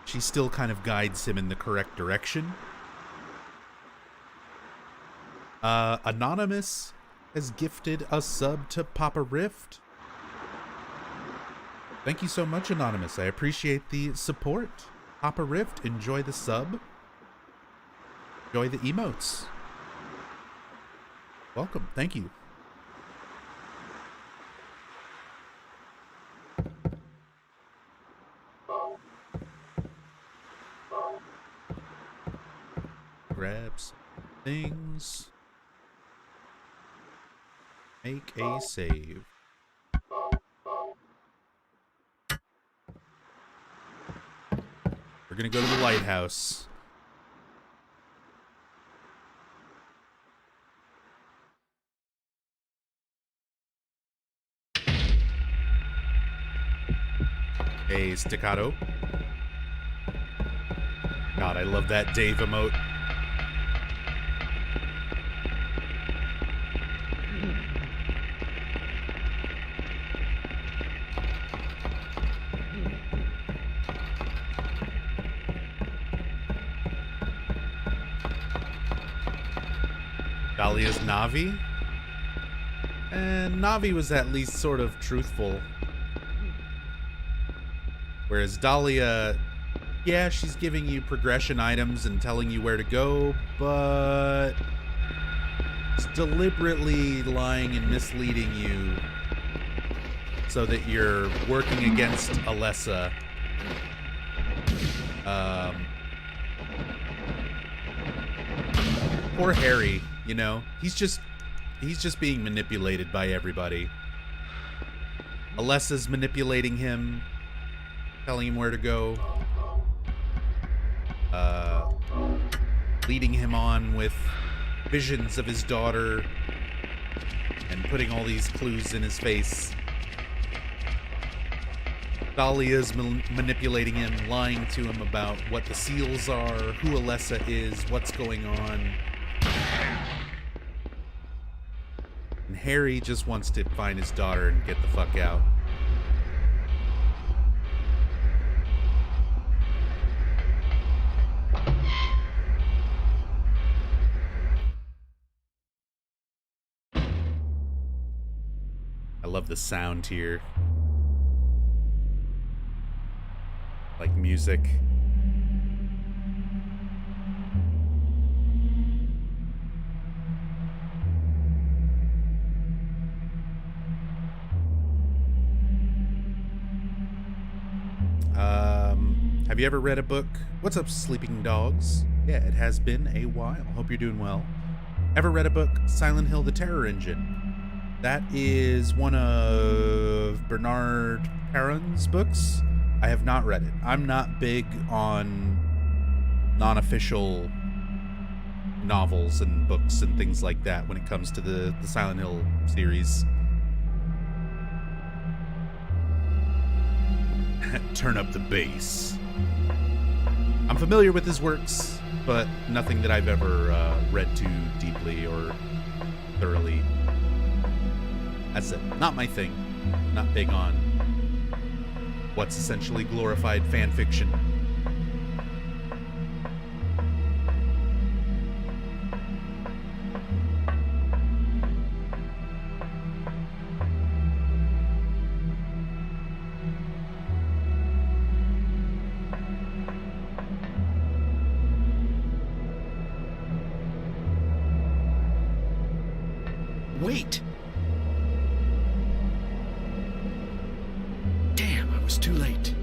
she still kind of guides him in the correct direction. Anonymous has gifted a sub to Papa Rift. Thank you so much, Anonymous. I appreciate the support. Papa Rift, enjoy the sub. Enjoy the emotes. Welcome. Thank you. Grab some things. Make a save. We're gonna go to the lighthouse. A staccato. God, I love that Dave emote. Dahlia's Navi. And Navi was at least sort of truthful. Whereas Dahlia, yeah, she's giving you progression items and telling you where to go, but it's deliberately lying and misleading you so that you're working against Alessa. Poor Harry. You know, he's just being manipulated by everybody. Alessa's manipulating him, telling him where to go, leading him on with visions of his daughter, and putting all these clues in his face. Dahlia's manipulating him, lying to him about what the seals are, who Alessa is, what's going on. And Harry just wants to find his daughter and get the fuck out. I love the sound here. like music. Have you ever read a book? What's up, sleeping dogs? Yeah, it has been a while. Hope you're doing well. Ever read a book, Silent Hill: The Terror Engine? That is one of Bernard Perrin's books. I have not read it. I'm not big on non-official novels and books and things like that when it comes to the Silent Hill series. Turn up the bass. I'm familiar with his works, but nothing that I've ever read too deeply or thoroughly. That's it. Not my thing. Not big on what's essentially glorified fan fiction. Wait! Damn, I was too late.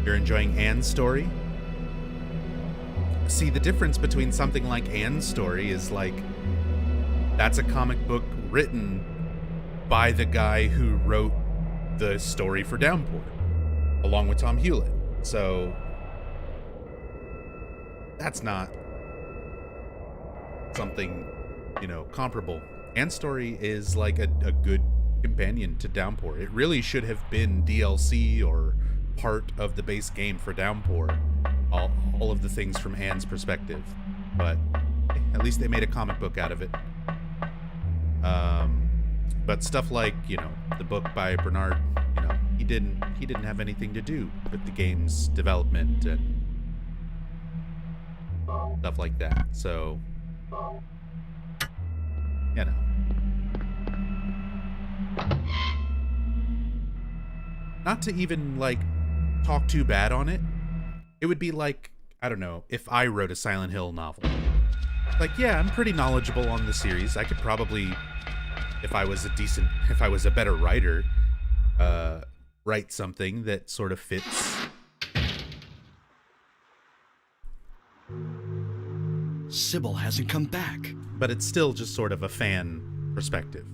You're enjoying Anne's story? See, the difference between something like Anne's story is like, that's a comic book written by the guy who wrote the story for Downpour, along with Tom Hewlett. So, that's not something, you know, comparable. Anne's story is like a good companion to Downpour. It really should have been DLC or part of the base game for Downpour. All of the things from Anne's perspective. But at least they made a comic book out of it. But stuff like, you know, the book by Bernard, you know, he didn't have anything to do with the game's development and stuff like that. So, you know. Not to even, like, talk too bad on it. It would be like, I don't know, if I wrote a Silent Hill novel. Like, yeah, I'm pretty knowledgeable on the series. I could probably, if I was a better writer, write something that sort of fits. Sybil hasn't come back. But it's still just sort of a fan perspective.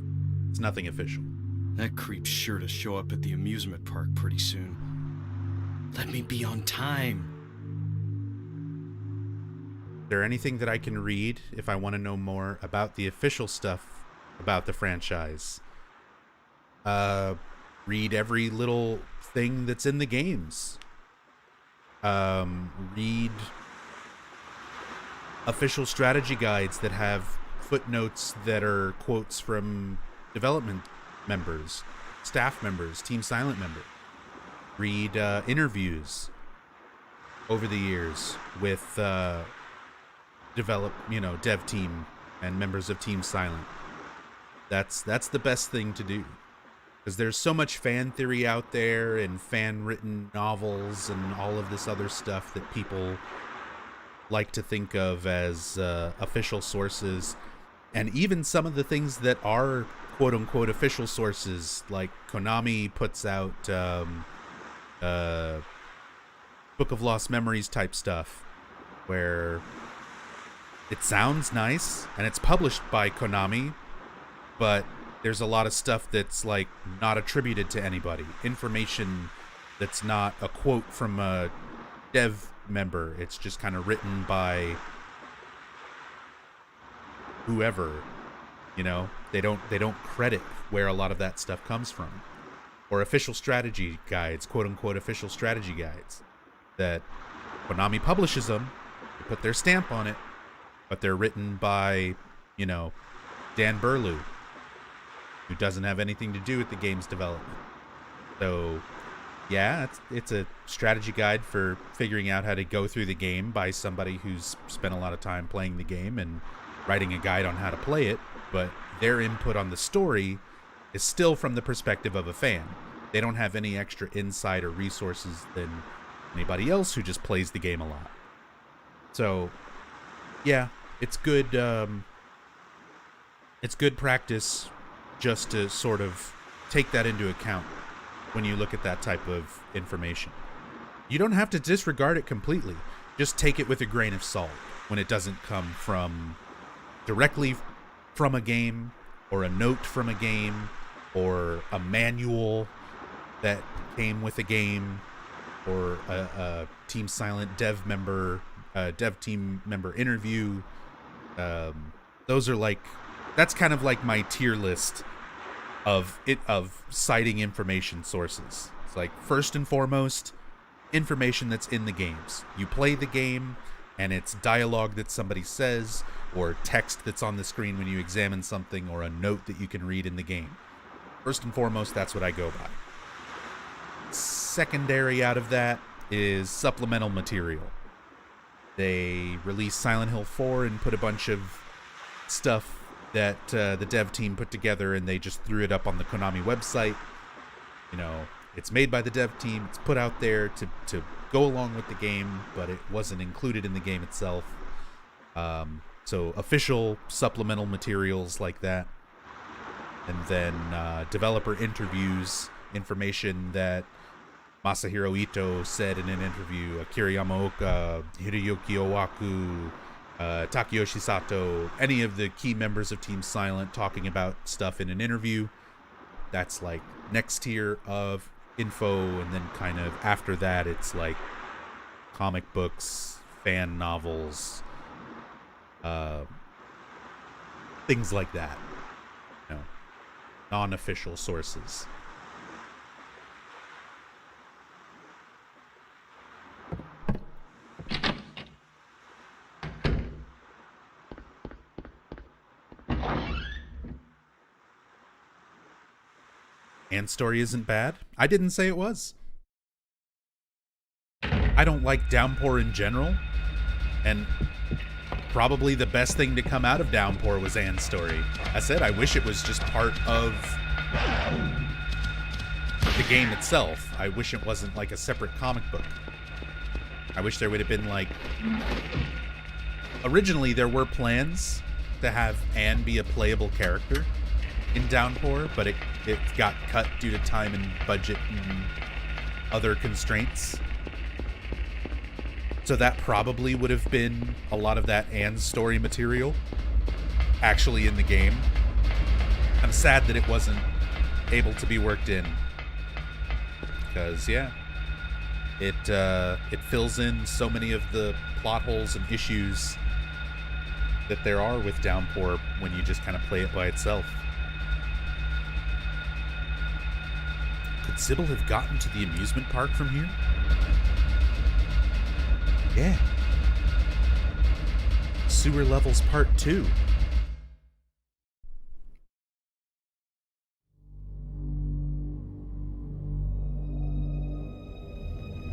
It's nothing official. That creep's sure to show up at the amusement park pretty soon. Let me be on time. Is there anything that I can read if I want to know more about the official stuff about the franchise? Read every little thing that's in the games. Read official strategy guides that have footnotes that are quotes from development members, staff members, Team Silent members. Read interviews over the years with dev team and members of Team Silent. That's the best thing to do, because there's so much fan theory out there and fan written novels and all of this other stuff that people like to think of as official sources. And even some of the things that are quote unquote official sources, like Konami puts out Book of Lost Memories type stuff, where it sounds nice and it's published by Konami, but there's a lot of stuff that's like not attributed to anybody, information that's not a quote from a dev member. It's just kind of written by whoever, you know. They don't credit where a lot of that stuff comes from. Or official strategy guides, quote unquote official strategy guides, that Konami publishes them, they put their stamp on it, but they're written by, you know, Dan Burlew, who doesn't have anything to do with the game's development. So yeah, it's a strategy guide for figuring out how to go through the game by somebody who's spent a lot of time playing the game and writing a guide on how to play it, but their input on the story is still from the perspective of a fan. They don't have any extra insight or resources than anybody else who just plays the game a lot. So, yeah, it's good. It's good practice just to sort of take that into account when you look at that type of information. You don't have to disregard it completely. Just take it with a grain of salt when it doesn't come from directly from a game, or a note from a game, or a manual that came with a game, or a Team Silent dev team member interview. Those are like, that's kind of like my tier list of citing information sources. It's like, first and foremost, information that's in the games. You play the game, and it's dialogue that somebody says, or text that's on the screen when you examine something, or a note that you can read in the game. First and foremost, that's what I go by. Secondary out of that is supplemental material. They released Silent Hill 4 and put a bunch of stuff that the dev team put together, and they just threw it up on the Konami website. You know, it's made by the dev team, it's put out there to go along with the game, but it wasn't included in the game itself. So official supplemental materials like that. And then developer interviews, information that Masahiro Ito said in an interview, Akira Yamaoka, Hiroyuki Owaku, Takeyoshi Sato, any of the key members of Team Silent talking about stuff in an interview. That's like next tier of info, and then kind of after that it's like comic books, fan novels, things like that. You know, non-official sources. And story isn't bad. I didn't say it was. I don't like Downpour in general, and probably the best thing to come out of Downpour was Anne's story. I said I wish it was just part of the game itself. I wish it wasn't like a separate comic book. I wish there would have been like... Originally, there were plans to have Anne be a playable character in Downpour, but it got cut due to time and budget and other constraints. So that probably would have been a lot of that Anne's story material actually in the game. I'm sad that it wasn't able to be worked in, because yeah, it fills in so many of the plot holes and issues that there are with Downpour when you just kind of play it by itself. Could Sybil have gotten to the amusement park from here? Yeah. Sewer Levels Part 2.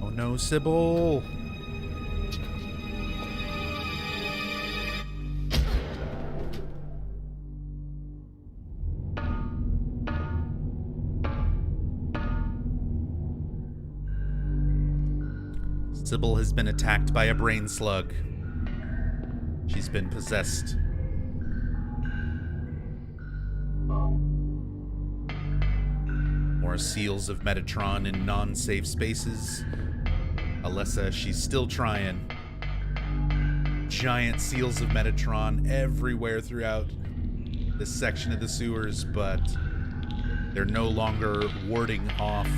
Oh no, Sybil! Sybil has been attacked by a brain slug. She's been possessed. More seals of Metatron in non-safe spaces. Alessa, she's still trying. Giant seals of Metatron everywhere throughout this section of the sewers, but they're no longer warding off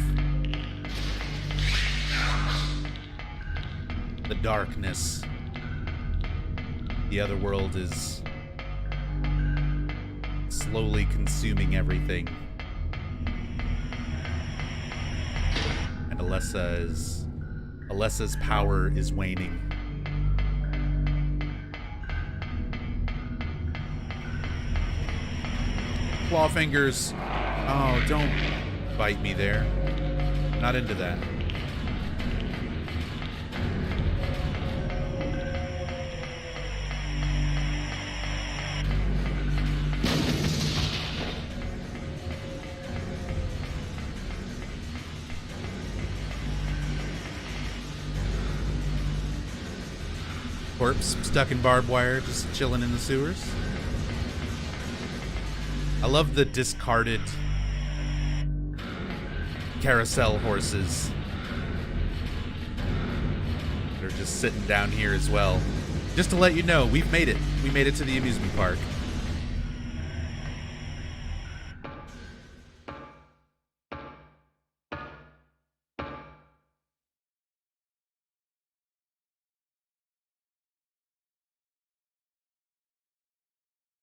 the darkness. The other world is slowly consuming everything. And Alessa's power is waning. Claw fingers. Oh, don't bite me there. Not into that. corpse stuck in barbed wire, just chilling in the sewers. I love the discarded carousel horses. They're just sitting down here as well. Just to let you know, we've made it. We made it to the amusement park.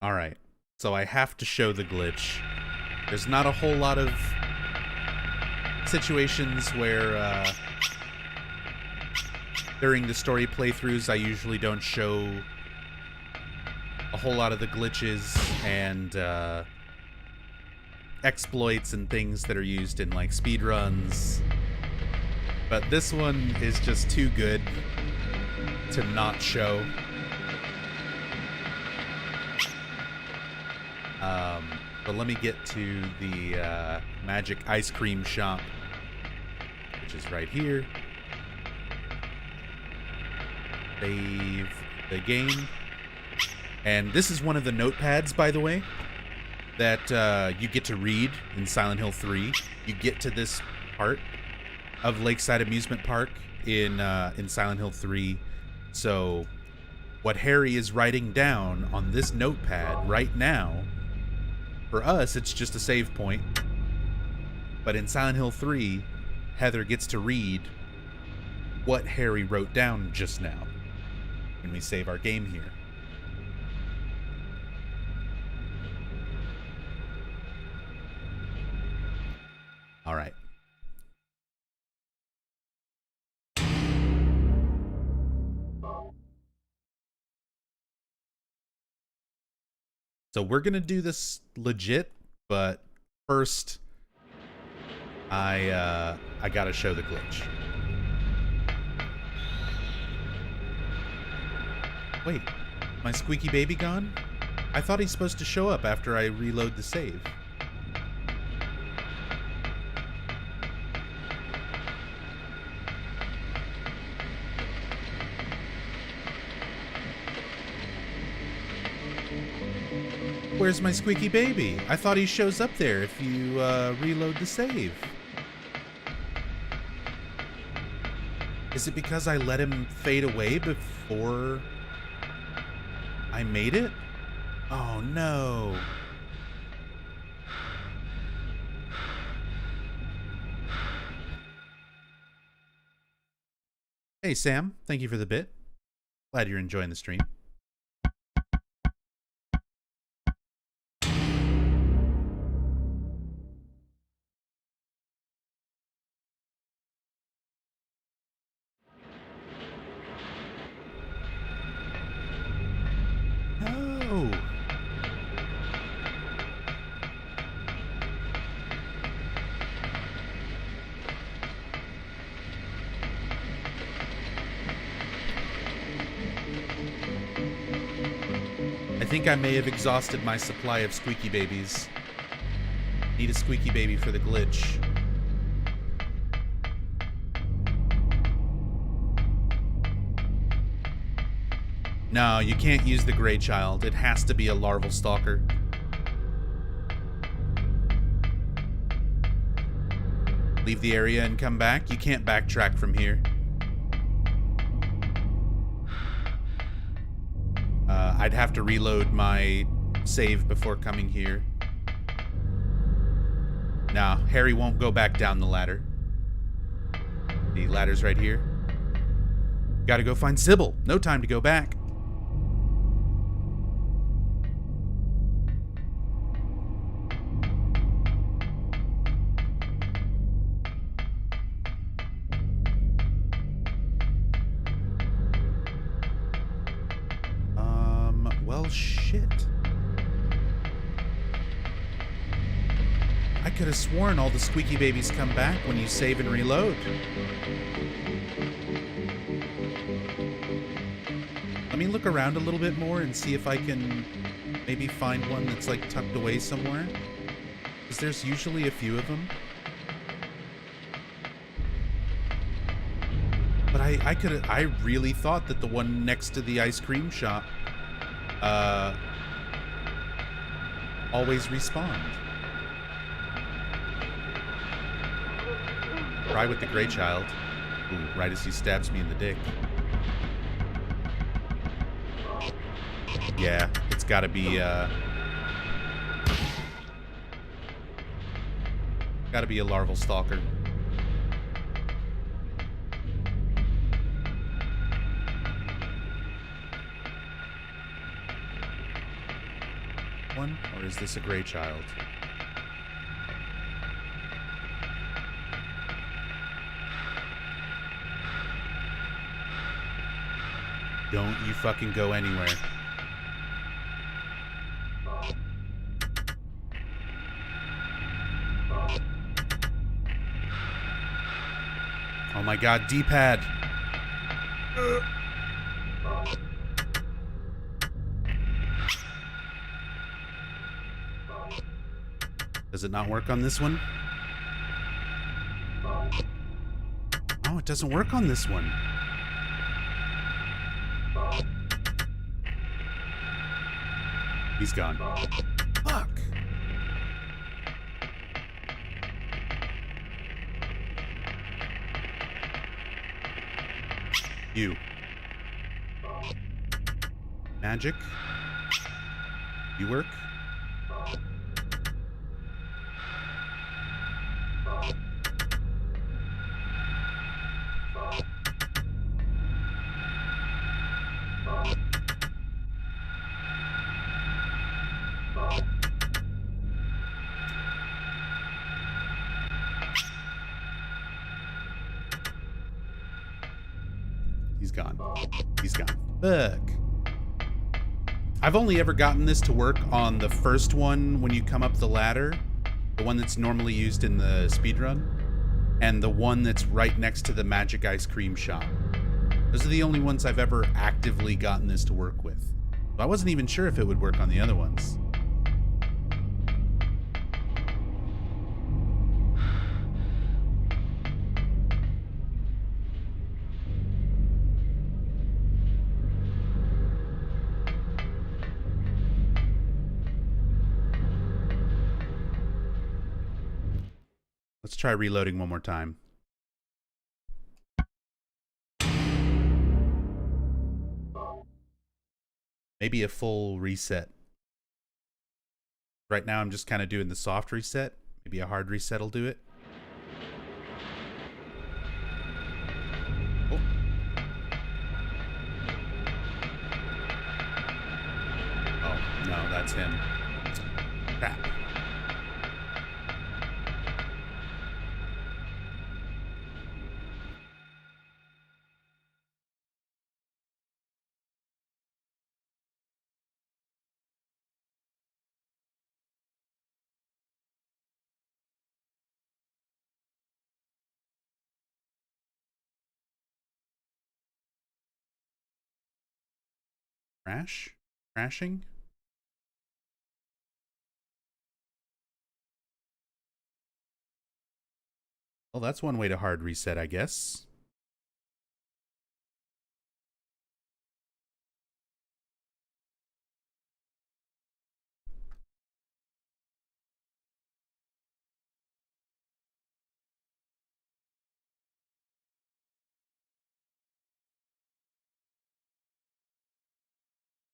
All right, so I have to show the glitch. There's not a whole lot of situations where during the story playthroughs I usually don't show a whole lot of the glitches and exploits and things that are used in like speedruns. But this one is just too good to not show. But let me get to the magic ice cream shop, which is right here. Save the game. And this is one of the notepads, by the way, that you get to read in Silent Hill 3. You get to this part of Lakeside Amusement Park in Silent Hill 3. So what Harry is writing down on this notepad right now, for us, it's just a save point. But in Silent Hill 3, Heather gets to read what Harry wrote down just now when we save our game here. All right. So we're going to do this legit, but first I got to show the glitch. Wait, my squeaky baby gone? I thought he's supposed to show up after I reload the save. Where's my squeaky baby? I thought he shows up there if you reload the save. Is it because I let him fade away before I made it? Oh no. Hey Sam, thank you for the bit. Glad you're enjoying the stream. I think I may have exhausted my supply of squeaky babies. Need a squeaky baby for the glitch. No, you can't use the Grey Child. It has to be a larval stalker. Leave the area and come back. You can't backtrack from here. I'd have to reload my save before coming here. No, Harry won't go back down the ladder. The ladder's right here. Gotta go find Sybil. No time to go back. Well, shit. I could have sworn all the squeaky babies come back when you save and reload. Let me look around a little bit more and see if I can maybe find one that's like tucked away somewhere. Because there's usually a few of them. But I really thought that the one next to the ice cream shop always respawned. Try with the gray child. Ooh, right as he stabs me in the dick. Yeah, it's gotta be a larval stalker. One, or is this a gray child? Don't you fucking go anywhere. Oh my god, D-pad. Does it not work on this one? Oh, it doesn't work on this one. He's gone. Fuck. You. Magic. You work. He's gone. He's gone. Fuck. I've only ever gotten this to work on the first one when you come up the ladder, the one that's normally used in the speedrun, and the one that's right next to the magic ice cream shop. Those are the only ones I've ever actively gotten this to work with. So I wasn't even sure if it would work on the other ones. Let's try reloading one more time. Maybe a full reset. Right now I'm just kind of doing the soft reset. Maybe a hard reset will do it. Oh. Oh, no, that's him. Crap. Crash? Crashing? Well, that's one way to hard reset, I guess.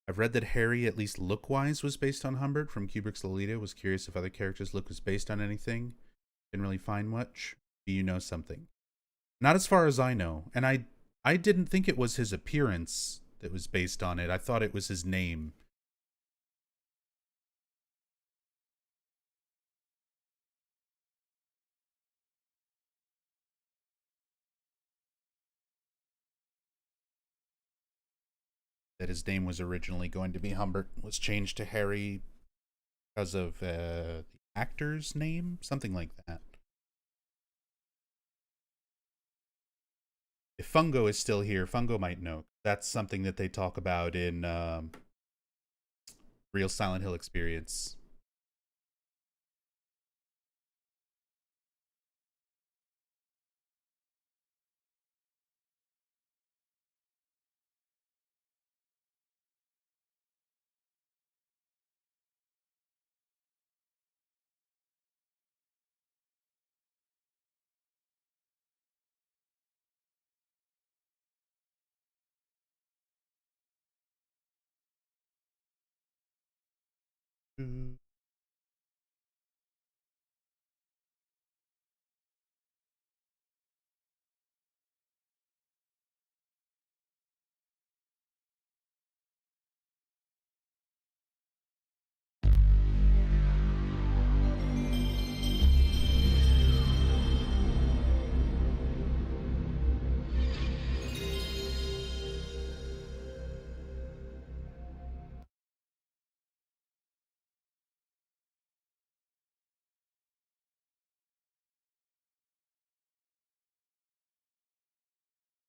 I've read that Harry, at least look-wise, was based on Humbert from Kubrick's Lolita. Was curious if other characters' look was based on anything. Didn't really find much. Do you know something? Not as far as I know. And I didn't think it was his appearance that was based on it. I thought it was his name. That his name was originally going to be Humbert, was changed to Harry because of the actor's name, something like that. If Fungo is still here, Fungo might know. That's something that they talk about in Real Silent Hill Experience.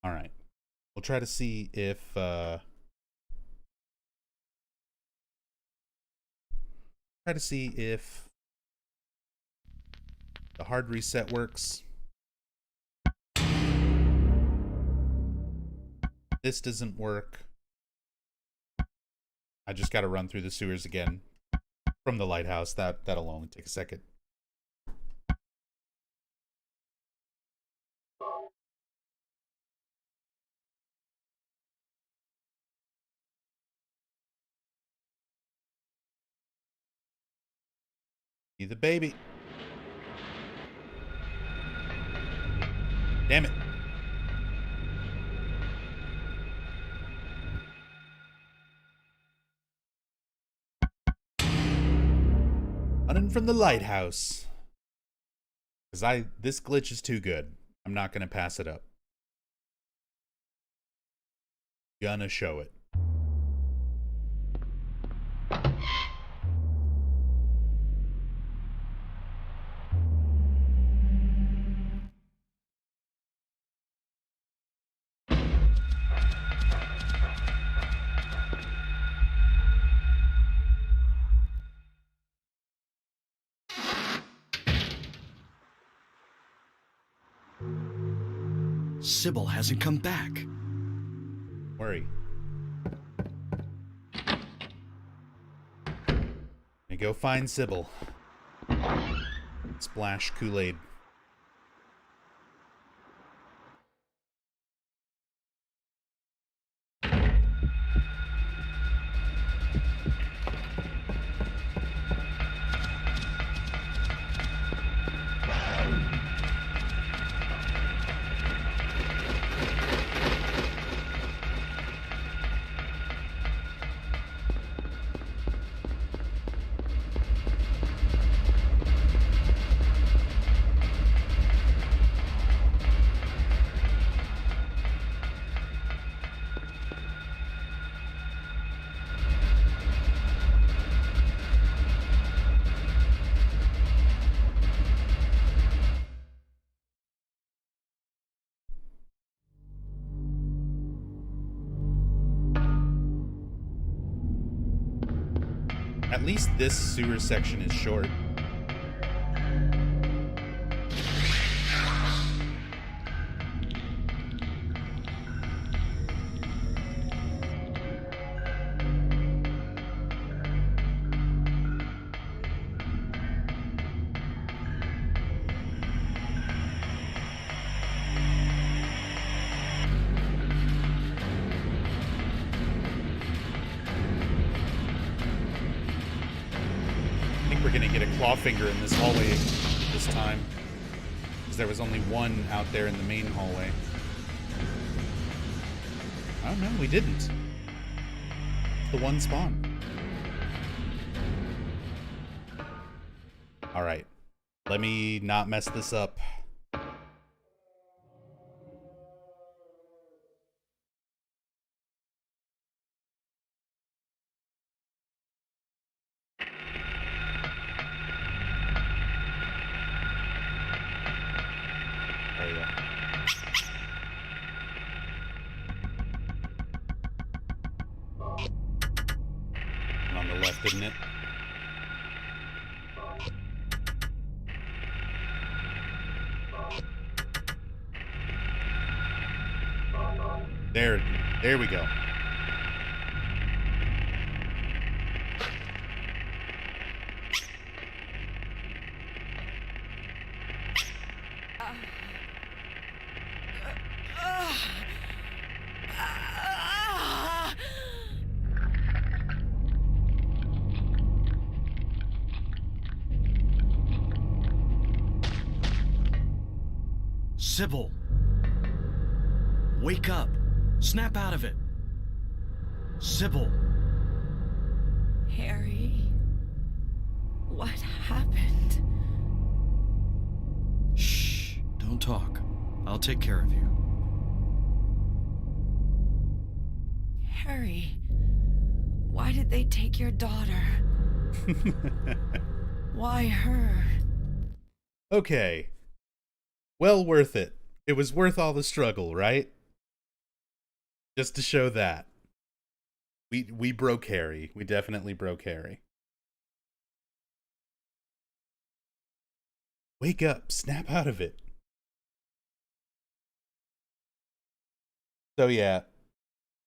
All right. We'll try to see if the hard reset works. This doesn't work. I just got to run through the sewers again from the lighthouse. That'll only take a second. Be the baby. Damn it. Running from the lighthouse. Because this glitch is too good. I'm not going to pass it up. Gonna show it. Sybil hasn't come back. Worry. And go find Sybil. Splash Kool-Aid. At least this sewer section is short. We're gonna get a claw finger in this hallway this time, because there was only one out there in the main hallway. Oh no, we didn't. The one spawn. All right, let me not mess this up. On the left, isn't it? There we go. Sybil! Wake up! Snap out of it! Sybil! Harry, what happened? Shh! Don't talk. I'll take care of you. Harry, why did they take your daughter? Why her? Okay. Well worth it. It was worth all the struggle, right? Just to show that. We broke Harry. We definitely broke Harry. Wake up. Snap out of it. So yeah.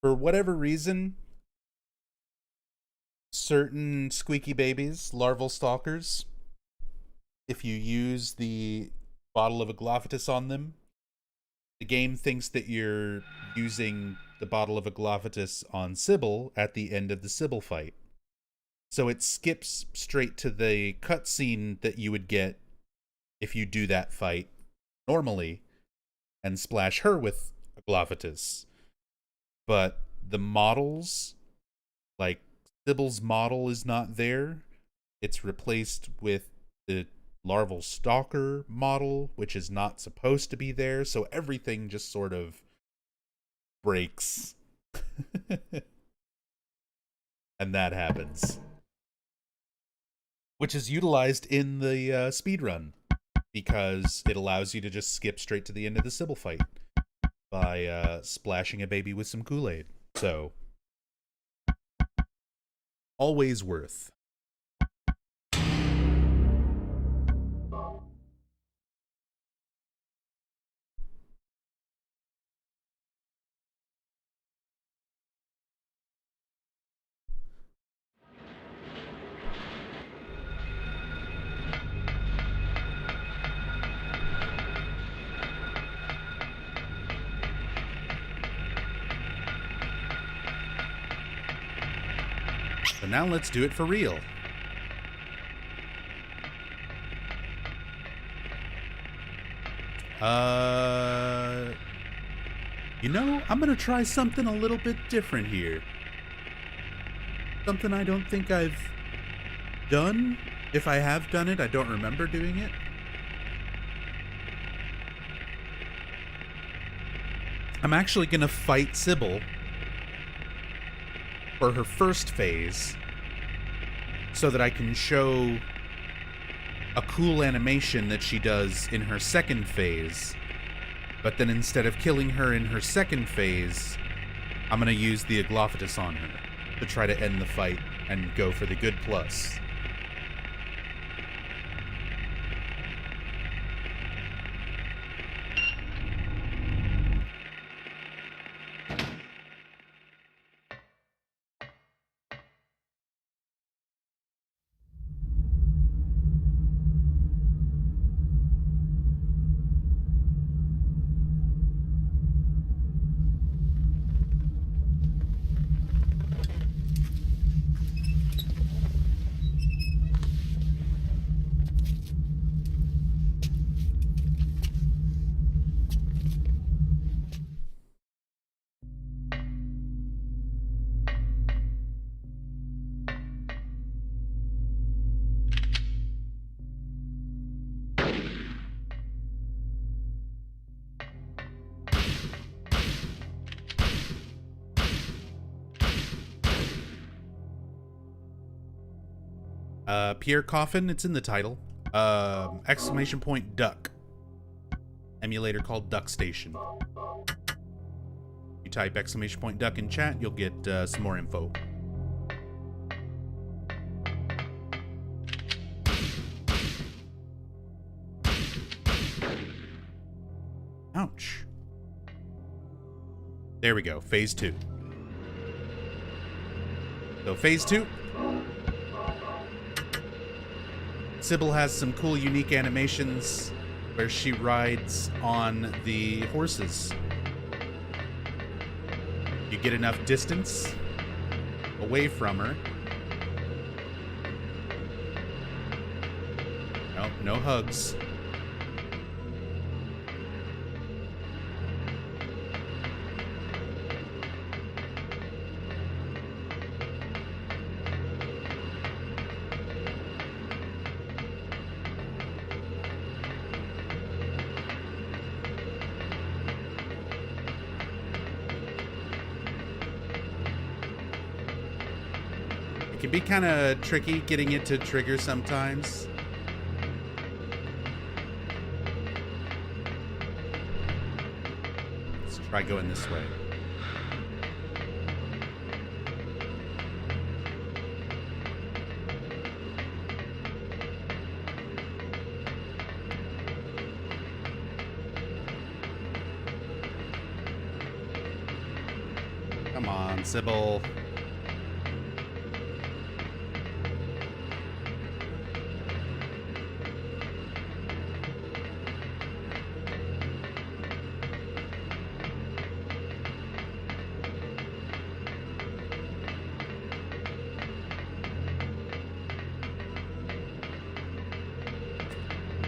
For whatever reason, certain squeaky babies, larval stalkers, if you use the bottle of aglaophatus on them, the game thinks that you're using the bottle of aglaophatus on Sybil at the end of the Sybil fight. So it skips straight to the cutscene that you would get if you do that fight normally and splash her with aglaophatus. But the models, like Sybil's model is not there. It's replaced with the larval stalker model, which is not supposed to be there. So everything just sort of breaks. And that happens. Which is utilized in the speedrun, because it allows you to just skip straight to the end of the Sybil fight by splashing a baby with some Kool-Aid. So, always worth. So now let's do it for real. You know, I'm gonna try something a little bit different here. Something I don't think I've done. If I have done it, I don't remember doing it. I'm actually gonna fight Sybil for her first phase so that I can show a cool animation that she does in her second phase. But then instead of killing her in her second phase, I'm going to use the aglaophatus on her to try to end the fight and go for the good plus. Pierre Coffin, it's in the title. Exclamation point duck. Emulator called Duck Station. You type exclamation point duck in chat, you'll get some more info. Ouch. There we go, phase 2. So phase 2. Sybil has some cool, unique animations where she rides on the horses. You get enough distance away from her. No hugs. can be kind of tricky getting it to trigger sometimes. Let's try going this way. Come on, Sybil.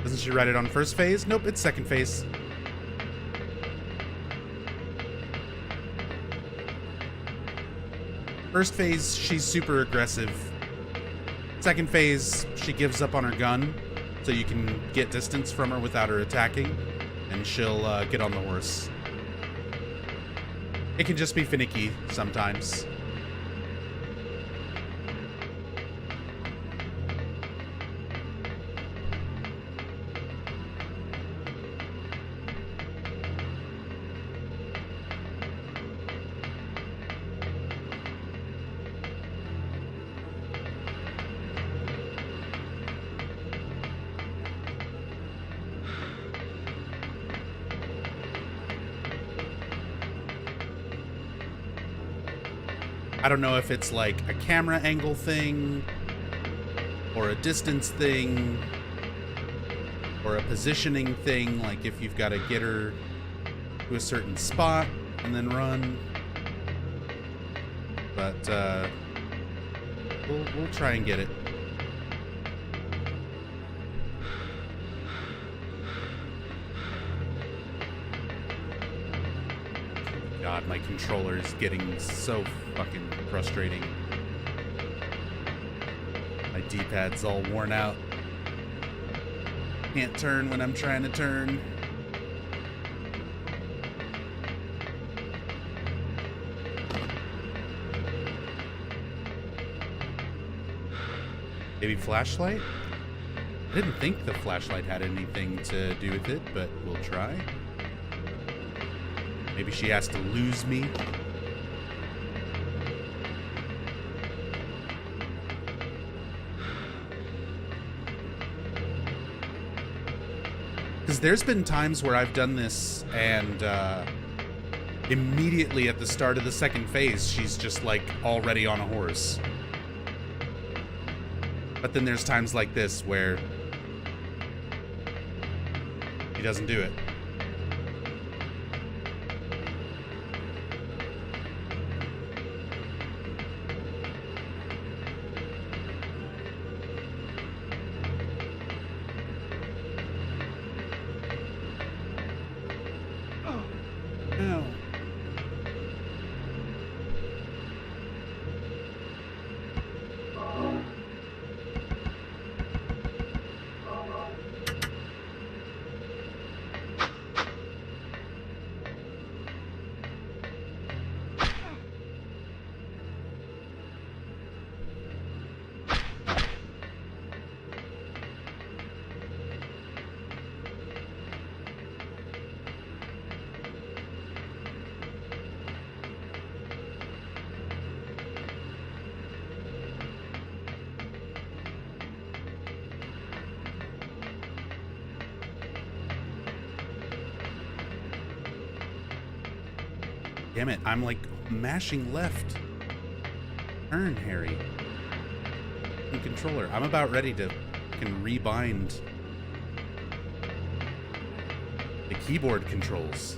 Doesn't she write it on first phase? Nope, it's second phase. First phase, she's super aggressive. Second phase, she gives up on her gun, so you can get distance from her without her attacking, and she'll get on the horse. It can just be finicky sometimes. I don't know if it's like a camera angle thing, or a distance thing, or a positioning thing, like if you've got to get her to a certain spot and then run. But we'll try and get it. God, my controller is getting so fucking frustrating. My D-pad's all worn out. Can't turn when I'm trying to turn. Maybe flashlight? I didn't think the flashlight had anything to do with it, but we'll try. Maybe she has to lose me. Because there's been times where I've done this and immediately at the start of the second phase, she's just like already on a horse. But then there's times like this where he doesn't do it. Damn it, I'm like mashing left. Turn, Harry. And controller. I'm about ready to fucking rebind the keyboard controls.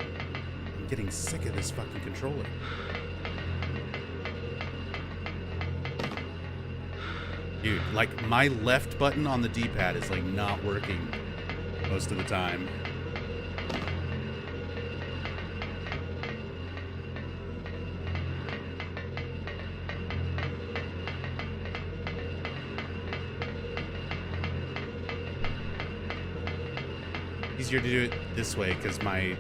I'm getting sick of this fucking controller. Dude, like my left button on the D-pad is like not working most of the time. Easier to do it this way because my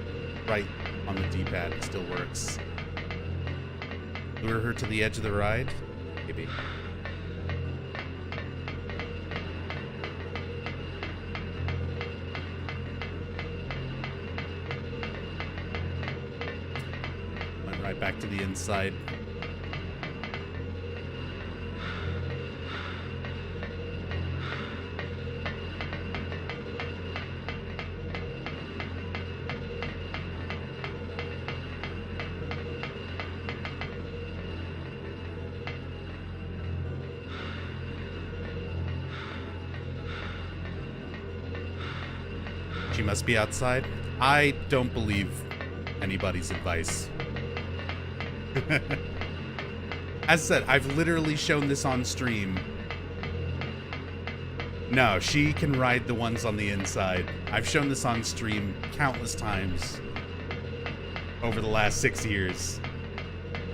right on the D-pad still works. Lure her to the edge of the ride? Maybe. Right back to the inside. She must be outside. I don't believe anybody's advice. As said, I've literally shown this on stream. No, she can ride the ones on the inside. I've shown this on stream countless times over the last 6 years.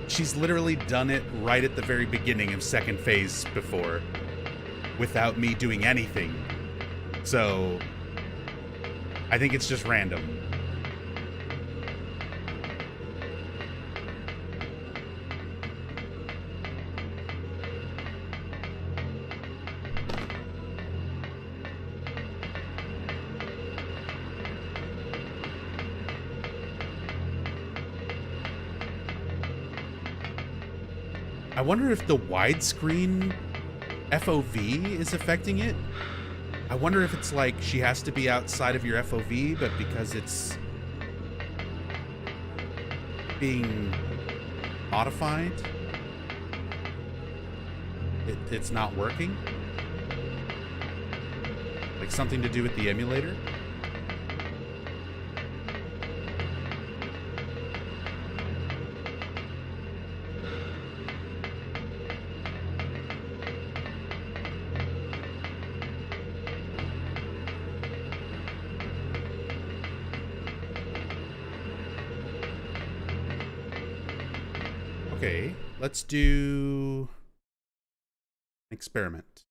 She's literally done it right at the very beginning of second phase before, without me doing anything. So I think it's just random. I wonder if the widescreen FOV is affecting it. I wonder if it's like she has to be outside of your FOV, but because it's being modified, it's not working. Like something to do with the emulator. Okay, let's do an experiment.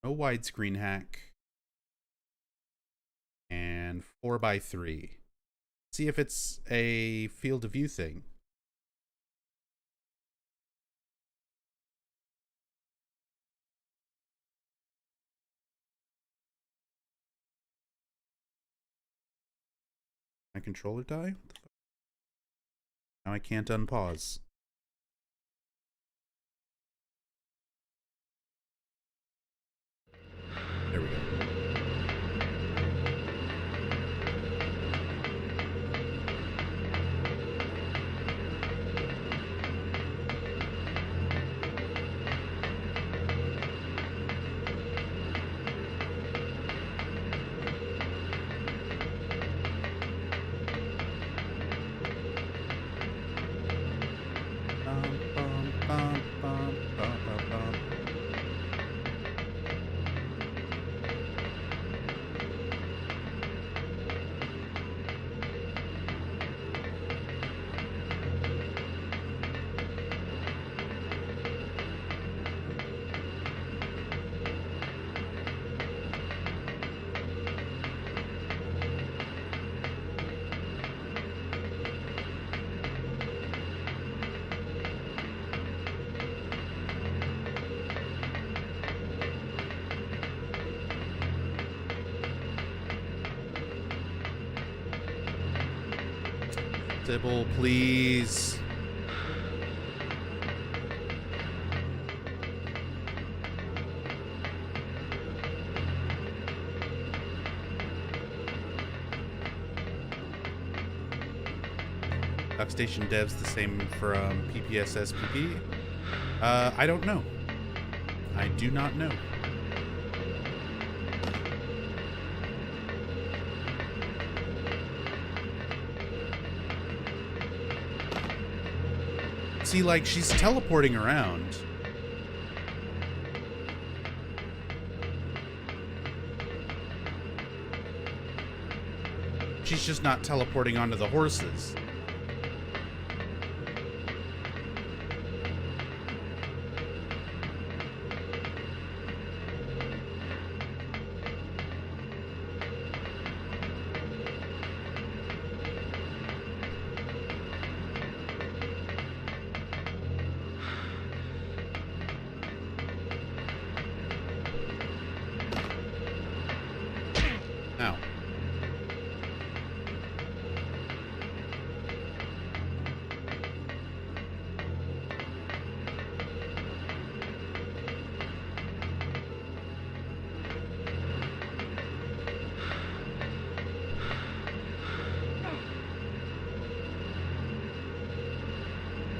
No widescreen hack. And 4:3. See if it's a field of view thing. My controller die? What the fuck? Now I can't unpause. There we go. Sybil, please. Dockstation devs the same from PPSSPP? I don't know. I do not know. See, like, she's teleporting around. She's just not teleporting onto the horses.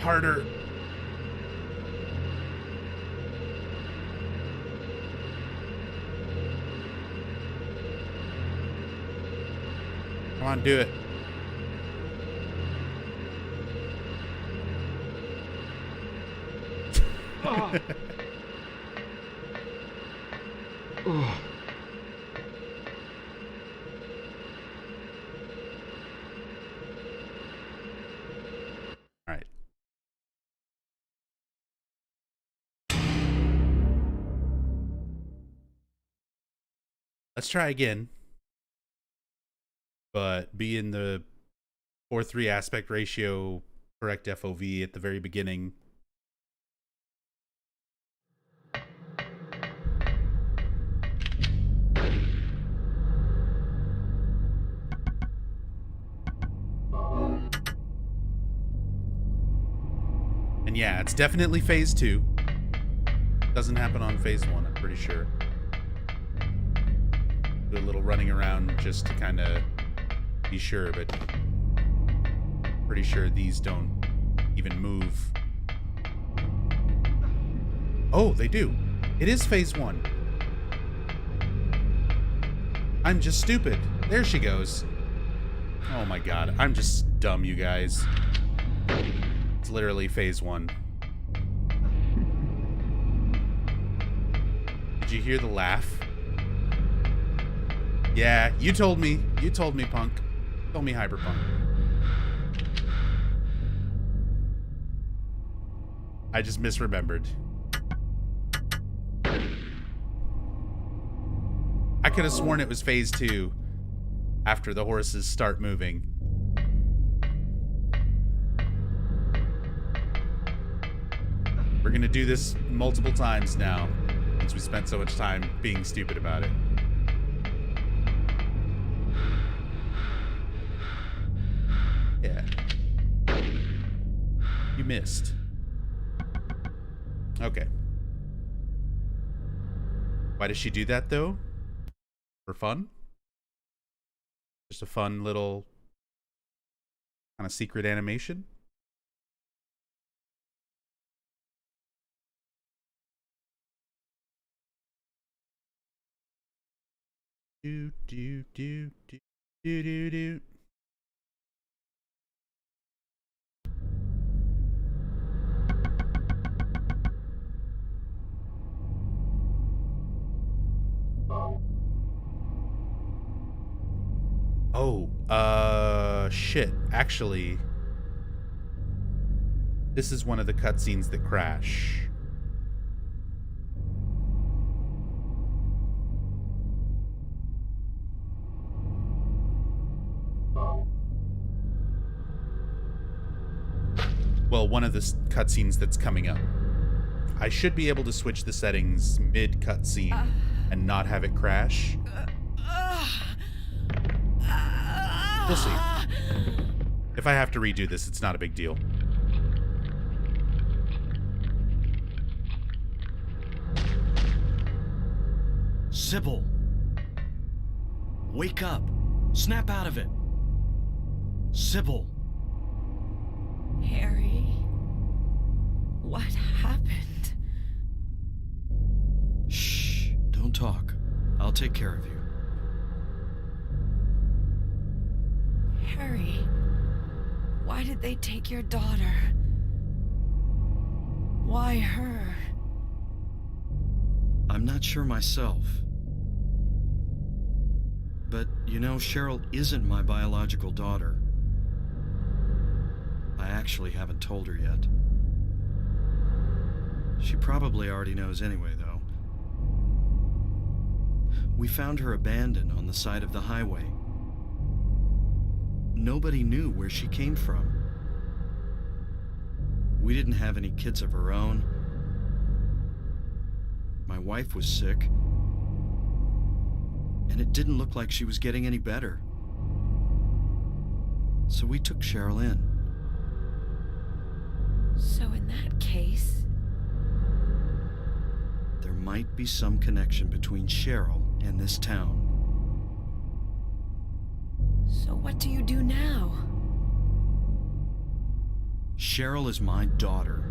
Harder. Come on, do it. All right. Let's try again. But be in the 4:3 aspect ratio, correct FOV at the very beginning. And yeah, it's definitely phase 2. Doesn't happen on phase 1, I'm pretty sure. Do a little running around just to kind of be sure, but pretty sure these don't even move. Oh, they do. It is phase 1. I'm just stupid. There she goes. Oh my god, I'm just dumb, you guys. It's literally phase 1. Did you hear the laugh? Yeah, you told me. You told me, punk. You told me, hyperpunk. I just misremembered. I could have sworn it was phase 2 after the horses start moving. We're gonna do this multiple times now, since we spent so much time being stupid about it. Yeah. You missed. Okay. Why does she do that, though? For fun? Just a fun little kind of secret animation? Do, do, do, do, do, do, do. Oh, shit. Actually, this is one of the cutscenes that crash. Well, one of the cutscenes that's coming up. I should be able to switch the settings mid-cutscene and not have it crash. We'll see. If I have to redo this, it's not a big deal. Sybil! Wake up! Snap out of it! Sybil! Harry, what happened? Shh, don't talk. I'll take care of you. Harry, why did they take your daughter? Why her? I'm not sure myself. But, you know, Cheryl isn't my biological daughter. I actually haven't told her yet. She probably already knows anyway, though. We found her abandoned on the side of the highway. Nobody knew where she came from. We didn't have any kids of her own. My wife was sick, and it didn't look like she was getting any better. So we took Cheryl in. So in that case... there might be some connection between Cheryl and this town. So what do you do now? Cheryl is my daughter.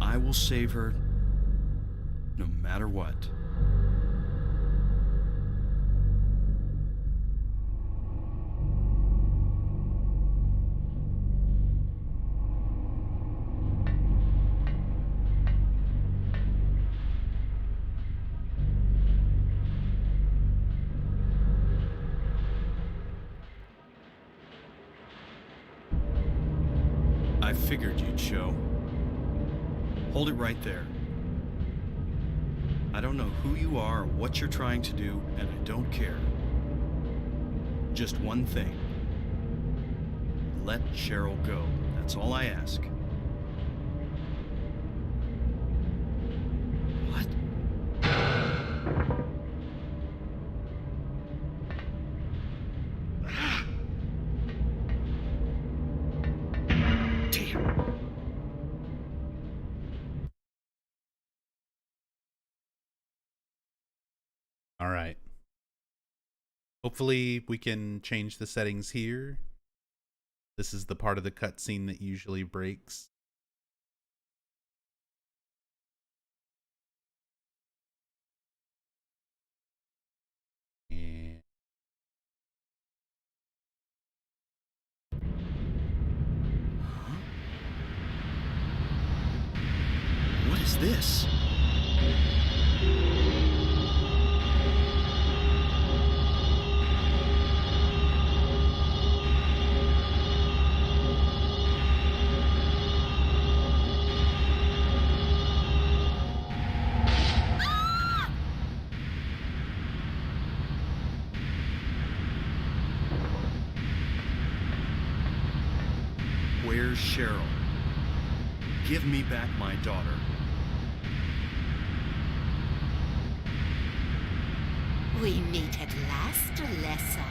I will save her no matter what. I figured you'd show. Hold it right there. I don't know who you are or what you're trying to do, and I don't care. Just one thing. Let Cheryl go. That's all I ask. What? All right. Hopefully we can change the settings here. This is the part of the cutscene that usually breaks. And What is this? Where's Cheryl? Give me back my daughter. We meet at last, Alessa.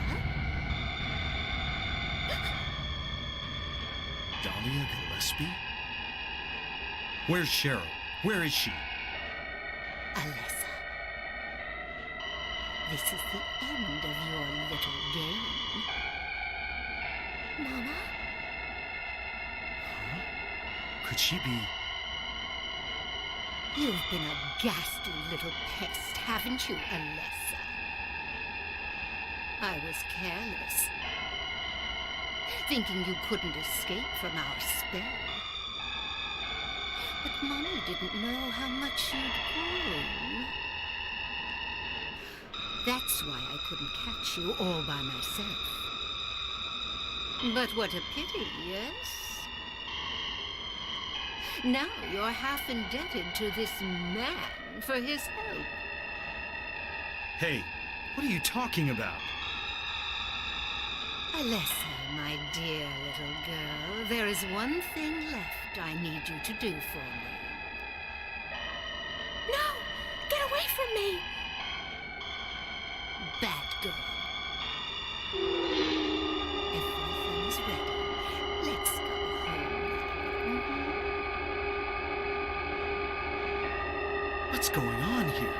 Dahlia Gillespie? Where's Cheryl? Where is she? Alessa, this is the end of your little game. Mama? Could she be... You've been a ghastly little pest, haven't you, Alessa? I was careless, thinking you couldn't escape from our spell. But Mommy didn't know how much you'd grown. That's why I couldn't catch you all by myself. But what a pity, yes? Now you're half indebted to this man for his help. Hey, what are you talking about? Alessa, my dear little girl, there is one thing left I need you to do for me. No! Get away from me! Bad girl. Everything's ready. Let's go home now. What's going on here?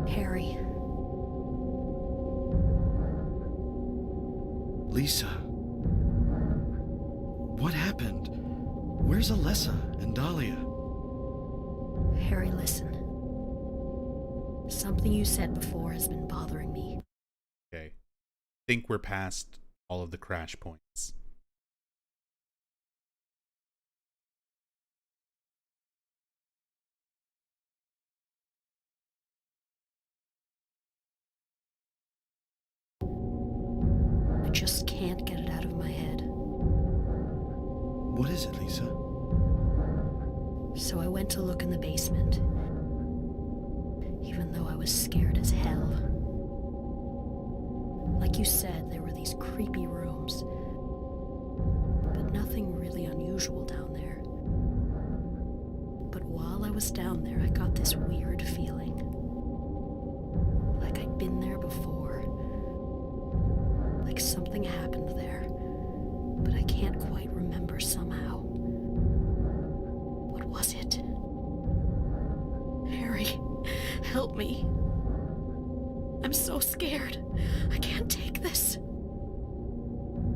Harry. Lisa. What happened? Where's Alessa and Dahlia? Harry, listen. Something you said before has been bothering me. okay. Think we're past all of the crash points. I just can't get it out of my head. What is it, Lisa? So I went to look in the basement, even though I was scared as hell. Like you said, there were these creepy rooms, but nothing really unusual down there. was down there, I got this weird feeling. Like I'd been there before. Like something happened there, but I can't quite remember somehow. What was it? Harry, help me. I'm so scared. I can't take this.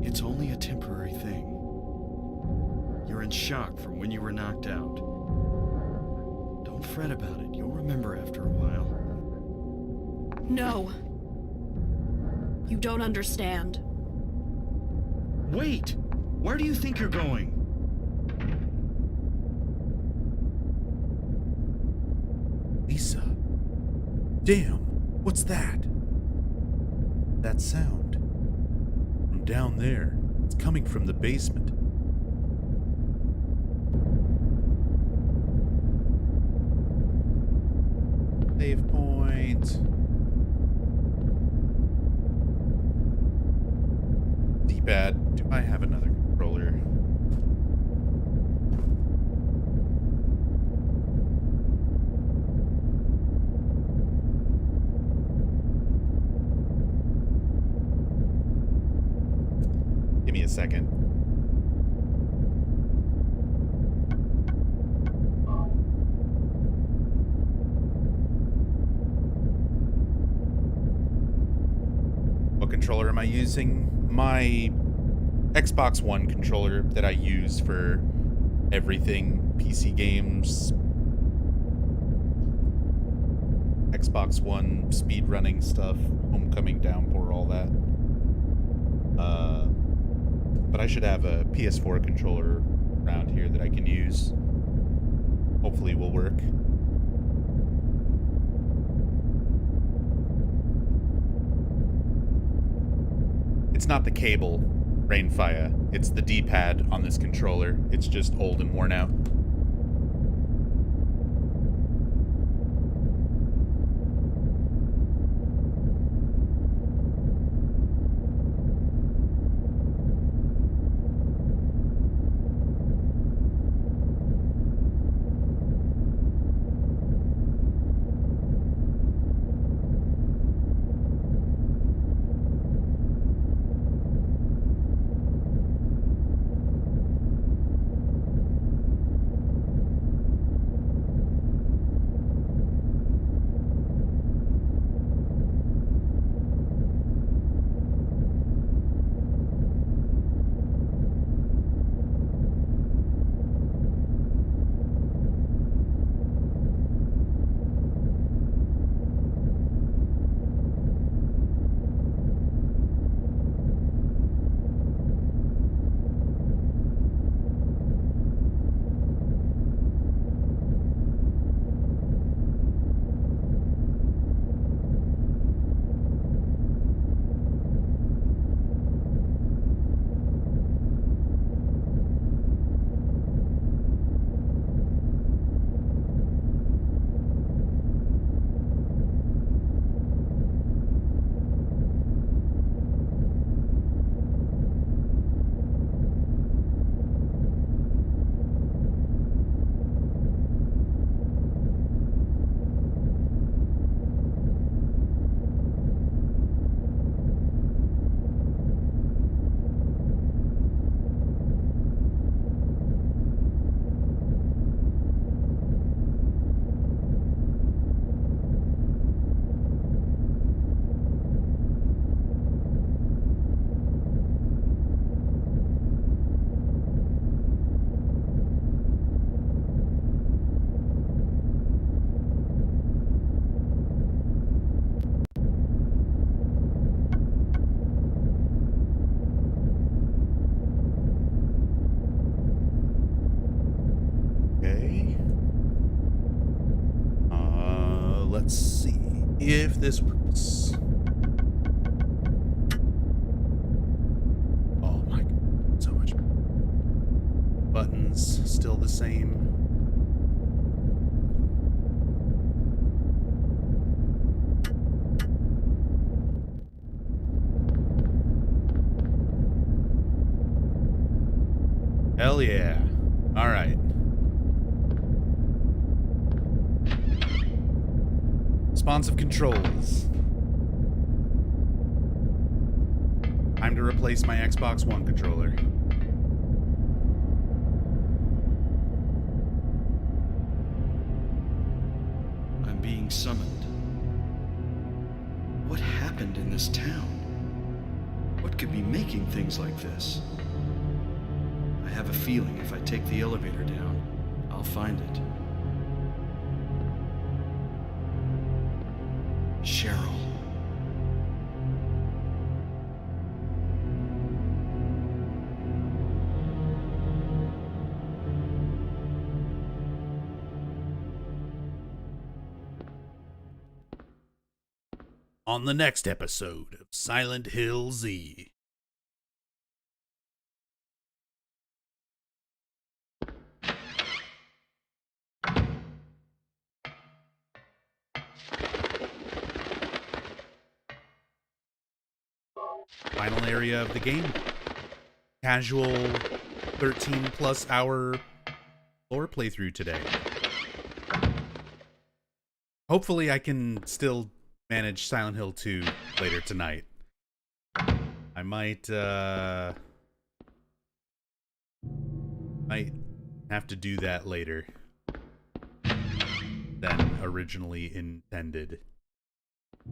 It's only a temporary thing. You're in shock from when you were knocked out. Don't fret about it. You'll remember after a while. No. You don't understand. Wait! Where do you think you're going? Lisa. Damn, what's that? That sound. From down there. It's coming from the basement. Save point. D-pad. Do I have another controller? Give me a second. What controller am I using? My Xbox One controller that I use for everything. PC games, Xbox One speedrunning stuff, Homecoming, Downpour, all that. But I should have a PS4 controller around here that I can use. Hopefully it will work. It's not the cable, Rainfire. It's the D-pad on this controller. It's just old and worn out. Let's see if this works. Oh my god, so much. Buttons still the same. Hell yeah. All right. Responsive controls. Time to replace my Xbox One controller. I'm being summoned. What happened in this town? What could be making things like this? I have a feeling if I take the elevator down, I'll find it. Cheryl. On the next episode of Silent Hill Z. Final area of the game. Casual 13+ hour lore playthrough today. Hopefully I can still manage Silent Hill 2 later tonight. I might have to do that later than originally intended.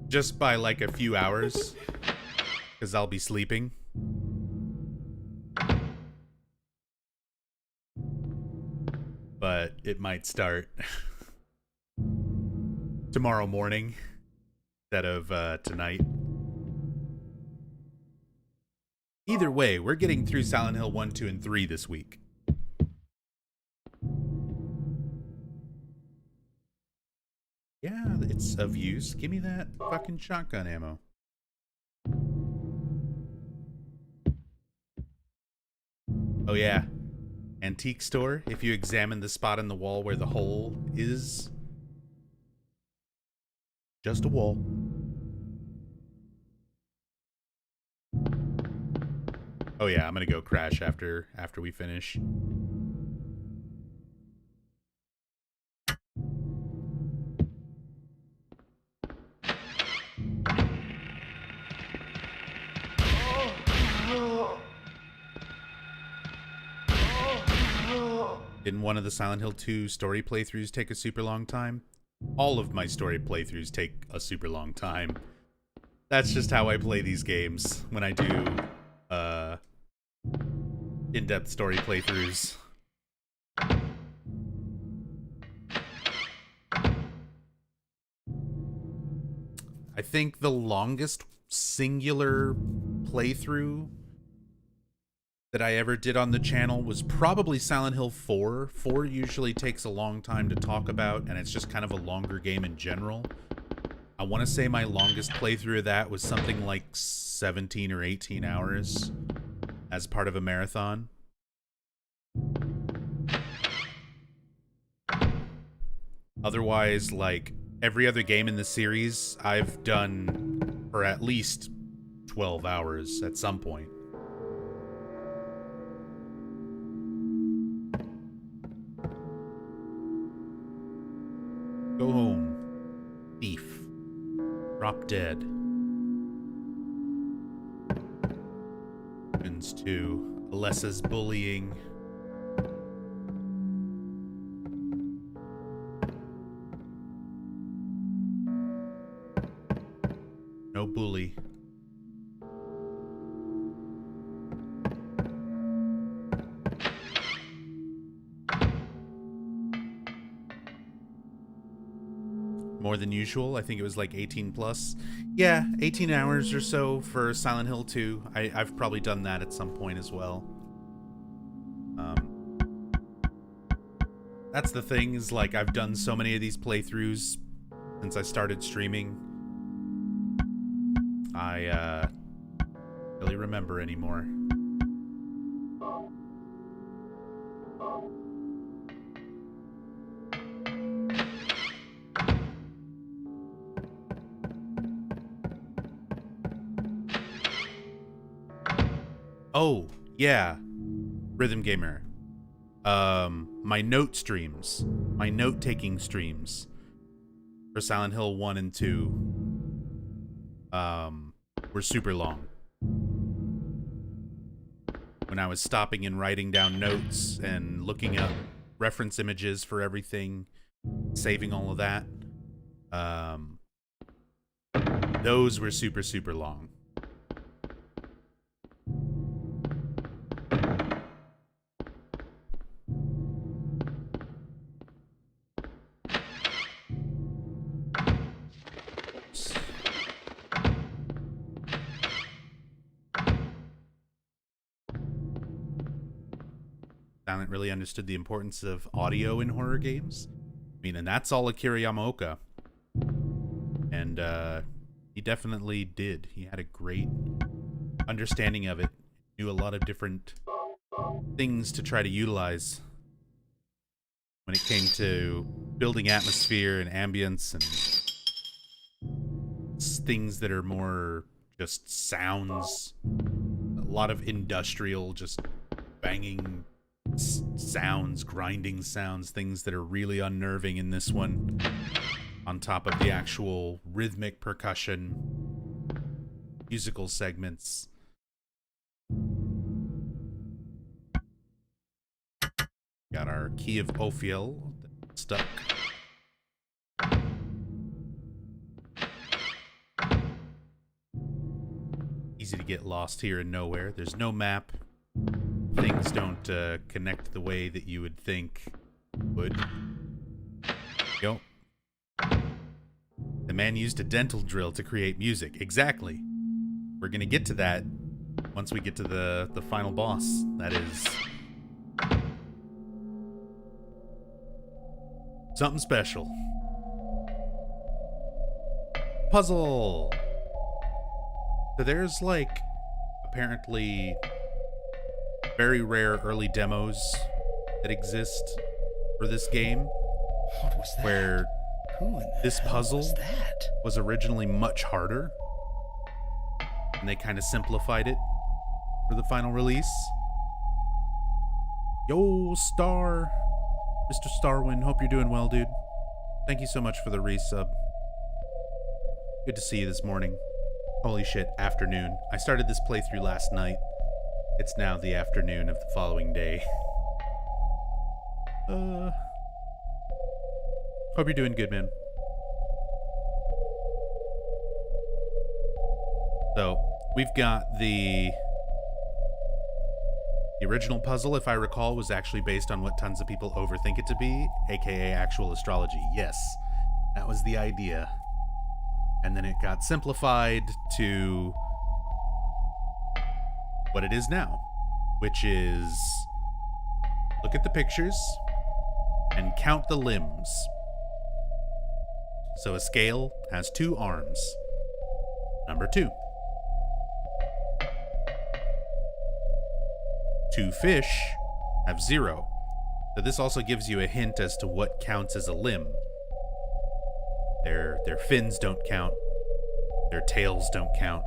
Just by like a few hours, because I'll be sleeping. But it might start tomorrow morning instead of tonight. Either way, we're getting through Silent Hill 1, 2, and 3 this week. Yeah, it's of use. Give me that fucking shotgun ammo. Oh yeah. Antique store. If you examine the spot in the wall where the hole is, just a wall. Oh yeah, I'm gonna go crash after we finish. Didn't one of the Silent Hill 2 story playthroughs take a super long time? All of my story playthroughs take a super long time. That's just how I play these games when I do in-depth story playthroughs. I think the longest singular playthrough that I ever did on the channel was probably Silent Hill 4. 4 usually takes a long time to talk about, and it's just kind of a longer game in general. I want to say my longest playthrough of that was something like 17 or 18 hours as part of a marathon. Otherwise, like, every other game in the series, I've done for at least 12 hours at some point. Go home. Thief. Drop dead. Happens to Alessa's bullying. No bully. More than usual. I think it was like 18 plus. Yeah, 18 hours or so for Silent Hill 2. I've probably done that at some point as well. That's the thing, is like I've done so many of these playthroughs since I started streaming. I really remember anymore. Oh, yeah. Rhythm Gamer. My note streams. My note-taking streams. for Silent Hill 1 and 2 were super long. When I was stopping and writing down notes and looking up reference images for everything, saving all of that, those were super, super long. Silent really understood the importance of audio in horror games. I mean, and that's all Akira Yamaoka. And he definitely did. He had a great understanding of it. Knew a lot of different things to try to utilize when it came to building atmosphere and ambience and things that are more just sounds. A lot of industrial, just banging sounds, grinding sounds, things that are really unnerving in this one, on top of the actual rhythmic percussion, musical segments. Got our key of Ophiel stuck. Easy to get lost here in nowhere. There's no map. Things don't connect the way that you would think would. Yo. The man used a dental drill to create music. Exactly. We're gonna get to that once we get to the final boss. That is something special. Puzzle. So there's like apparently very rare early demos that exist for this game. What was that? Where this puzzle was originally much harder, and they kind of simplified it for the final release. Yo, Star, Mr. Starwind, hope you're doing well, dude. Thank you so much for the resub. Good to see you this morning. Holy shit, afternoon. I started this playthrough last night. It's now the afternoon of the following day. Hope you're doing good, man. So, we've got the original puzzle, if I recall, was actually based on what tons of people overthink it to be, aka actual astrology. Yes, that was the idea. And then it got simplified to what it is now, which is look at the pictures and count the limbs. So a scale has 2 arms. Number 2. 2 fish have 0. So this also gives you a hint as to what counts as a limb. Their fins don't count. Their tails don't count.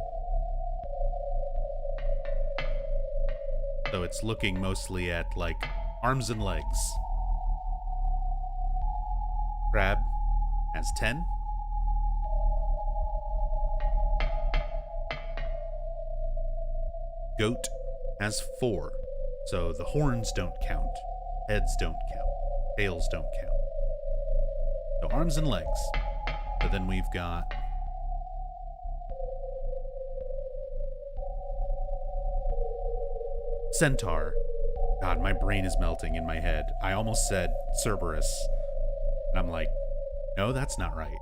So it's looking mostly at like arms and legs. Crab has 10. Goat has 4. So the horns don't count. Heads don't count. Tails don't count. So arms and legs. But then we've got centaur. God, my brain is melting in my head. I almost said Cerberus. And I'm like, no, that's not right.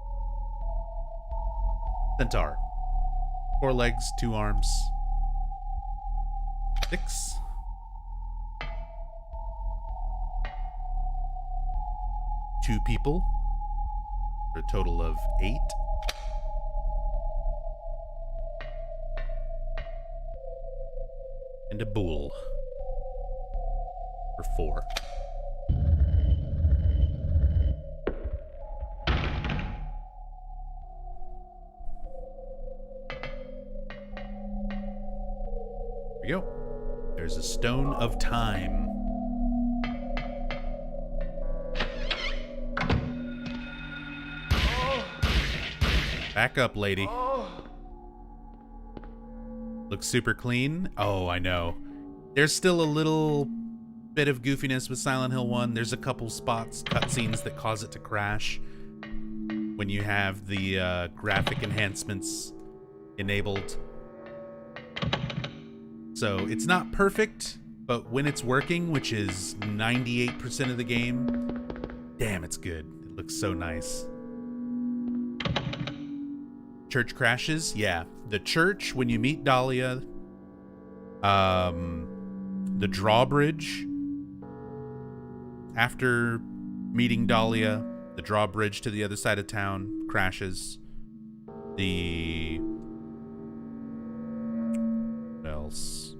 Centaur. 4 legs, 2 arms. 6. 2 people. For a total of 8. And a bull. For 4. There we go. There's a stone of time. Back up, lady. Looks super clean. Oh, I know. There's still a little bit of goofiness with Silent Hill 1. There's a couple spots, cutscenes that cause it to crash when you have the graphic enhancements enabled. So it's not perfect, but when it's working, which is 98% of the game, damn, it's good. It looks so nice. Church crashes? Yeah. The church, when you meet Dahlia, the drawbridge, after meeting Dahlia, the drawbridge to the other side of town crashes. What else?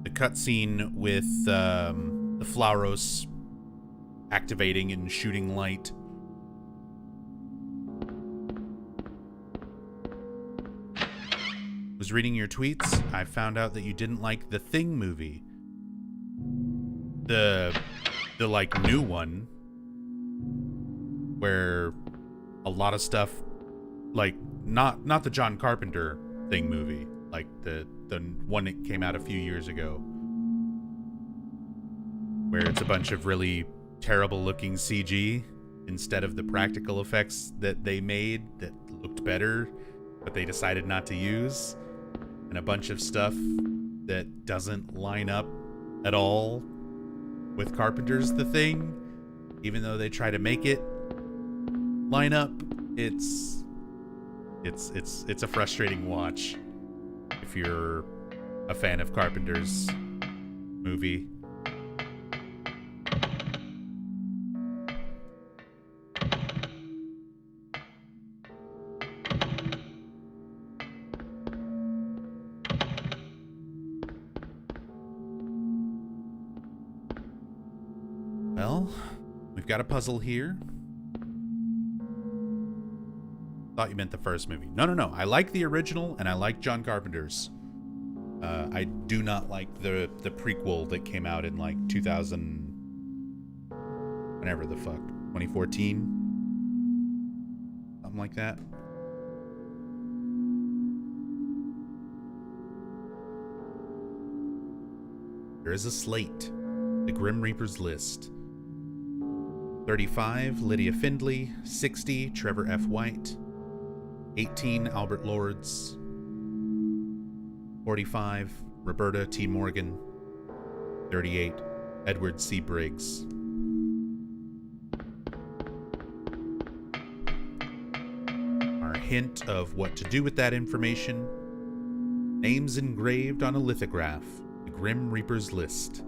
The cutscene with the Flauros activating and shooting light. Was reading your tweets. I found out that you didn't like the Thing movie. The like new one where a lot of stuff, like not the John Carpenter Thing movie, like the one that came out a few years ago, where it's a bunch of really terrible looking CG instead of the practical effects that they made that looked better, but they decided not to use, and a bunch of stuff that doesn't line up at all with Carpenter's The Thing, even though they try to make it line up. It's a frustrating watch if you're a fan of Carpenter's movie. Well, we've got a puzzle here. Thought you meant the first movie. No. I like the original, and I like John Carpenter's. I do not like the prequel that came out in like 2000, whenever the fuck, 2014, something like that. There is a slate, the Grim Reaper's list. 35, Lydia Findley. 60, Trevor F. White. 18, Albert Lords. 45, Roberta T. Morgan. 38, Edward C. Briggs. Our hint of what to do with that information: names engraved on a lithograph, the Grim Reaper's list.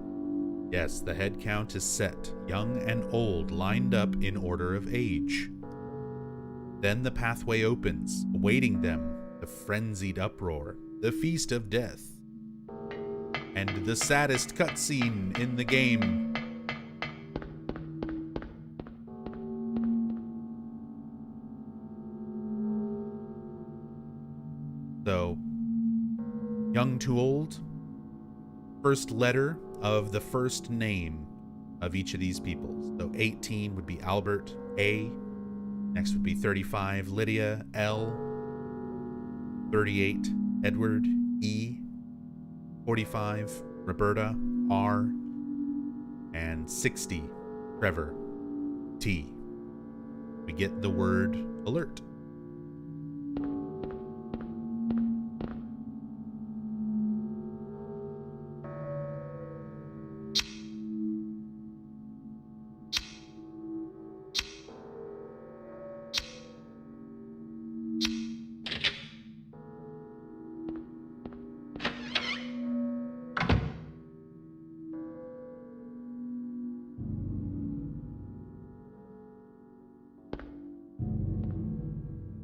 Yes, the head count is set, young and old lined up in order of age. Then the pathway opens, awaiting them, the frenzied uproar, the feast of death, and the saddest cutscene in the game. So, young to old, first letter of the first name of each of these people. So 18 would be Albert, A. Next would be 35, Lydia, L. 38, Edward, E. 45, Roberta, R. And 60, Trevor, T. We get the word alert.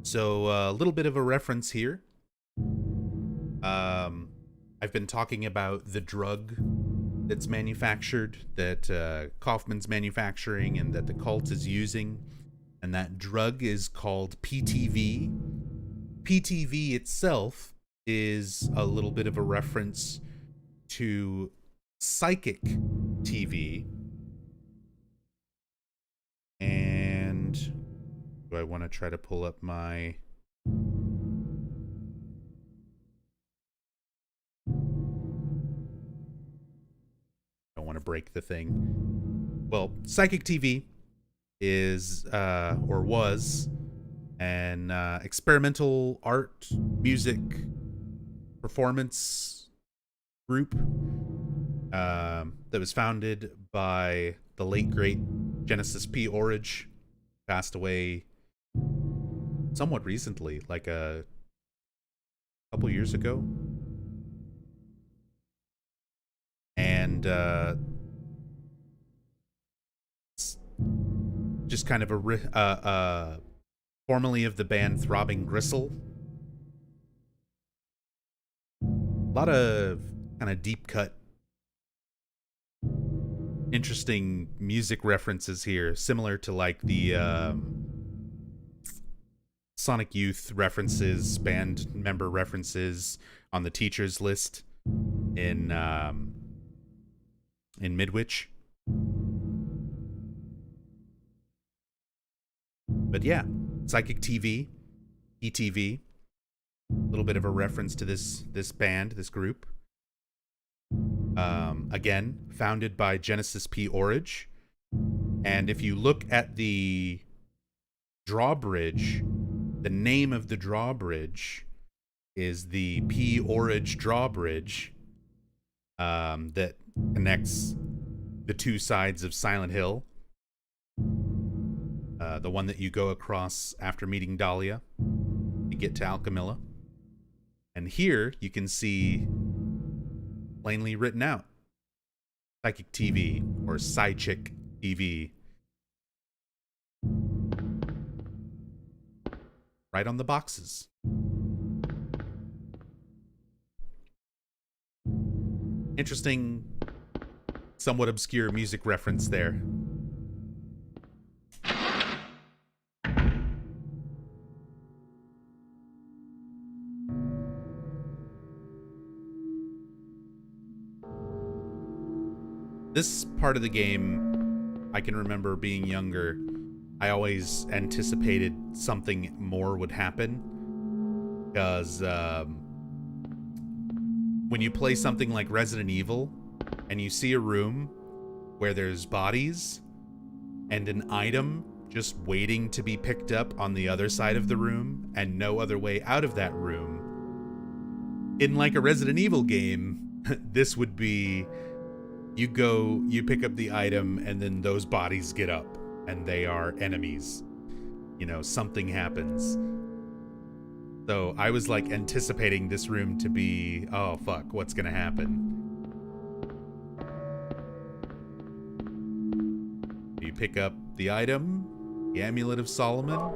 So a little bit of a reference here. I've been talking about the drug that's manufactured, that Kaufman's manufacturing and that the cult is using. And that drug is called PTV. PTV itself is a little bit of a reference to psychic TV, Do I want to try to pull up my... Don't want to break the thing. Well, Psychic TV is, or was, an experimental art, music, performance group that was founded by the late, great Genesis P. Orridge. Passed away somewhat recently, like a couple years ago. And just kind of a formerly of the band Throbbing Gristle. A lot of kind of deep cut, interesting music references here, similar to like the Sonic Youth references, band member references on the teachers list in Midwich. But yeah, Psychic TV, ETV, a little bit of a reference to this band, this group. Again, founded by Genesis P. Orridge. And if you look at the drawbridge, the name of the drawbridge is the P. Orridge drawbridge that connects the two sides of Silent Hill. The one that you go across after meeting Dahlia to get to Alchemilla. And here you can see plainly written out Psychic TV or Psychic TV. Right on the boxes. Interesting, somewhat obscure music reference there. This part of the game, I can remember being younger, I always anticipated something more would happen. Because when you play something like Resident Evil, and you see a room where there's bodies, and an item just waiting to be picked up on the other side of the room, and no other way out of that room, in like a Resident Evil game, this would be... You go, you pick up the item, and then those bodies get up, and they are enemies. You know, something happens. So I was like anticipating this room to be, oh fuck, what's gonna happen? You pick up the item, the Amulet of Solomon,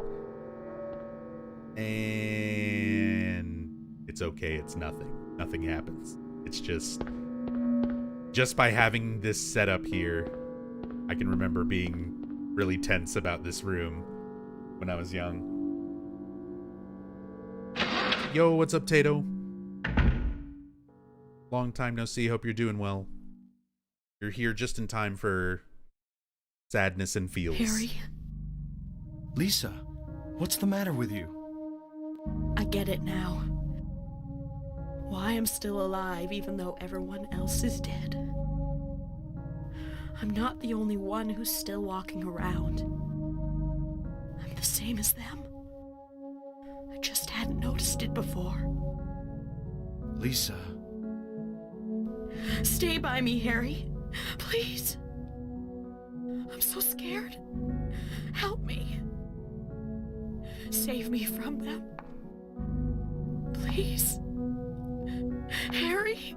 and it's okay, it's nothing. Nothing happens. It's just by having this setup here, I can remember being really tense about this room when I was young. Yo, what's up, Tato? Long time no see. Hope you're doing well. You're here just in time for sadness and feels. Harry, Lisa, what's the matter with you? I get it now. Why I'm still alive even though everyone else is dead. I'm not the only one who's still walking around. I'm the same as them. I just hadn't noticed it before. Lisa. Stay by me, Harry. Please. I'm so scared. Help me. Save me from them. Please. Harry?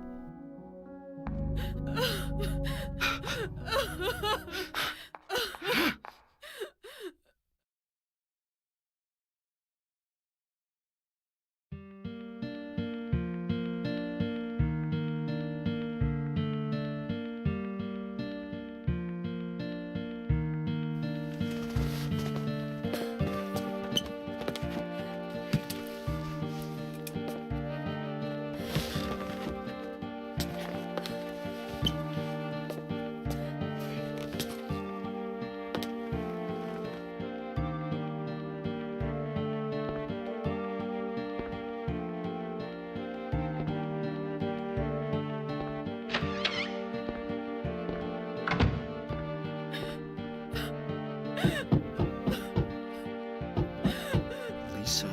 Lisa?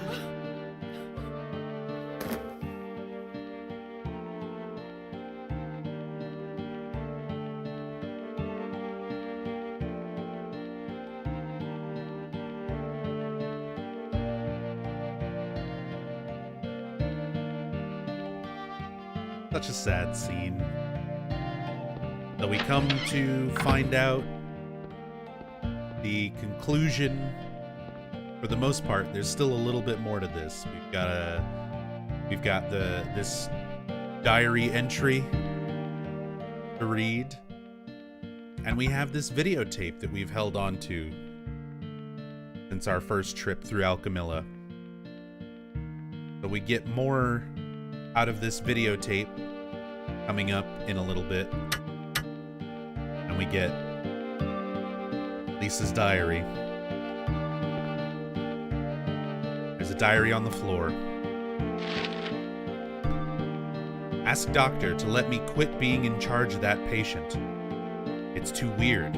Such a sad scene. So we come to find out the conclusion. For the most part, there's still a little bit more to this. We've got this diary entry to read, and we have this videotape that we've held on to since our first trip through Alchemilla. So we get more out of this videotape coming up in a little bit, and we get Lisa's diary. There's a diary on the floor. Ask doctor to let me quit being in charge of that patient. It's too weird.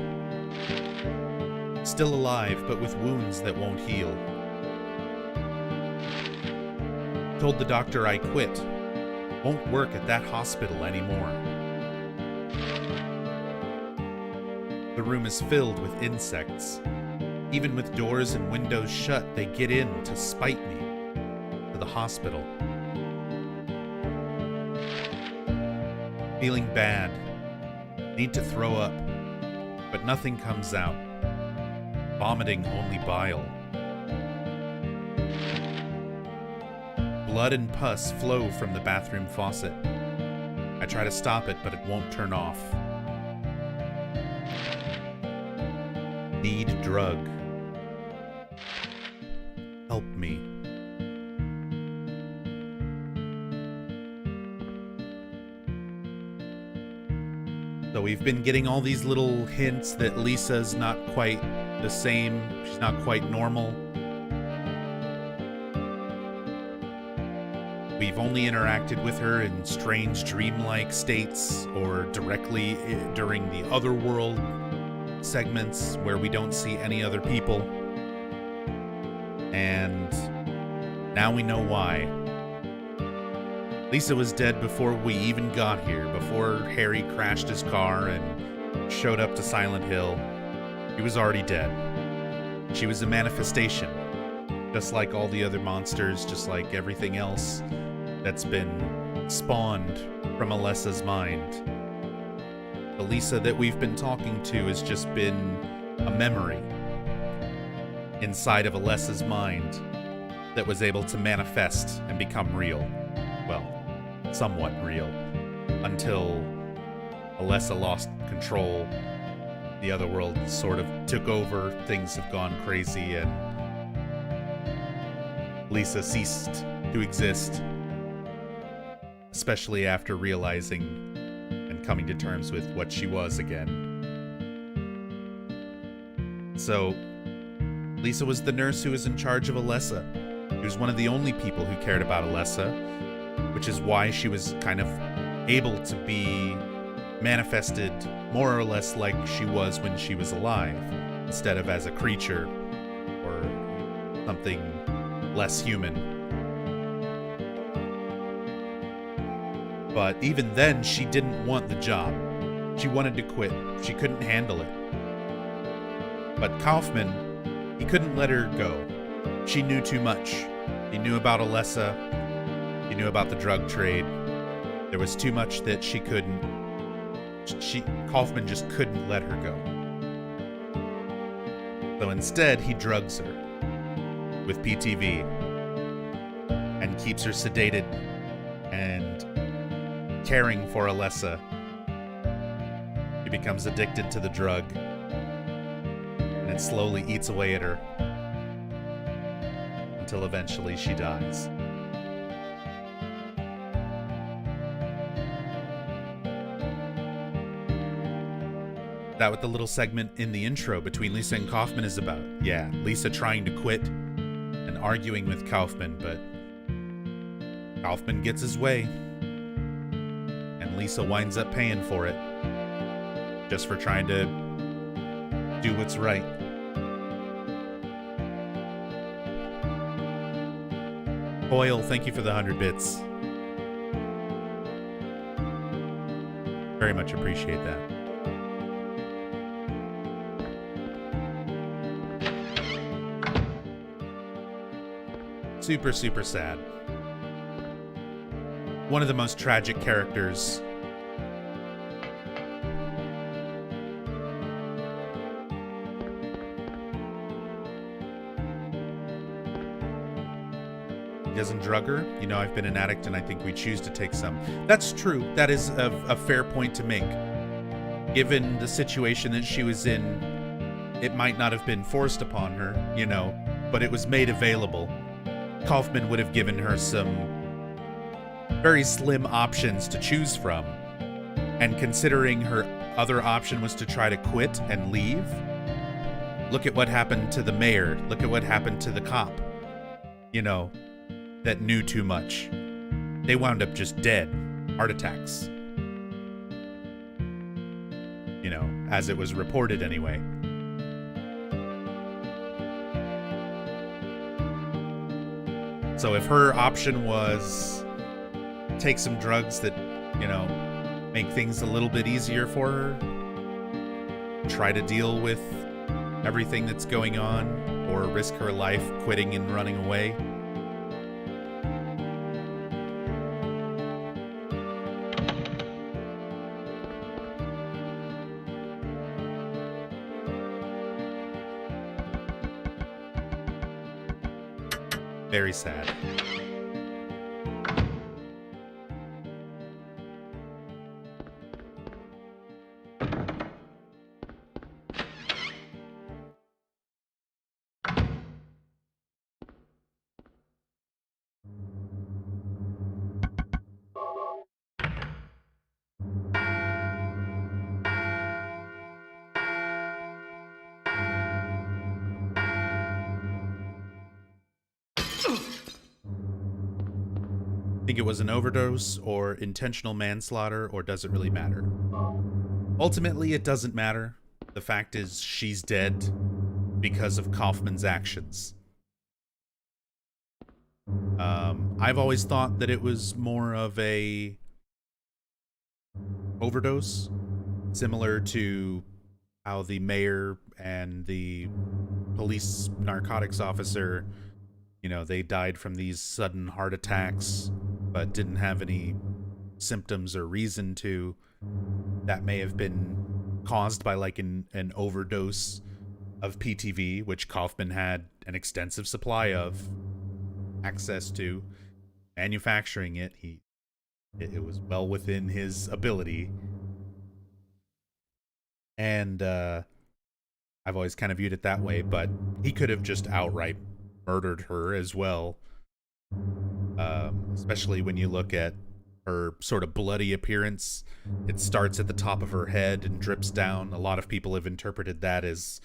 Still alive, but with wounds that won't heal. Told the doctor I quit. Won't work at that hospital anymore. The room is filled with insects. Even with doors and windows shut, they get in to spite me. To the hospital. Feeling bad. Need to throw up. But nothing comes out. Vomiting only bile. Blood and pus flow from the bathroom faucet. I try to stop it, but it won't turn off. Need drug. Help me. So we've been getting all these little hints that Lisa's not quite the same. She's not quite normal. We've only interacted with her in strange dreamlike states or directly during the otherworld segments where we don't see any other people. And now we know why. Lisa was dead before we even got here, before Harry crashed his car and showed up to Silent Hill. She was already dead. She was a manifestation, just like all the other monsters, just like everything else that's been spawned from Alessa's mind. The Lisa that we've been talking to has just been a memory inside of Alessa's mind that was able to manifest and become real. Well, somewhat real. Until Alessa lost control, the other world sort of took over, things have gone crazy, and Lisa ceased to exist. Especially after realizing and coming to terms with what she was again. So, Lisa was the nurse who was in charge of Alessa. She was one of the only people who cared about Alessa, which is why she was kind of able to be manifested more or less like she was when she was alive, instead of as a creature or something less human. But even then, she didn't want the job. She wanted to quit. She couldn't handle it. But Kaufman, he couldn't let her go. She knew too much. He knew about Alessa. He knew about the drug trade. There was too much that she couldn't. Kaufman just couldn't let her go. So instead, he drugs her with PTV and keeps her sedated and caring for Alessa. She becomes addicted to the drug, and it slowly eats away at her until eventually she dies. That what the little segment in the intro between Lisa and Kaufman is about. Yeah, Lisa trying to quit and arguing with Kaufman, but Kaufman gets his way. And Lisa winds up paying for it. Just for trying to do what's right. Hoyle, thank you for the 100 bits. Very much appreciate that. Super, super sad. One of the most tragic characters. Doesn't drug her. You know, I've been an addict and I think we choose to take some. That's true. That is a fair point to make. Given the situation that she was in, it might not have been forced upon her, you know, but it was made available. Kaufman would have given her some very slim options to choose from. And considering her other option was to try to quit and leave, look at what happened to the mayor. Look at what happened to the cop. You know, that knew too much. They wound up just dead. Heart attacks. You know, as it was reported anyway. So if her option was take some drugs that, you know, make things a little bit easier for her, try to deal with everything that's going on, or risk her life quitting and running away, very sad. Think it was an overdose or intentional manslaughter, or does it really matter? Ultimately, it doesn't matter. The fact is, she's dead because of Kaufman's actions. I've always thought that it was more of a overdose, similar to how the mayor and the police narcotics officer, you know, they died from these sudden heart attacks, but didn't have any symptoms or reason to. That may have been caused by like an overdose of PTV, which Kaufman had an extensive supply of, access to, manufacturing it. It was well within his ability. And I've always kind of viewed it that way, but he could have just outright murdered her as well. Especially when you look at her sort of bloody appearance. It starts at the top of her head and drips down. A lot of people have interpreted that as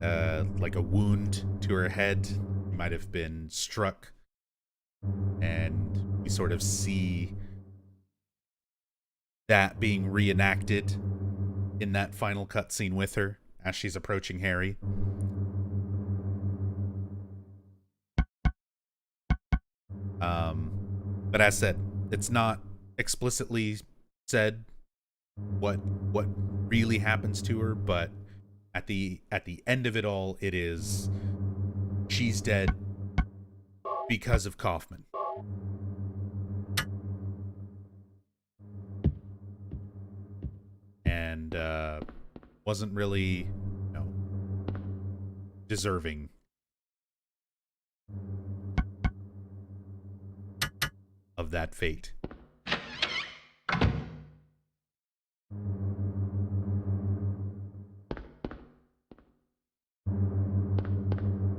like a wound to her head. She might have been struck. And we sort of see that being reenacted in that final cutscene with her as she's approaching Harry. But as said, it's not explicitly said what really happens to her, but at the end of it all, it is she's dead because of Kaufman. And wasn't really, you know, deserving of that fate.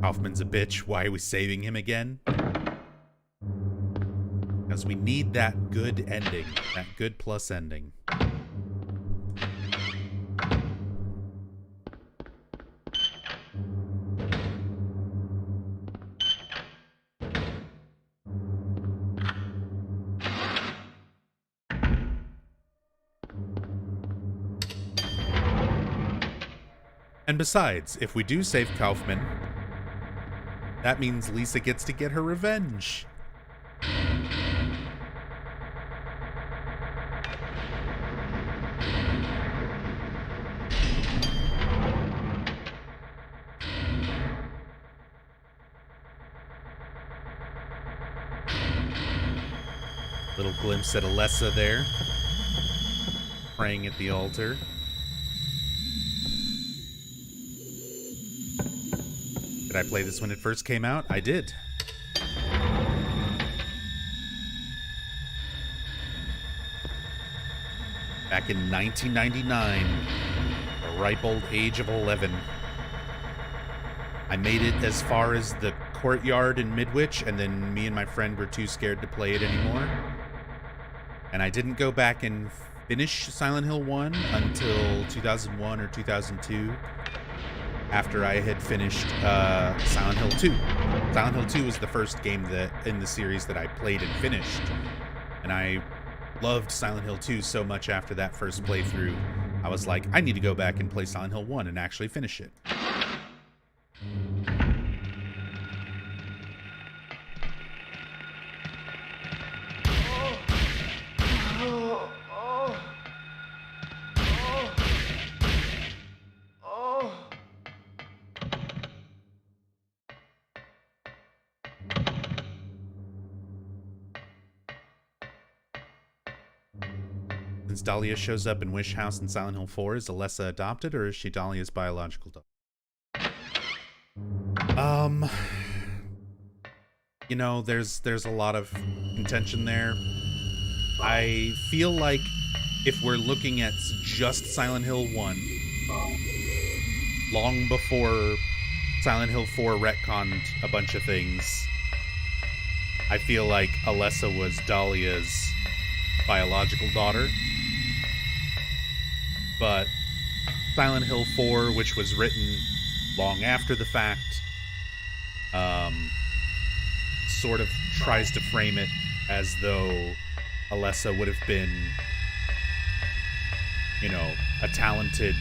Kaufman's a bitch. Why are we saving him again? Because we need that good ending. That good plus ending. And besides, if we do save Kaufman, that means Lisa gets to get her revenge. Little glimpse at Alessa there, praying at the altar. Did I play this when it first came out? I did. Back in 1999, the ripe old age of 11. I made it as far as the courtyard in Midwich, and then me and my friend were too scared to play it anymore. And I didn't go back and finish Silent Hill 1 until 2001 or 2002, after I had finished Silent Hill 2. Silent Hill 2 was the first game that in the series that I played and finished. And I loved Silent Hill 2 so much after that first playthrough, I was like, I need to go back and play Silent Hill 1 and actually finish it. Since Dahlia shows up in Wish House in Silent Hill 4, is Alessa adopted, or is she Dahlia's biological daughter? You know, there's a lot of contention there. I feel like if we're looking at just Silent Hill 1, long before Silent Hill 4 retconned a bunch of things, I feel like Alessa was Dahlia's biological daughter. But Silent Hill 4, which was written long after the fact, sort of tries to frame it as though Alessa would have been, you know, a talented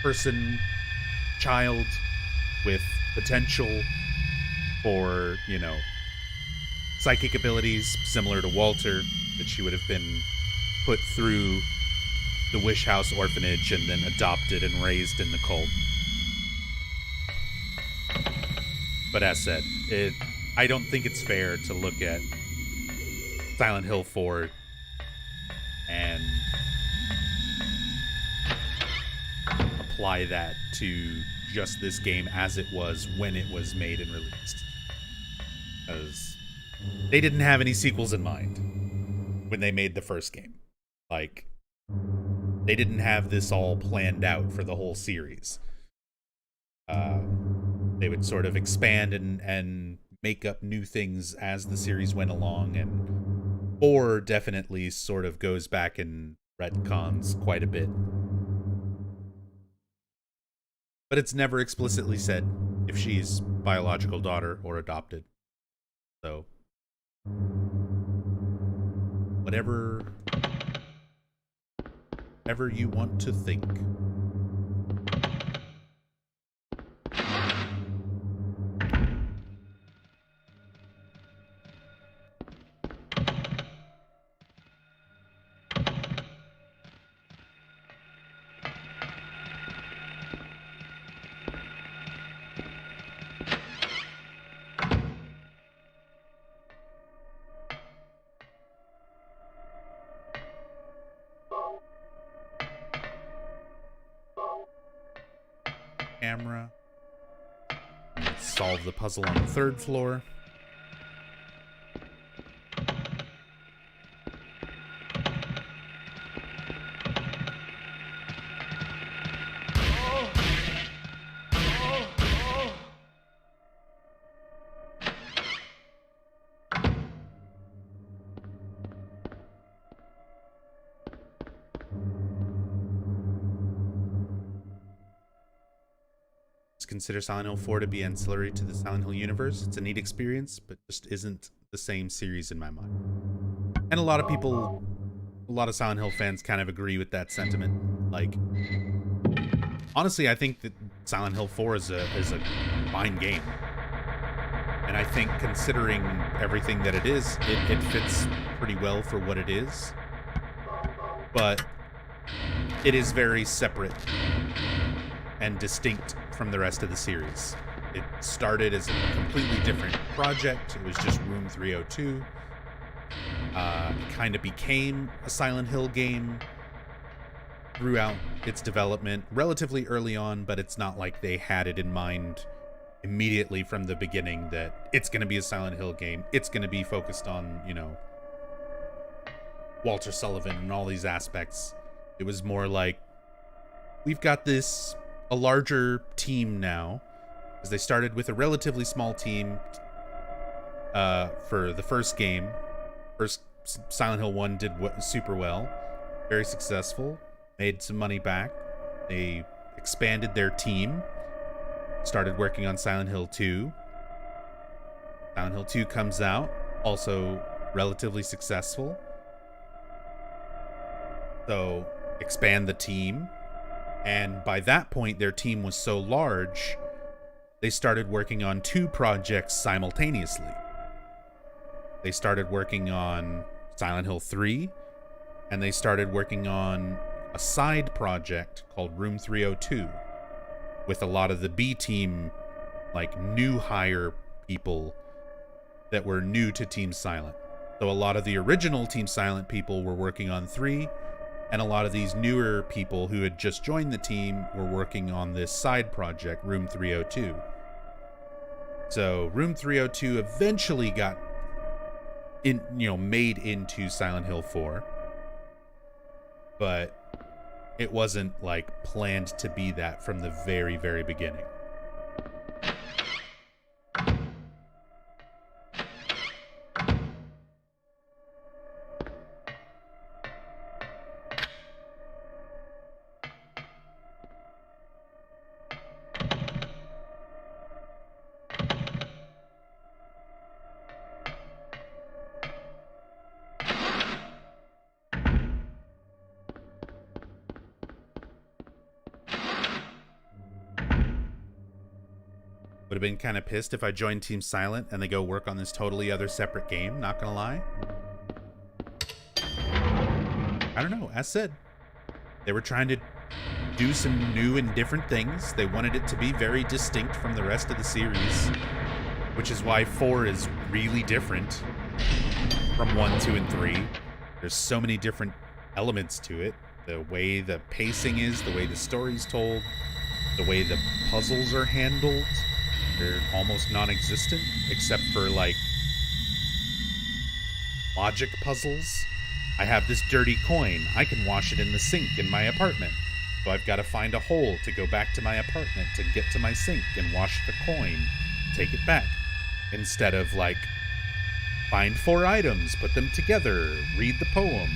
person, child with potential for, you know, psychic abilities similar to Walter, that she would have been put through the Wish House orphanage and then adopted and raised in the cult. But as said, I don't think it's fair to look at Silent Hill 4 and apply that to just this game as it was when it was made and released. Because they didn't have any sequels in mind when they made the first game. Like, they didn't have this all planned out for the whole series. They would sort of expand and make up new things as the series went along, and 4 definitely sort of goes back and retcons quite a bit. But it's never explicitly said if she's biological daughter or adopted. So, whatever you want to think. Camera. Let's solve the puzzle on the 3rd floor. Consider Silent Hill 4 to be ancillary to the Silent Hill universe. It's a neat experience, but just isn't the same series in my mind. And a lot of Silent Hill fans kind of agree with that sentiment. Like, honestly, I think that Silent Hill 4 is a fine game. And I think, considering everything that it is, it fits pretty well for what it is. But it is very separate and distinct from the rest of the series. It started as a completely different project. It was just Room 302. Kind of became a Silent Hill game throughout its development, relatively early on, but it's not like they had it in mind immediately from the beginning that it's going to be a Silent Hill game. It's going to be focused on, you know, Walter Sullivan and all these aspects. It was more like, we've got a larger team now, because they started with a relatively small team for the first game. First Silent Hill 1 did super well, very successful, made some money back. They expanded their team, started working on Silent Hill 2. Silent Hill 2 comes out, also relatively successful. So, expand the team. And by that point, their team was so large, they started working on 2 projects simultaneously. They started working on Silent Hill 3, and they started working on a side project called Room 302, with a lot of the B team, like new hire people that were new to Team Silent. So a lot of the original Team Silent people were working on 3, and a lot of these newer people who had just joined the team were working on this side project, Room 302. So Room 302 eventually got made into Silent Hill 4, but it wasn't like planned to be that from the very, very beginning. Would have been kind of pissed if I joined Team Silent and they go work on this totally other separate game, not gonna lie. I don't know, as said, they were trying to do some new and different things. They wanted it to be very distinct from the rest of the series, which is why 4 is really different from 1, 2, and 3. There's so many different elements to it. The way the pacing is, the way the story's told, the way the puzzles are handled. They're almost non-existent, except for, like, logic puzzles. I have this dirty coin. I can wash it in the sink in my apartment. So I've got to find a hole to go back to my apartment to get to my sink and wash the coin, take it back. Instead of, like, find 4 items, put them together, read the poem.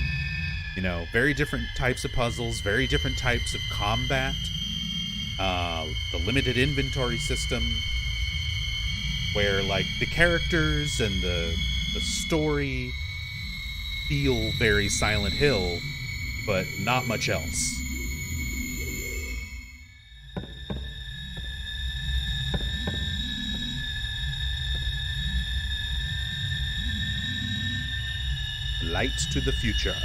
You know, very different types of puzzles, very different types of combat. The limited inventory system, where, like, the characters and the story feel very Silent Hill, but not much else. Light to the future.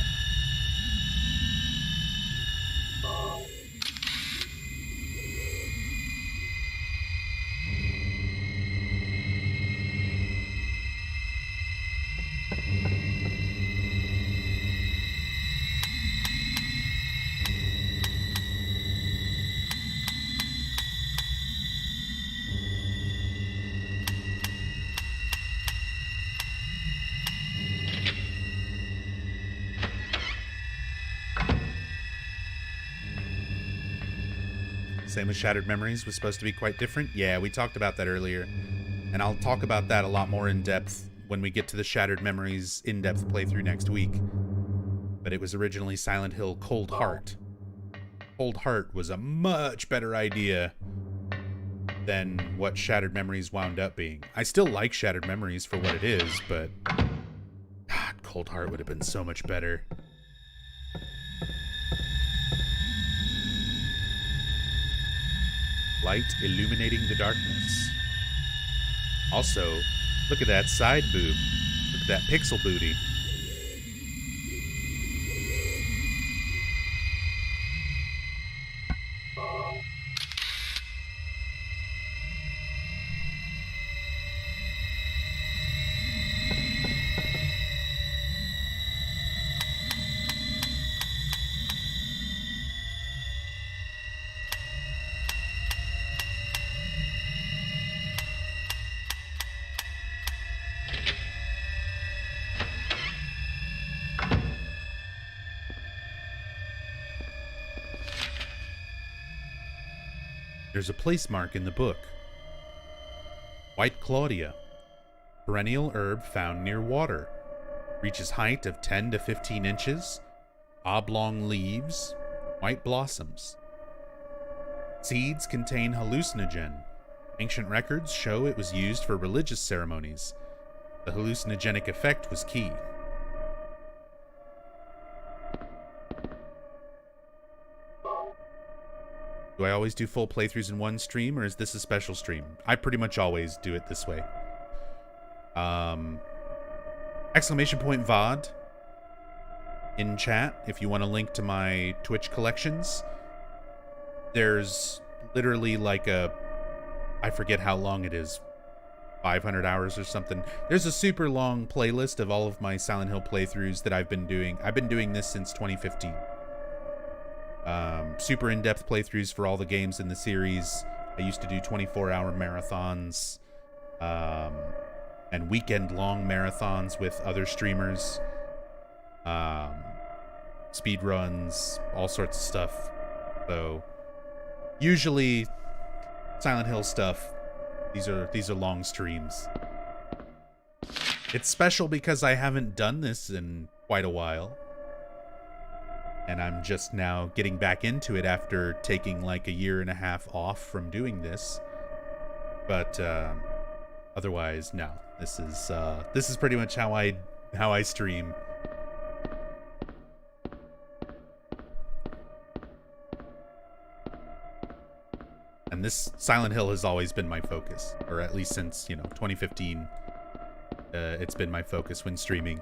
Same with Shattered Memories was supposed to be quite different. Yeah, we talked about that earlier. And I'll talk about that a lot more in depth when we get to the Shattered Memories in-depth playthrough next week. But it was originally Silent Hill Cold Heart. Cold Heart was a much better idea than what Shattered Memories wound up being. I still like Shattered Memories for what it is, but God, Cold Heart would have been so much better. Light illuminating the darkness. Also, look at that side boob. Look at that pixel booty. There's a place mark in the book. White Claudia. Perennial herb found near water. Reaches height of 10 to 15 inches. Oblong leaves. White blossoms. Seeds contain hallucinogen. Ancient records show it was used for religious ceremonies. The hallucinogenic effect was key. Do I always do full playthroughs in one stream, or is this a special stream? I pretty much always do it this way. Exclamation point VOD in chat if you want a link to my Twitch collections. There's literally like I forget how long it is, 500 hours or something. There's a super long playlist of all of my Silent Hill playthroughs that I've been doing. I've been doing this since 2015. Super in-depth playthroughs for all the games in the series. I used to do 24-hour marathons, and weekend-long marathons with other streamers, speed runs, all sorts of stuff. So usually Silent Hill stuff, these are long streams. It's special because I haven't done this in quite a while, and I'm just now getting back into it after taking like a year and a half off from doing this. But otherwise, no. This is pretty much how I stream. And this Silent Hill has always been my focus, or at least since, 2015. It's been my focus when streaming.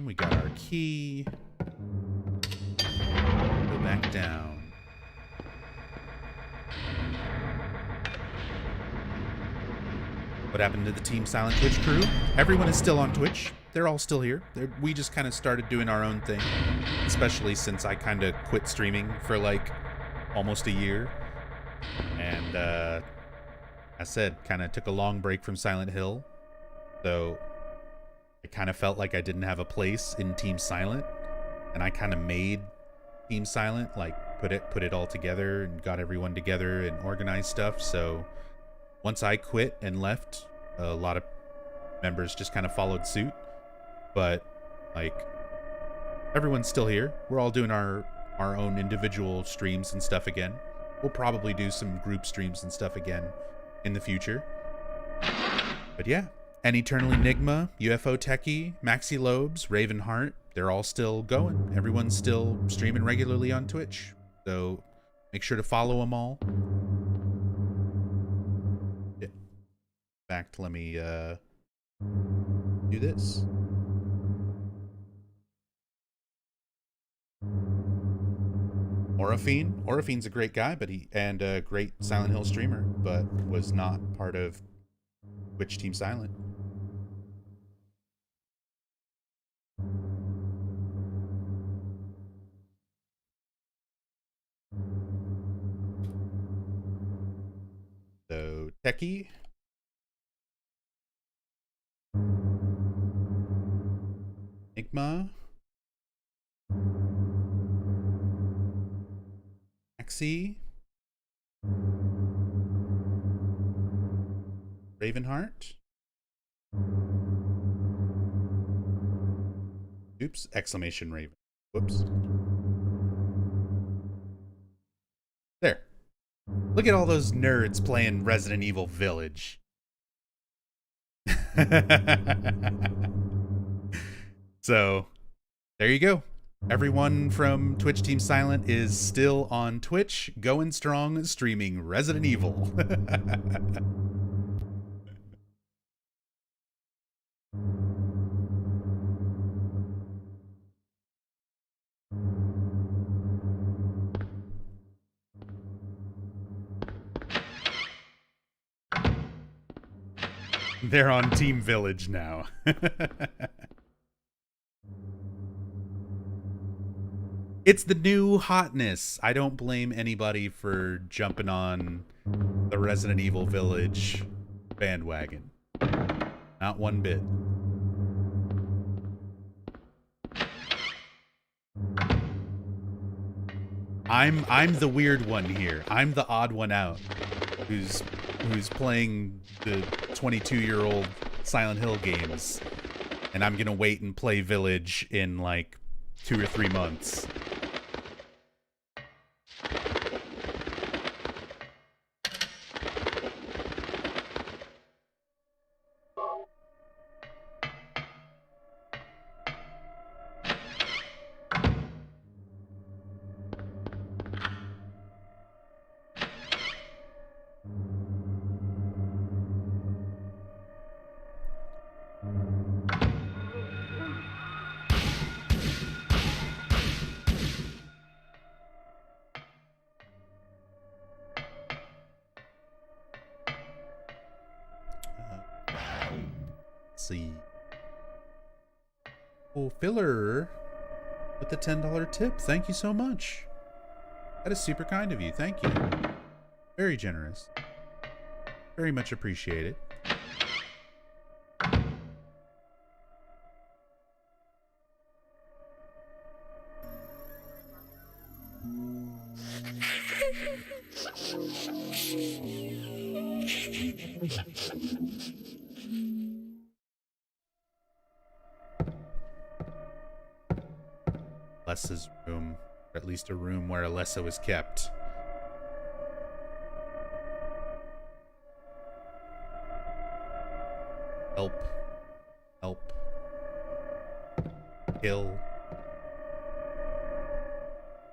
We got our key. Go back down. What happened to the Team Silent Twitch crew? Everyone is still on Twitch. They're all still here. We just kind of started doing our own thing, especially since I kind of quit streaming for like almost a year. And I said, kind of took a long break from Silent Hill. So I kind of felt like I didn't have a place in Team Silent, and I kind of made Team Silent, like put it all together and got everyone together and organized stuff. So once I quit and left, a lot of members just kind of followed suit. But like, everyone's still here. We're all doing our own individual streams and stuff again. We'll probably do some group streams and stuff again in the future. But yeah. And Eternal Enigma, UFO Techie, Maxi Lobes, Ravenheart, they're all still going. Everyone's still streaming regularly on Twitch. So make sure to follow them all. Yeah. In fact, let me do this. Oraphene's a great guy, and a great Silent Hill streamer, but was not part of Twitch Team Silent. So, Techie. Enigma. Maxi. Ravenheart. Oops, exclamation Raven. Whoops. There. Look at all those nerds playing Resident Evil Village. So, there you go. Everyone from Twitch Team Silent is still on Twitch, going strong, streaming Resident Evil. They're on Team Village now. It's the new hotness. I don't blame anybody for jumping on the Resident Evil Village bandwagon. Not one bit. I'm the weird one here. I'm the odd one out who's playing the 22-year-old Silent Hill games, and I'm gonna wait and play Village in like 2 or 3 months. See. Oh, Filler with the $10 tip. Thank you so much. That is super kind of you. Thank you. Very generous. Very much appreciated. Alessa's room, or at least a room where Alessa was kept. Help. Help. Kill.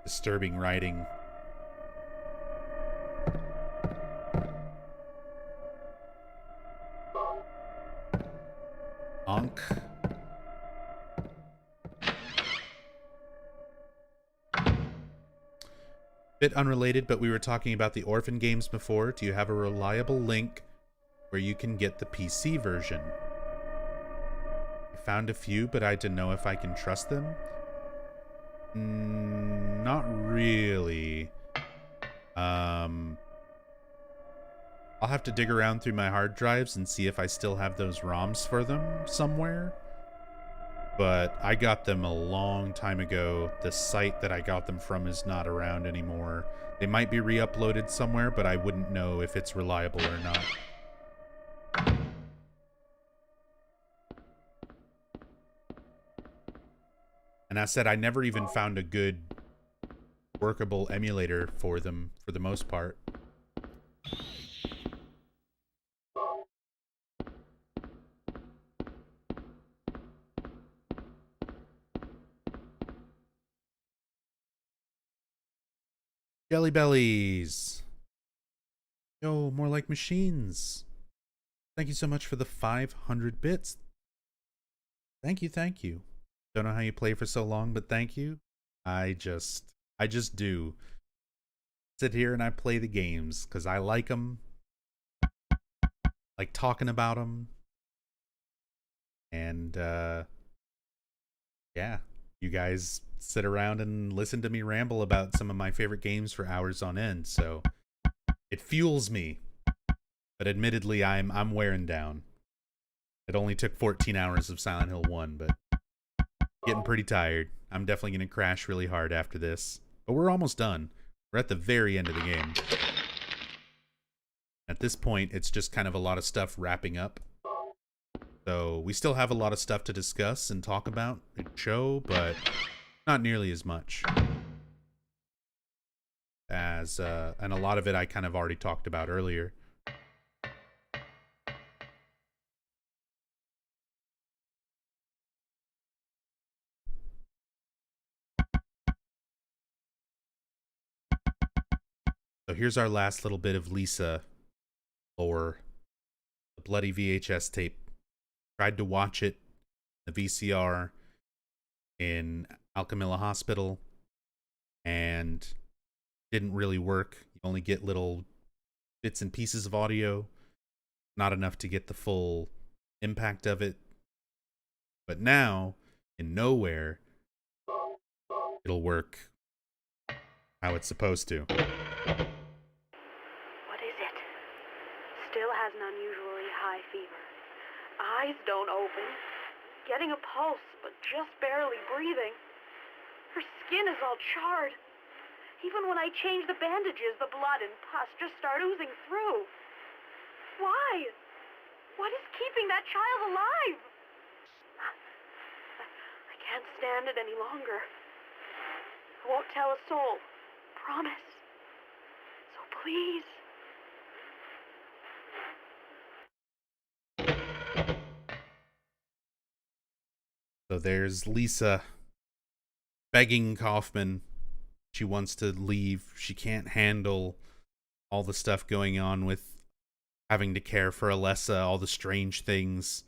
Disturbing writing. Onk. Bit unrelated, but we were talking about the orphan games before. Do you have a reliable link where you can get the PC version? I found a few, but I didn't know if I can trust them. Not really. I'll have to dig around through my hard drives and see if I still have those ROMs for them somewhere. But I got them a long time ago. The site that I got them from is not around anymore. They might be re-uploaded somewhere, but I wouldn't know if it's reliable or not. And I said I never even found a good workable emulator for them for the most part. Jelly bellies. Yo, more like machines. Thank you so much for the 500 bits. Thank you, thank you. Don't know how you play for so long, but thank you. I just do. Sit here and I play the games because I like them. Like talking about them. And, yeah, you guys sit around and listen to me ramble about some of my favorite games for hours on end, so it fuels me. But admittedly, I'm wearing down. It only took 14 hours of Silent Hill 1, but getting pretty tired. I'm definitely going to crash really hard after this. But we're almost done. We're at the very end of the game. At this point, it's just kind of a lot of stuff wrapping up. So we still have a lot of stuff to discuss and talk about and show, but not nearly as much as, and a lot of it I kind of already talked about earlier. So here's our last little bit of Lisa lore. The bloody VHS tape. Tried to watch it, the VCR, in Alchemilla Hospital, and didn't really work. You only get little bits and pieces of audio, not enough to get the full impact of it. But now, in Nowhere, it'll work how it's supposed to. What is it? Still has an unusually high fever. Eyes don't open. Getting a pulse, but just barely breathing. Her skin is all charred. Even when I change the bandages, the blood and pus just start oozing through. Why? What is keeping that child alive? I can't stand it any longer. I won't tell a soul. Promise. So please. So there's Lisa begging Kaufman. She wants to leave. She can't handle all the stuff going on with having to care for Alessa, all the strange things.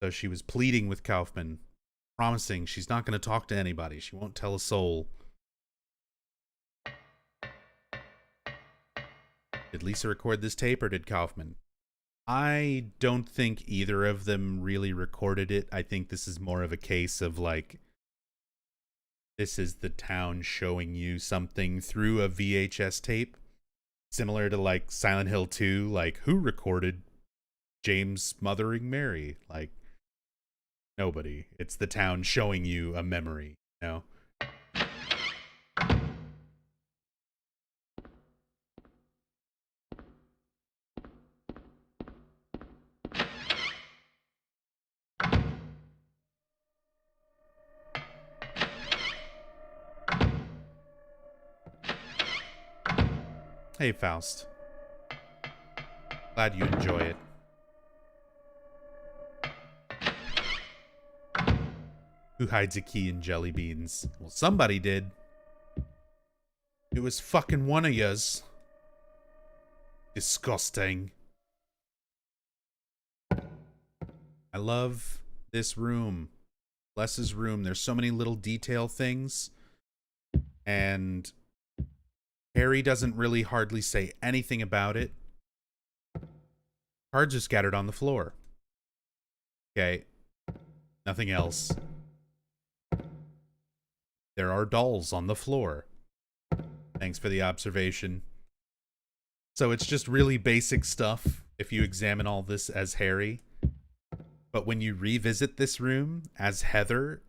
So she was pleading with Kaufman, promising she's not going to talk to anybody. She won't tell a soul. Did Lisa record this tape or did Kaufman? I don't think either of them really recorded it. I think this is more of a case of like, this is the town showing you something through a VHS tape. Similar to like Silent Hill 2, like who recorded James mothering Mary? Like nobody. It's the town showing you a memory, you know? Hey, Faust. Glad you enjoy it. Who hides a key in jelly beans? Well, somebody did. It was fucking one of yous. Disgusting. I love this room. Les's room. There's so many little detail things. And Harry doesn't really hardly say anything about it. Cards are scattered on the floor. Okay. Nothing else. There are dolls on the floor. Thanks for the observation. So it's just really basic stuff if you examine all this as Harry. But when you revisit this room as Heather,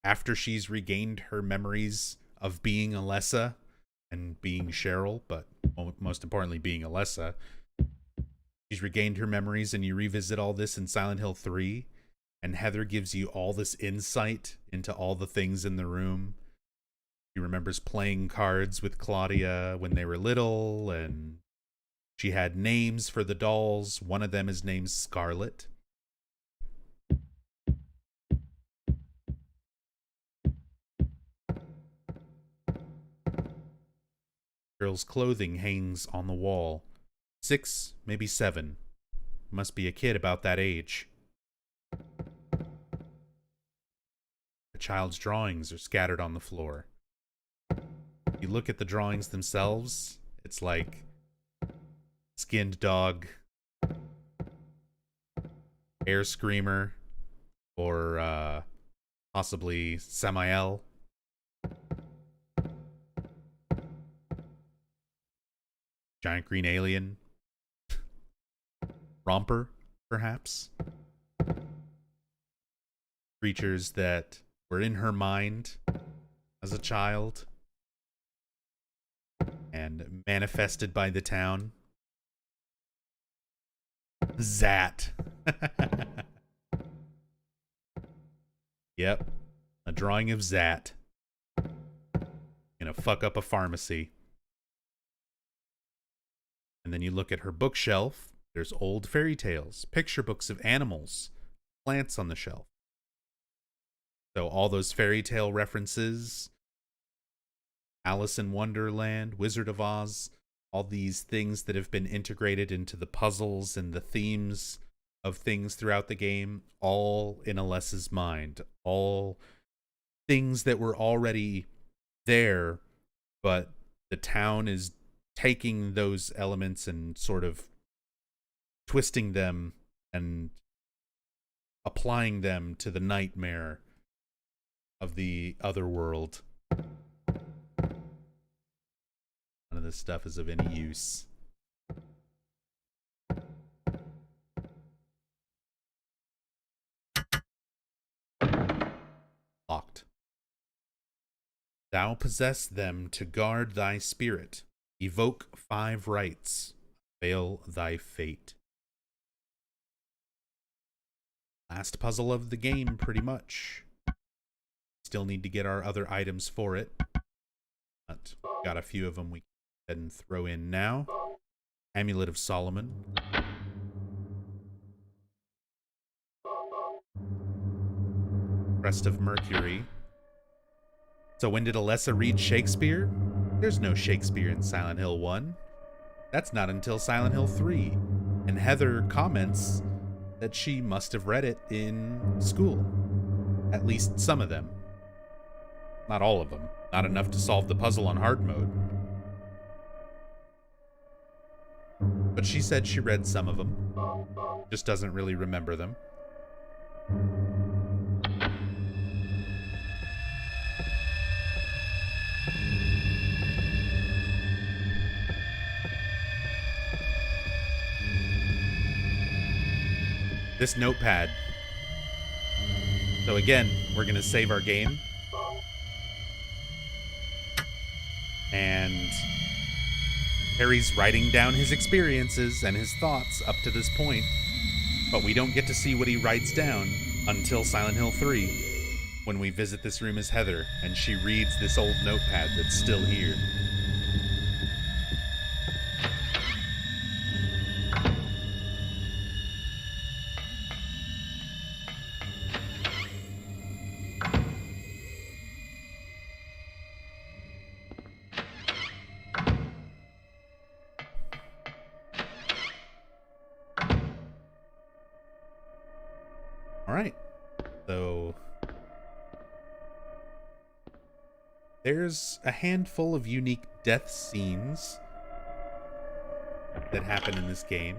after she's regained her memories of being Alessa, and being Cheryl, but most importantly being Alessa. She's regained her memories, and you revisit all this in Silent Hill 3, and Heather gives you all this insight into all the things in the room. She remembers playing cards with Claudia when they were little, and she had names for the dolls. One of them is named Scarlet. Girl's clothing hangs on the wall. 6, maybe 7. Must be a kid about that age. The child's drawings are scattered on the floor. If you look at the drawings themselves, it's like skinned dog, air screamer, or possibly Samael. Giant green alien. Romper, perhaps. Creatures that were in her mind as a child and manifested by the town. Zat. Yep. A drawing of Zat. Gonna fuck up a pharmacy. And then you look at her bookshelf. There's old fairy tales, picture books of animals, plants on the shelf. So all those fairy tale references, Alice in Wonderland, Wizard of Oz, all these things that have been integrated into the puzzles and the themes of things throughout the game, all in Alessa's mind. All things that were already there, but the town is taking those elements and sort of twisting them and applying them to the nightmare of the other world. this stuff is of any use. Locked. Thou possess them to guard thy spirit. Evoke 5 rights. Veil thy fate. Last puzzle of the game, pretty much. Still need to get our other items for it. But got a few of them we can go ahead and throw in now. Amulet of Solomon. Crest of Mercury. So when did Alessa read Shakespeare? There's no Shakespeare in Silent Hill 1. That's not until Silent Hill 3. And Heather comments that she must have read it in school. At least some of them. Not all of them. Not enough to solve the puzzle on hard mode. But she said she read some of them. Just doesn't really remember them. This notepad. So again, we're going to save our game. And Harry's writing down his experiences and his thoughts up to this point. But we don't get to see what he writes down until Silent Hill 3, when we visit this room as Heather and she reads this old notepad that's still here. Alright, so there's a handful of unique death scenes that happen in this game.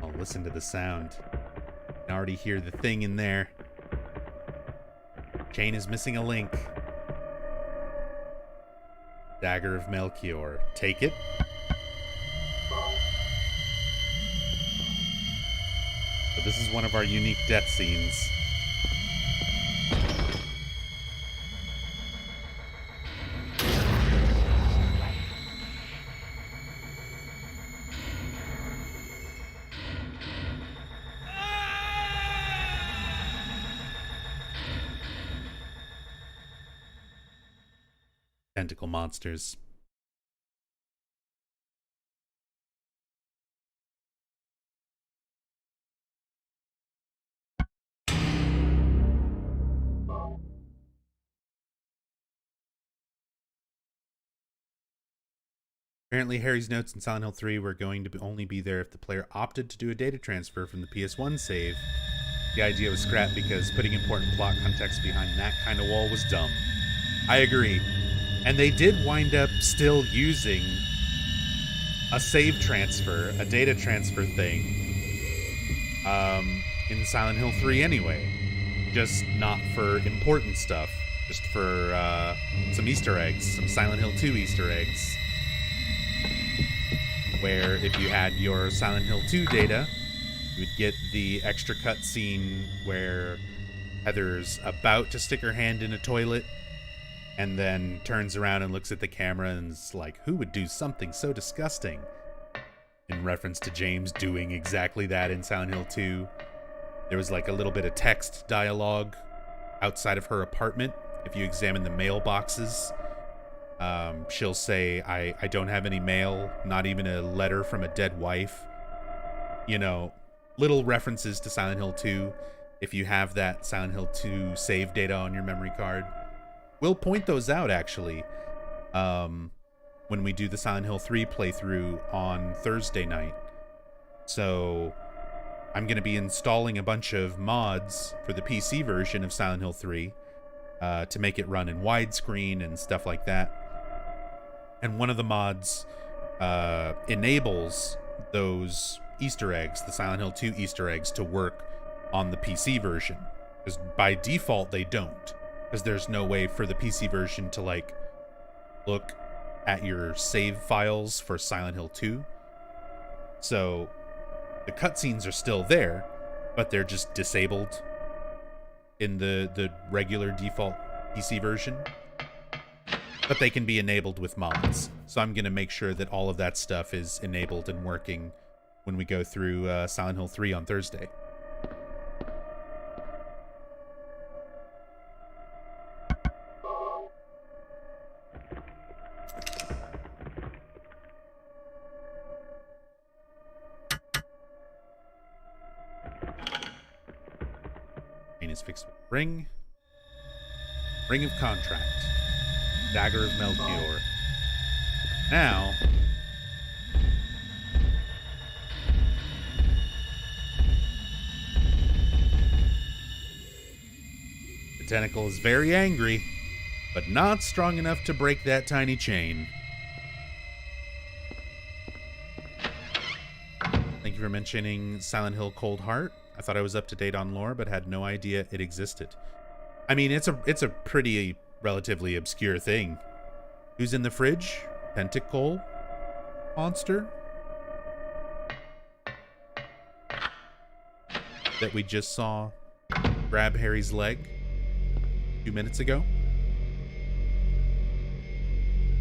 I'll listen to the sound. I can already hear the thing in there. Chain is missing a link. Dagger of Melchior. Take it. So this is one of our unique death scenes. Tentacle monsters. Apparently, Harry's notes in Silent Hill 3 were going to only be there if the player opted to do a data transfer from the PS1 save. The idea was scrapped because putting important plot context behind that kind of wall was dumb. I agree. And they did wind up still using a save transfer, a data transfer thing, in Silent Hill 3 anyway. Just not for important stuff. Just for some Easter eggs, some Silent Hill 2 Easter eggs. Where if you had your Silent Hill 2 data, you would get the extra cutscene where Heather's about to stick her hand in a toilet and then turns around and looks at the camera and is like, who would do something so disgusting? In reference to James doing exactly that in Silent Hill 2. There was like a little bit of text dialogue outside of her apartment. If you examine the mailboxes, she'll say, I don't have any mail, not even a letter from a dead wife. You know, little references to Silent Hill 2. If you have that Silent Hill 2 save data on your memory card, we'll point those out, actually, when we do the Silent Hill 3 playthrough on Thursday night. So I'm going to be installing a bunch of mods for the PC version of Silent Hill 3 to make it run in widescreen and stuff like that. And one of the mods enables those Easter eggs, the Silent Hill 2 Easter eggs, to work on the PC version. Because by default, they don't. Because there's no way for the PC version to, like, look at your save files for Silent Hill 2. So the cutscenes are still there, but they're just disabled in the regular default PC version. But they can be enabled with mods. So I'm going to make sure that all of that stuff is enabled and working when we go through Silent Hill 3 on Thursday. Is fixed with ring of contract, dagger of Melchior. Now the tentacle is very angry, but not strong enough to break that tiny chain. Thank you for mentioning Silent Hill Cold Heart. I thought I was up to date on lore, but had no idea it existed. I mean, it's a pretty relatively obscure thing. Who's in the fridge? Pentacle monster that we just saw grab Harry's leg a few minutes ago.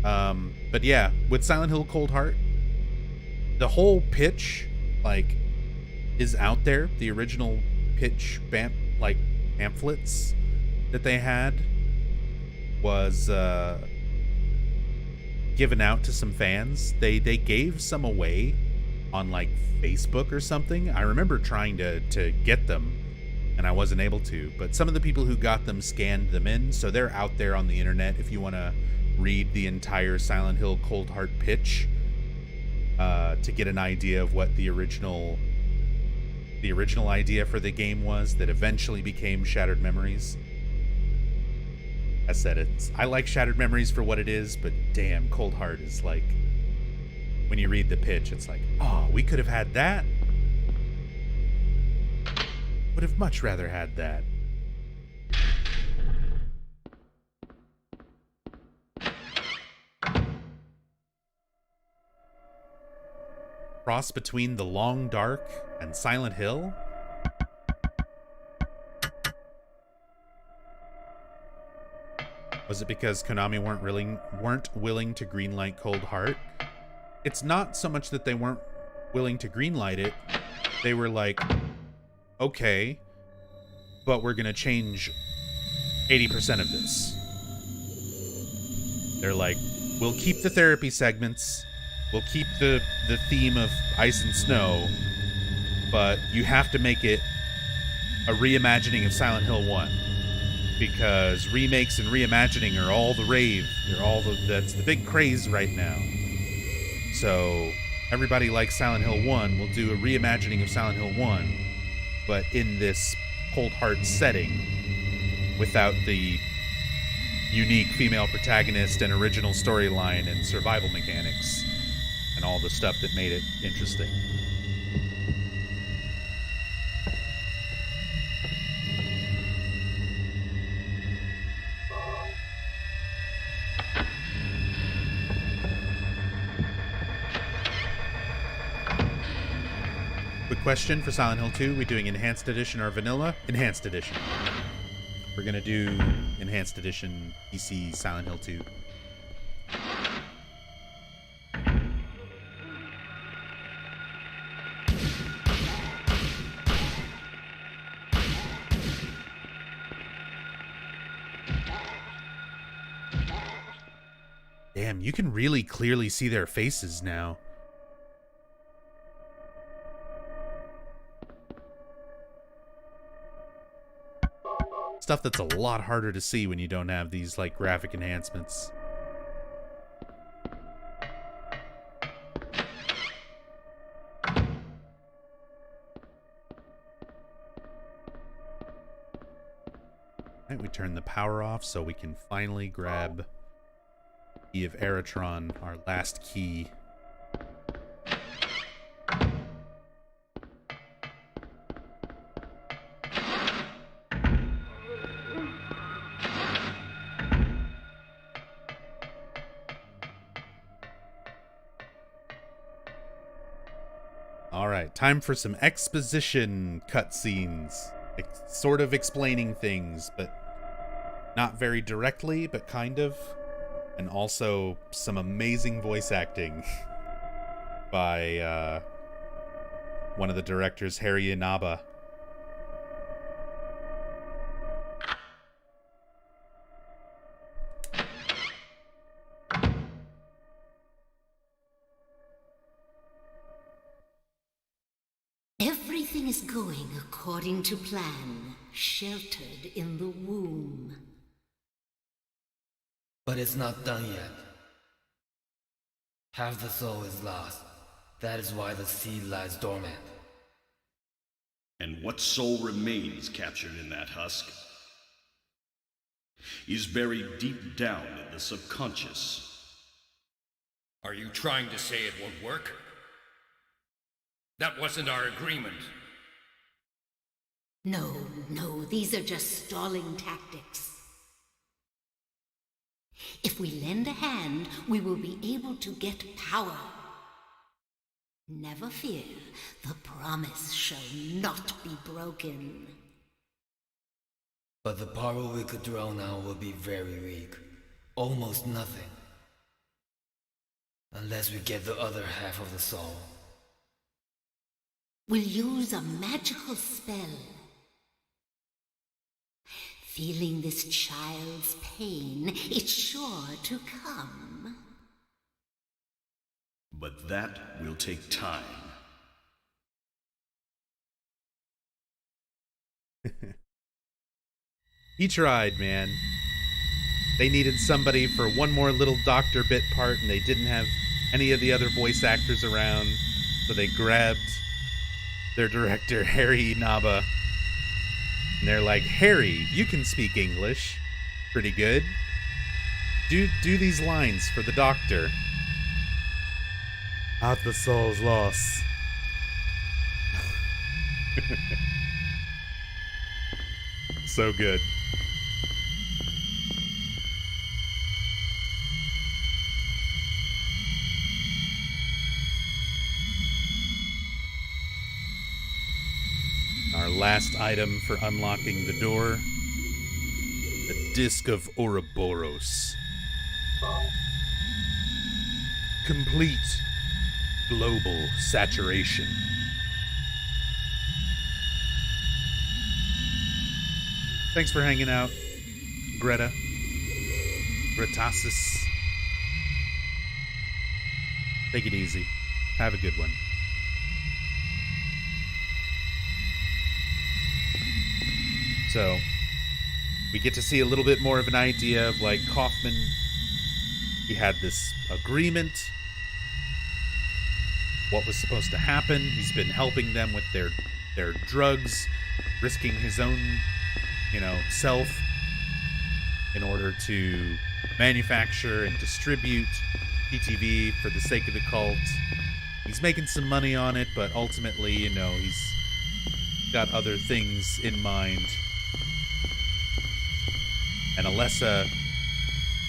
But yeah, with Silent Hill Cold Heart, the whole pitch, like, is out there. The original pitch pamphlets that they had was given out to some fans. They gave some away on like Facebook or something. I remember trying to get them and I wasn't able to, but some of the people who got them scanned them in, so they're out there on the internet if you want to read the entire Silent Hill Cold Heart pitch to get an idea of what the original idea for the game was that eventually became Shattered Memories. I said I like Shattered Memories for what it is, but damn, Cold Heart is like, when you read the pitch, it's like, oh, we could have had that. Would have much rather had that. Cross between The Long Dark and Silent Hill? Was it because Konami weren't willing to greenlight Cold Heart? It's not so much that they weren't willing to greenlight it. They were like, okay, but we're gonna change 80% of this. They're like, we'll keep the therapy segments, we'll keep the theme of ice and snow, but you have to make it a reimagining of Silent Hill 1. Because remakes and reimagining are all the rave. That's the big craze right now. So everybody likes Silent Hill 1. We'll do a reimagining of Silent Hill 1, but in this Cold Heart setting, without the unique female protagonist and original storyline and survival mechanics and all the stuff that made it interesting. Quick question for Silent Hill 2. We doing Enhanced Edition or Vanilla? Enhanced Edition. We're gonna do Enhanced Edition PC Silent Hill 2. Damn, you can really clearly see their faces now. Stuff that's a lot harder to see when you don't have these like graphic enhancements. Alright, we turn the power off so we can finally grab Key of Eritron, our last key. All right, time for some exposition cutscenes. Sort of explaining things, but not very directly, but kind of. And also some amazing voice acting by one of the directors, Harry Inaba. Everything is going according to plan, sheltered in the womb. But it's not done yet. Half the soul is lost. That is why the seed lies dormant. And what soul remains captured in that husk is buried deep down in the subconscious. Are you trying to say it won't work? That wasn't our agreement. No, these are just stalling tactics. If we lend a hand, we will be able to get power. Never fear, the promise shall not be broken. But the power we could draw now will be very weak. Almost nothing. Unless we get the other half of the soul. We'll use a magical spell. Feeling this child's pain, it's sure to come. But that will take time. He tried, man. They needed somebody for one more little doctor bit part, and they didn't have any of the other voice actors around, so they grabbed their director, Harry Inaba. And they're like, Harry, you can speak English pretty good. Do these lines for the doctor. Out the soul's lost. So good. Our last item for unlocking the door, the Disc of Ouroboros. Complete global saturation. Thanks for hanging out, Greta. Gretasis. Take it easy. Have a good one. So, we get to see a little bit more of an idea of, like, Kaufman. He had this agreement. What was supposed to happen. He's been helping them with their drugs, risking his own, self in order to manufacture and distribute PTV for the sake of the cult. He's making some money on it, but ultimately, he's got other things in mind. And Alessa,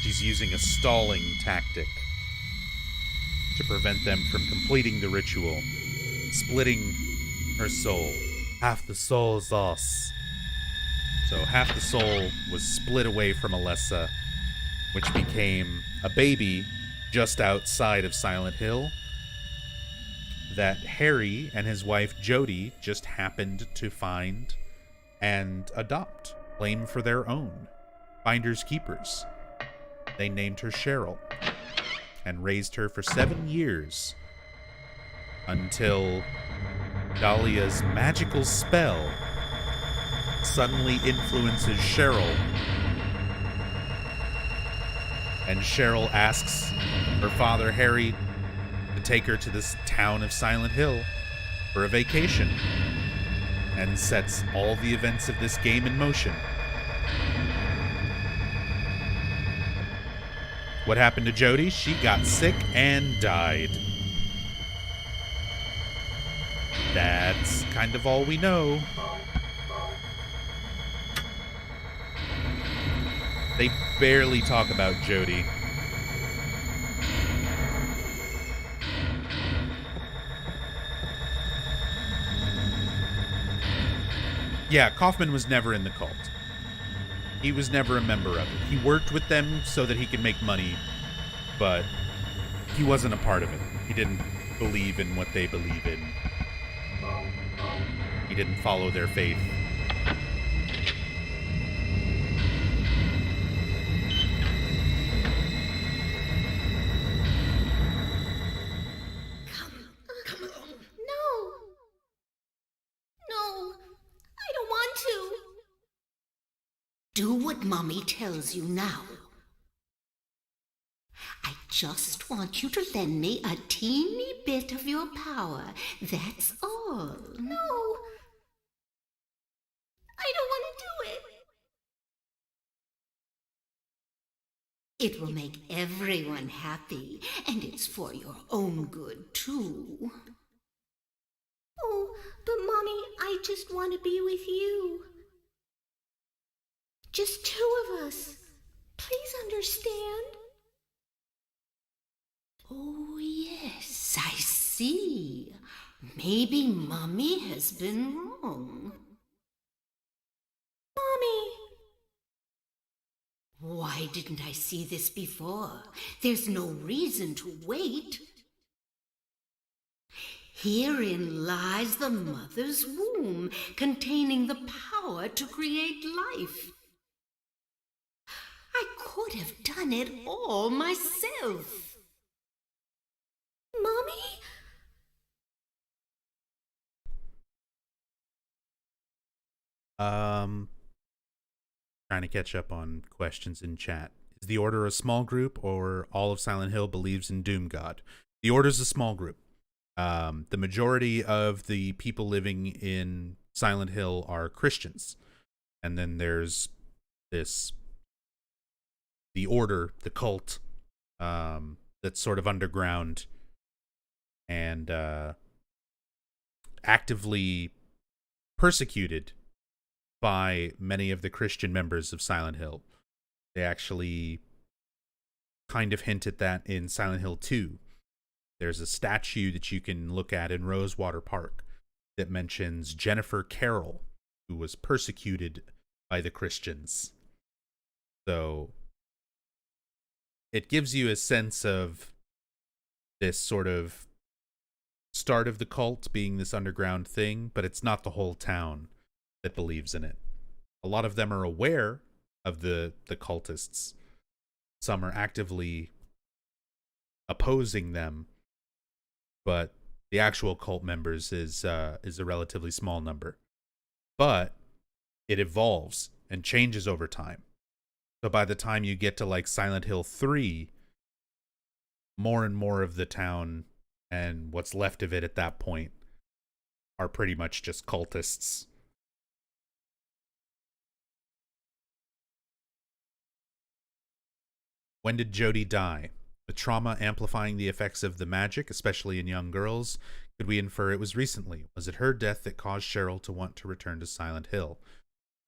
she's using a stalling tactic to prevent them from completing the ritual, splitting her soul. Half the soul is us. So half the soul was split away from Alessa, which became a baby just outside of Silent Hill that Harry and his wife Jody just happened to find and adopt, claim for their own. Finders keepers. They named her Cheryl and raised her for 7 years until Dahlia's magical spell suddenly influences Cheryl, and Cheryl asks her father Harry to take her to this town of Silent Hill for a vacation, and sets all the events of this game in motion. What happened to Jody? She got sick and died. That's kind of all we know. They barely talk about Jody. Yeah, Kaufman was never in the cult. He was never a member of it. He worked with them so that he could make money, but he wasn't a part of it. He didn't believe in what they believe in. He didn't follow their faith. Come along. No. No. I don't want to. Do what Mommy tells you now. I just want you to lend me a teeny bit of your power. That's all. No. I don't want to do it. It will make everyone happy, and it's for your own good, too. Oh, but Mommy, I just want to be with you. Just two of us. Please understand. Oh, yes, I see. Maybe Mommy has been wrong. Mommy! Why didn't I see this before? There's no reason to wait. Herein lies the mother's womb, containing the power to create life. I could have done it all myself. Mommy? Trying to catch up on questions in chat. Is the Order a small group, or all of Silent Hill believes in Doom God? The Order's a small group. The majority of the people living in Silent Hill are Christians. And then there's the Order, the cult, that's sort of underground and actively persecuted by many of the Christian members of Silent Hill. They actually kind of hint at that in Silent Hill 2. There's a statue that you can look at in Rosewater Park that mentions Jennifer Carroll, who was persecuted by the Christians. So it gives you a sense of this sort of start of the cult being this underground thing, but it's not the whole town that believes in it. A lot of them are aware of the cultists. Some are actively opposing them, but the actual cult members is a relatively small number. But it evolves and changes over time. So by the time you get to like Silent Hill 3, more and more of the town and what's left of it at that point are pretty much just cultists. When did Jodie die? With trauma amplifying the effects of the magic, especially in young girls, could we infer it was recently? Was it her death that caused Cheryl to want to return to Silent Hill?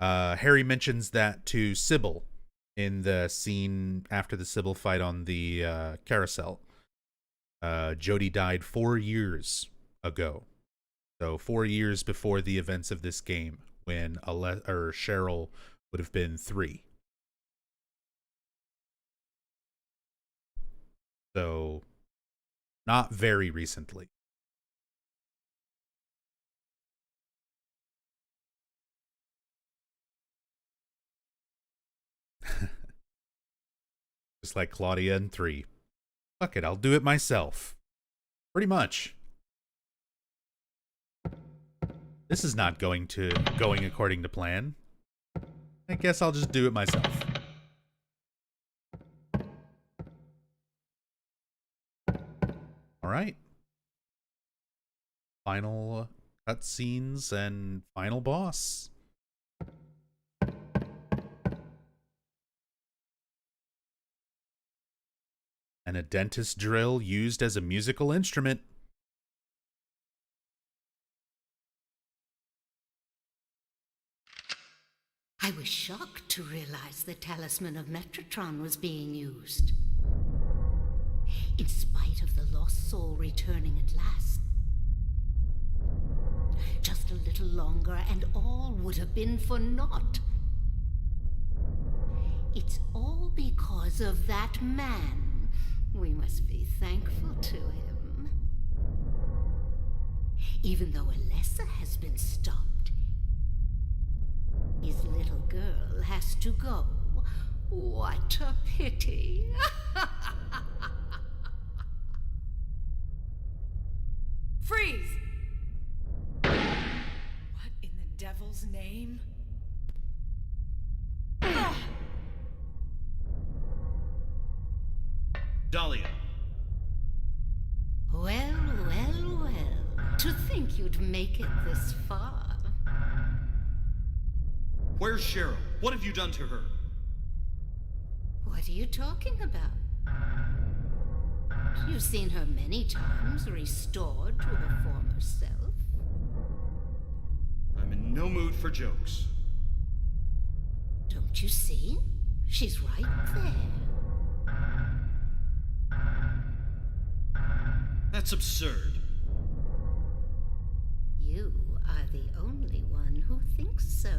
Harry mentions that to Sybil in the scene after the Sybil fight on the carousel. Jodie died 4 years ago. So 4 years before the events of this game, when Cheryl would have been 3. So, not very recently. Just like Claudia in 3. Fuck it, I'll do it myself. Pretty much. This is not going according to plan. I guess I'll just do it myself. Alright. Final cutscenes and final boss. And a dentist drill used as a musical instrument. I was shocked to realize the talisman of Metatron was being used. In spite of the lost soul returning at last, just a little longer and all would have been for naught. It's all because of that man. We must be thankful to him. Even though Alessa has been stopped, his little girl has to go. What a pity. Freeze! What in the devil's name? Dahlia. Well, well, well. To think you'd make it this far. Where's Cheryl? What have you done to her? What are you talking about? You've seen her many times, restored to her former self. I'm in no mood for jokes. Don't you see? She's right there. That's absurd. You are the only one who thinks so.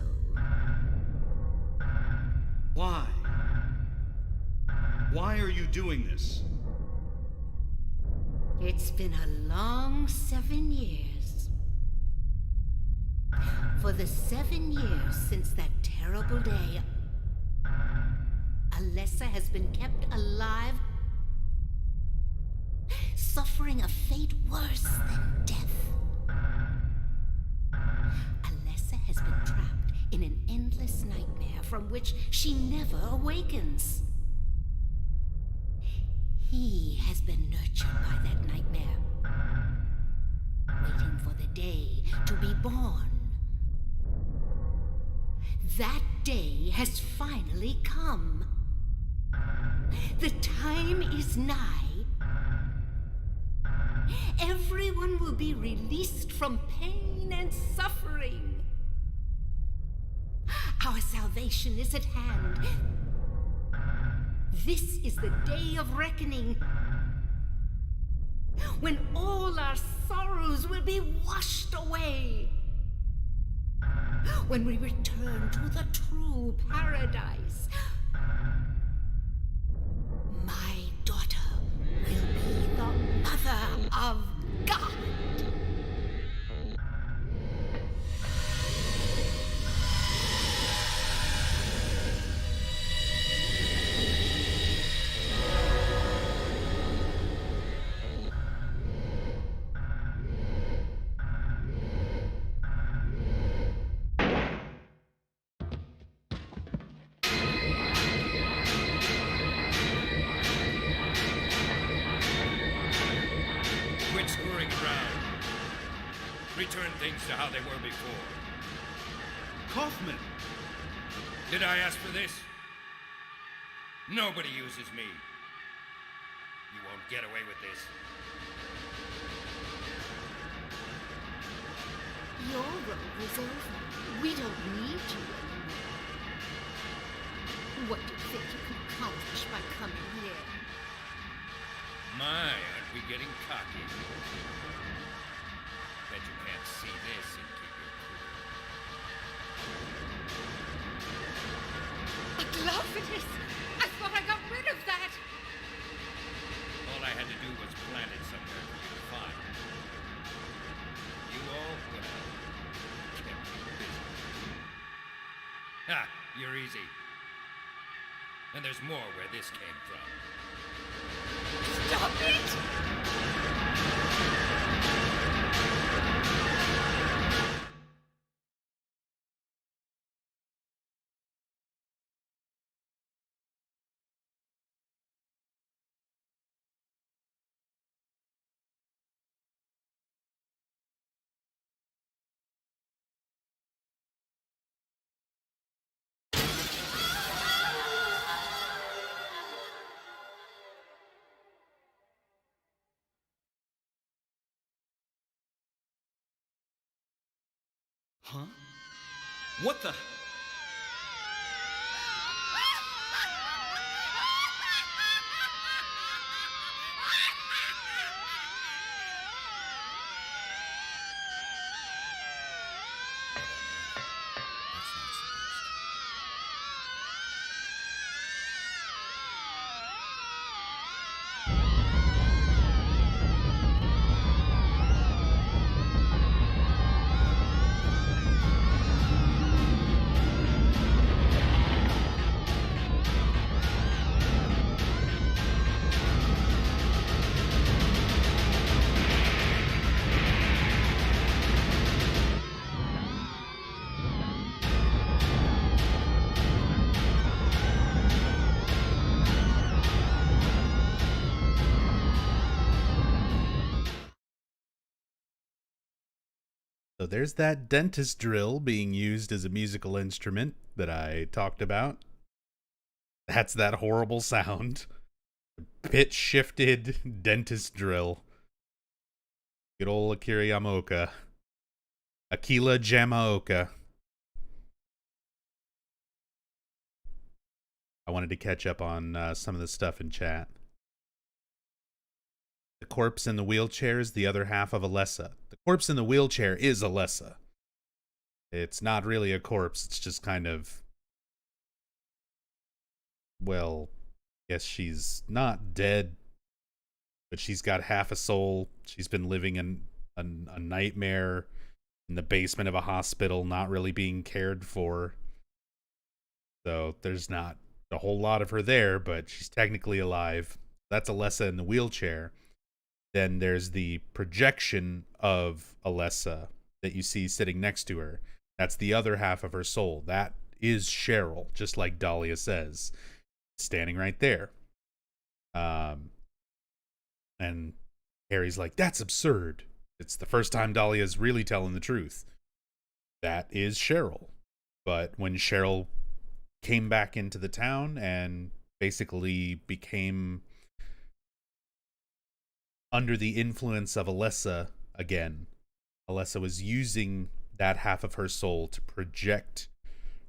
Why? Why are you doing this? It's been a long 7 years. For the 7 years since that terrible day, Alessa has been kept alive, suffering a fate worse than death. Alessa has been trapped in an endless nightmare from which she never awakens. He has been nurtured by that nightmare, waiting for the day to be born. That day has finally come. The time is nigh. Everyone will be released from pain and suffering. Our salvation is at hand. This is the day of reckoning, when all our sorrows will be washed away, when we return to the true paradise. My daughter will be the mother of God. Quit screwing around. Return things to how they were before. Kaufman! Did I ask for this? Nobody uses me. You won't get away with this. Your role is over. We don't need you anymore. What do you think you can accomplish by coming here? My, aren't we getting cocky? Bet you can't see this and keep your cool. A gloviness! I thought I got rid of that! All I had to do was plant it somewhere for you to find. You all, well, kept me busy. Ha! You're easy. And there's more where this came from. Stop it! Huh? What the? So there's that dentist drill being used as a musical instrument that I talked about. That's that horrible sound. Pitch shifted dentist drill. Good old Akira Yamaoka. Akila Jamaoka. I wanted to catch up on some of the stuff in chat. The corpse in the wheelchair is the other half of Alessa. The corpse in the wheelchair is Alessa. It's not really a corpse. It's just kind of... Well, yes, she's not dead, but she's got half a soul. She's been living in a nightmare in the basement of a hospital, not really being cared for. So there's not a whole lot of her there, but she's technically alive. That's Alessa in the wheelchair. Then there's the projection of Alessa that you see sitting next to her. That's the other half of her soul. That is Cheryl, just like Dahlia says, standing right there. And Harry's like, that's absurd. It's the first time Dahlia's really telling the truth. That is Cheryl. But when Cheryl came back into the town and basically became under the influence of Alessa again, Alessa was using that half of her soul to project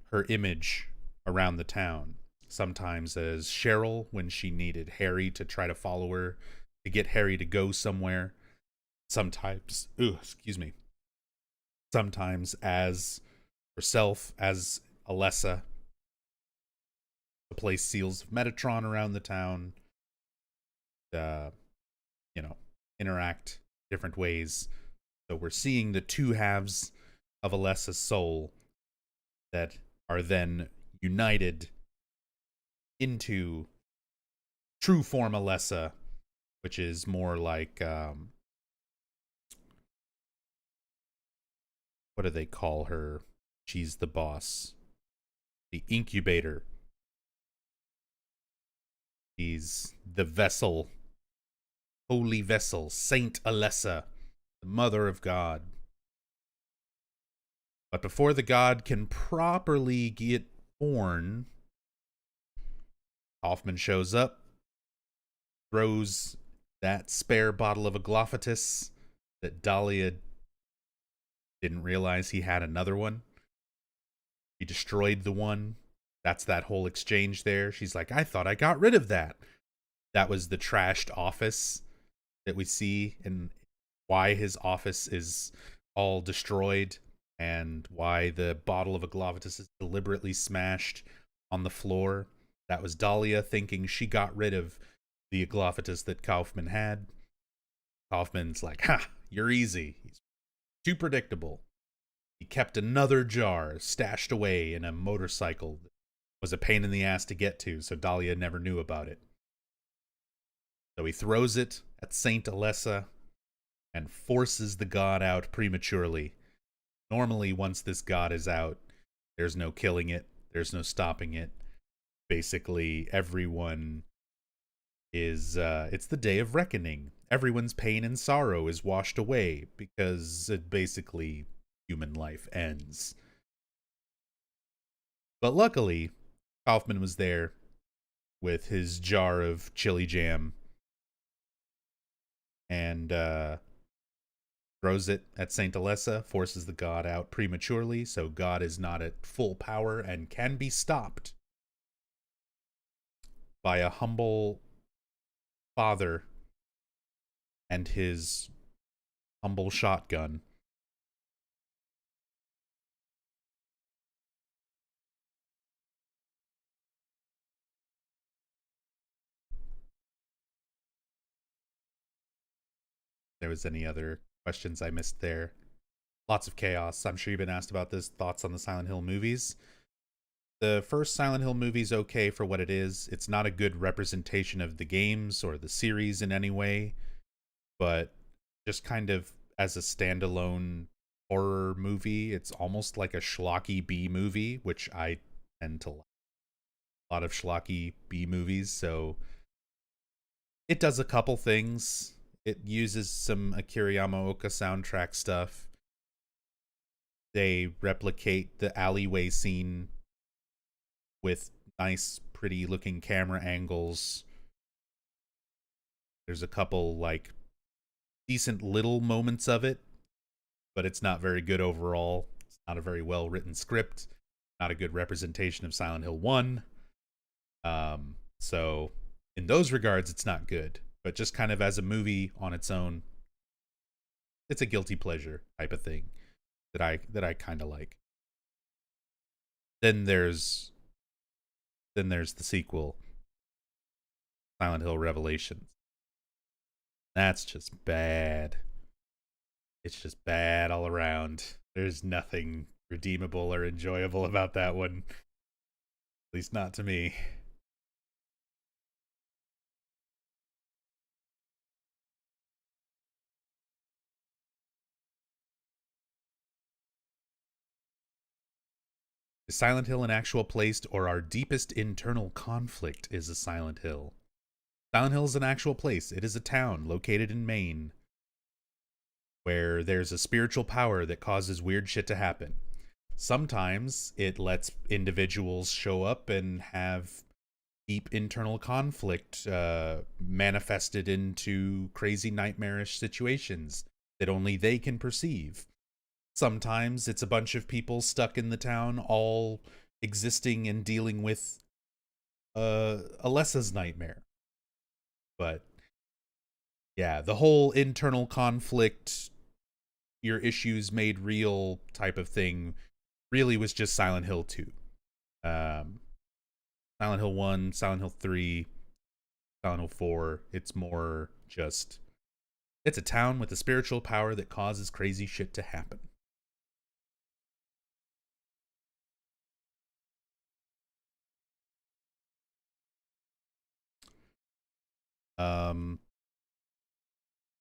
her image around the town. Sometimes as Cheryl when she needed Harry to try to follow her, to get Harry to go somewhere. Sometimes, sometimes as herself, as Alessa, to place seals of Metatron around the town, interact different ways. So we're seeing the two halves of Alessa's soul that are then united into true form Alessa, which is more like, what do they call her? She's the boss. The incubator. She's the vessel. Holy vessel. Saint Alessa. The mother of God. But before the god can properly get born, Kaufman shows up, throws that spare bottle of Aglofatus that Dahlia didn't realize he had another one. He destroyed the one. That's that whole exchange there. She's like, I thought I got rid of that. That was the trashed office that we see, and why his office is all destroyed, and why the bottle of Aglofatus is deliberately smashed on the floor. That was Dahlia thinking she got rid of the Aglofatus that Kaufman had. Kaufman's like, ha, you're easy. He's too predictable. He kept another jar stashed away in a motorcycle that was a pain in the ass to get to, so Dahlia never knew about it. So he throws it at Saint Alessa and forces the god out prematurely. Normally, once this god is out, there's no killing it, there's no stopping it. Basically, everyone is, it's the day of reckoning. Everyone's pain and sorrow is washed away because basically human life ends. But luckily, Kaufman was there with his jar of chili jam and throws it at Saint Alessa, forces the god out prematurely, so God is not at full power and can be stopped by a humble father and his humble shotgun. There was any other questions I missed there? Lots of chaos. I'm sure you've been asked about this. Thoughts on the Silent Hill movies? The first Silent Hill movie's okay for what it is. It's not a good representation of the games or the series in any way, but just kind of as a standalone horror movie, it's almost like a schlocky B movie, which I tend to like. A lot of schlocky B movies, so it does a couple things. It uses some Akira Yamaoka soundtrack stuff. They replicate the alleyway scene with nice, pretty looking camera angles. There's a couple, like, decent little moments of it, but it's not very good overall. It's not a very well written script, not a good representation of Silent Hill 1. So in those regards, it's not good, but just kind of as a movie on its own, it's a guilty pleasure type of thing that I kind of like. Then there's the sequel, Silent Hill Revelations. That's just bad. It's just bad all around. There's nothing redeemable or enjoyable about that one. At least not to me. Is Silent Hill an actual place, or our deepest internal conflict is a Silent Hill? Silent Hill is an actual place. It is a town located in Maine where there's a spiritual power that causes weird shit to happen. Sometimes it lets individuals show up and have deep internal conflict manifested into crazy nightmarish situations that only they can perceive. Sometimes it's a bunch of people stuck in the town all existing and dealing with Alessa's nightmare. But yeah, the whole internal conflict, your issues made real type of thing really was just Silent Hill 2. Silent Hill 1, Silent Hill 3, Silent Hill 4, it's more just, it's a town with a spiritual power that causes crazy shit to happen.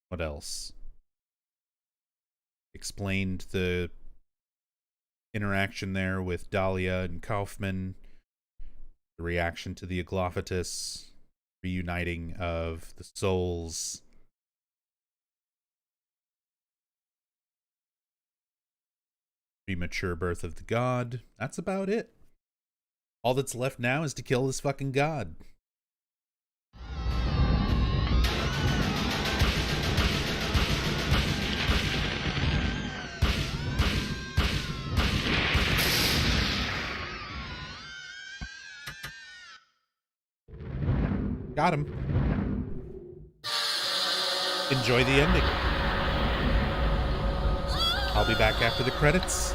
What else? Explained the interaction there with Dahlia and Kaufman, the reaction to the Aglophatus, reuniting of the souls. Premature birth of the god. That's about it. All that's left now is to kill this fucking god. Got him. Enjoy the ending. I'll be back after the credits.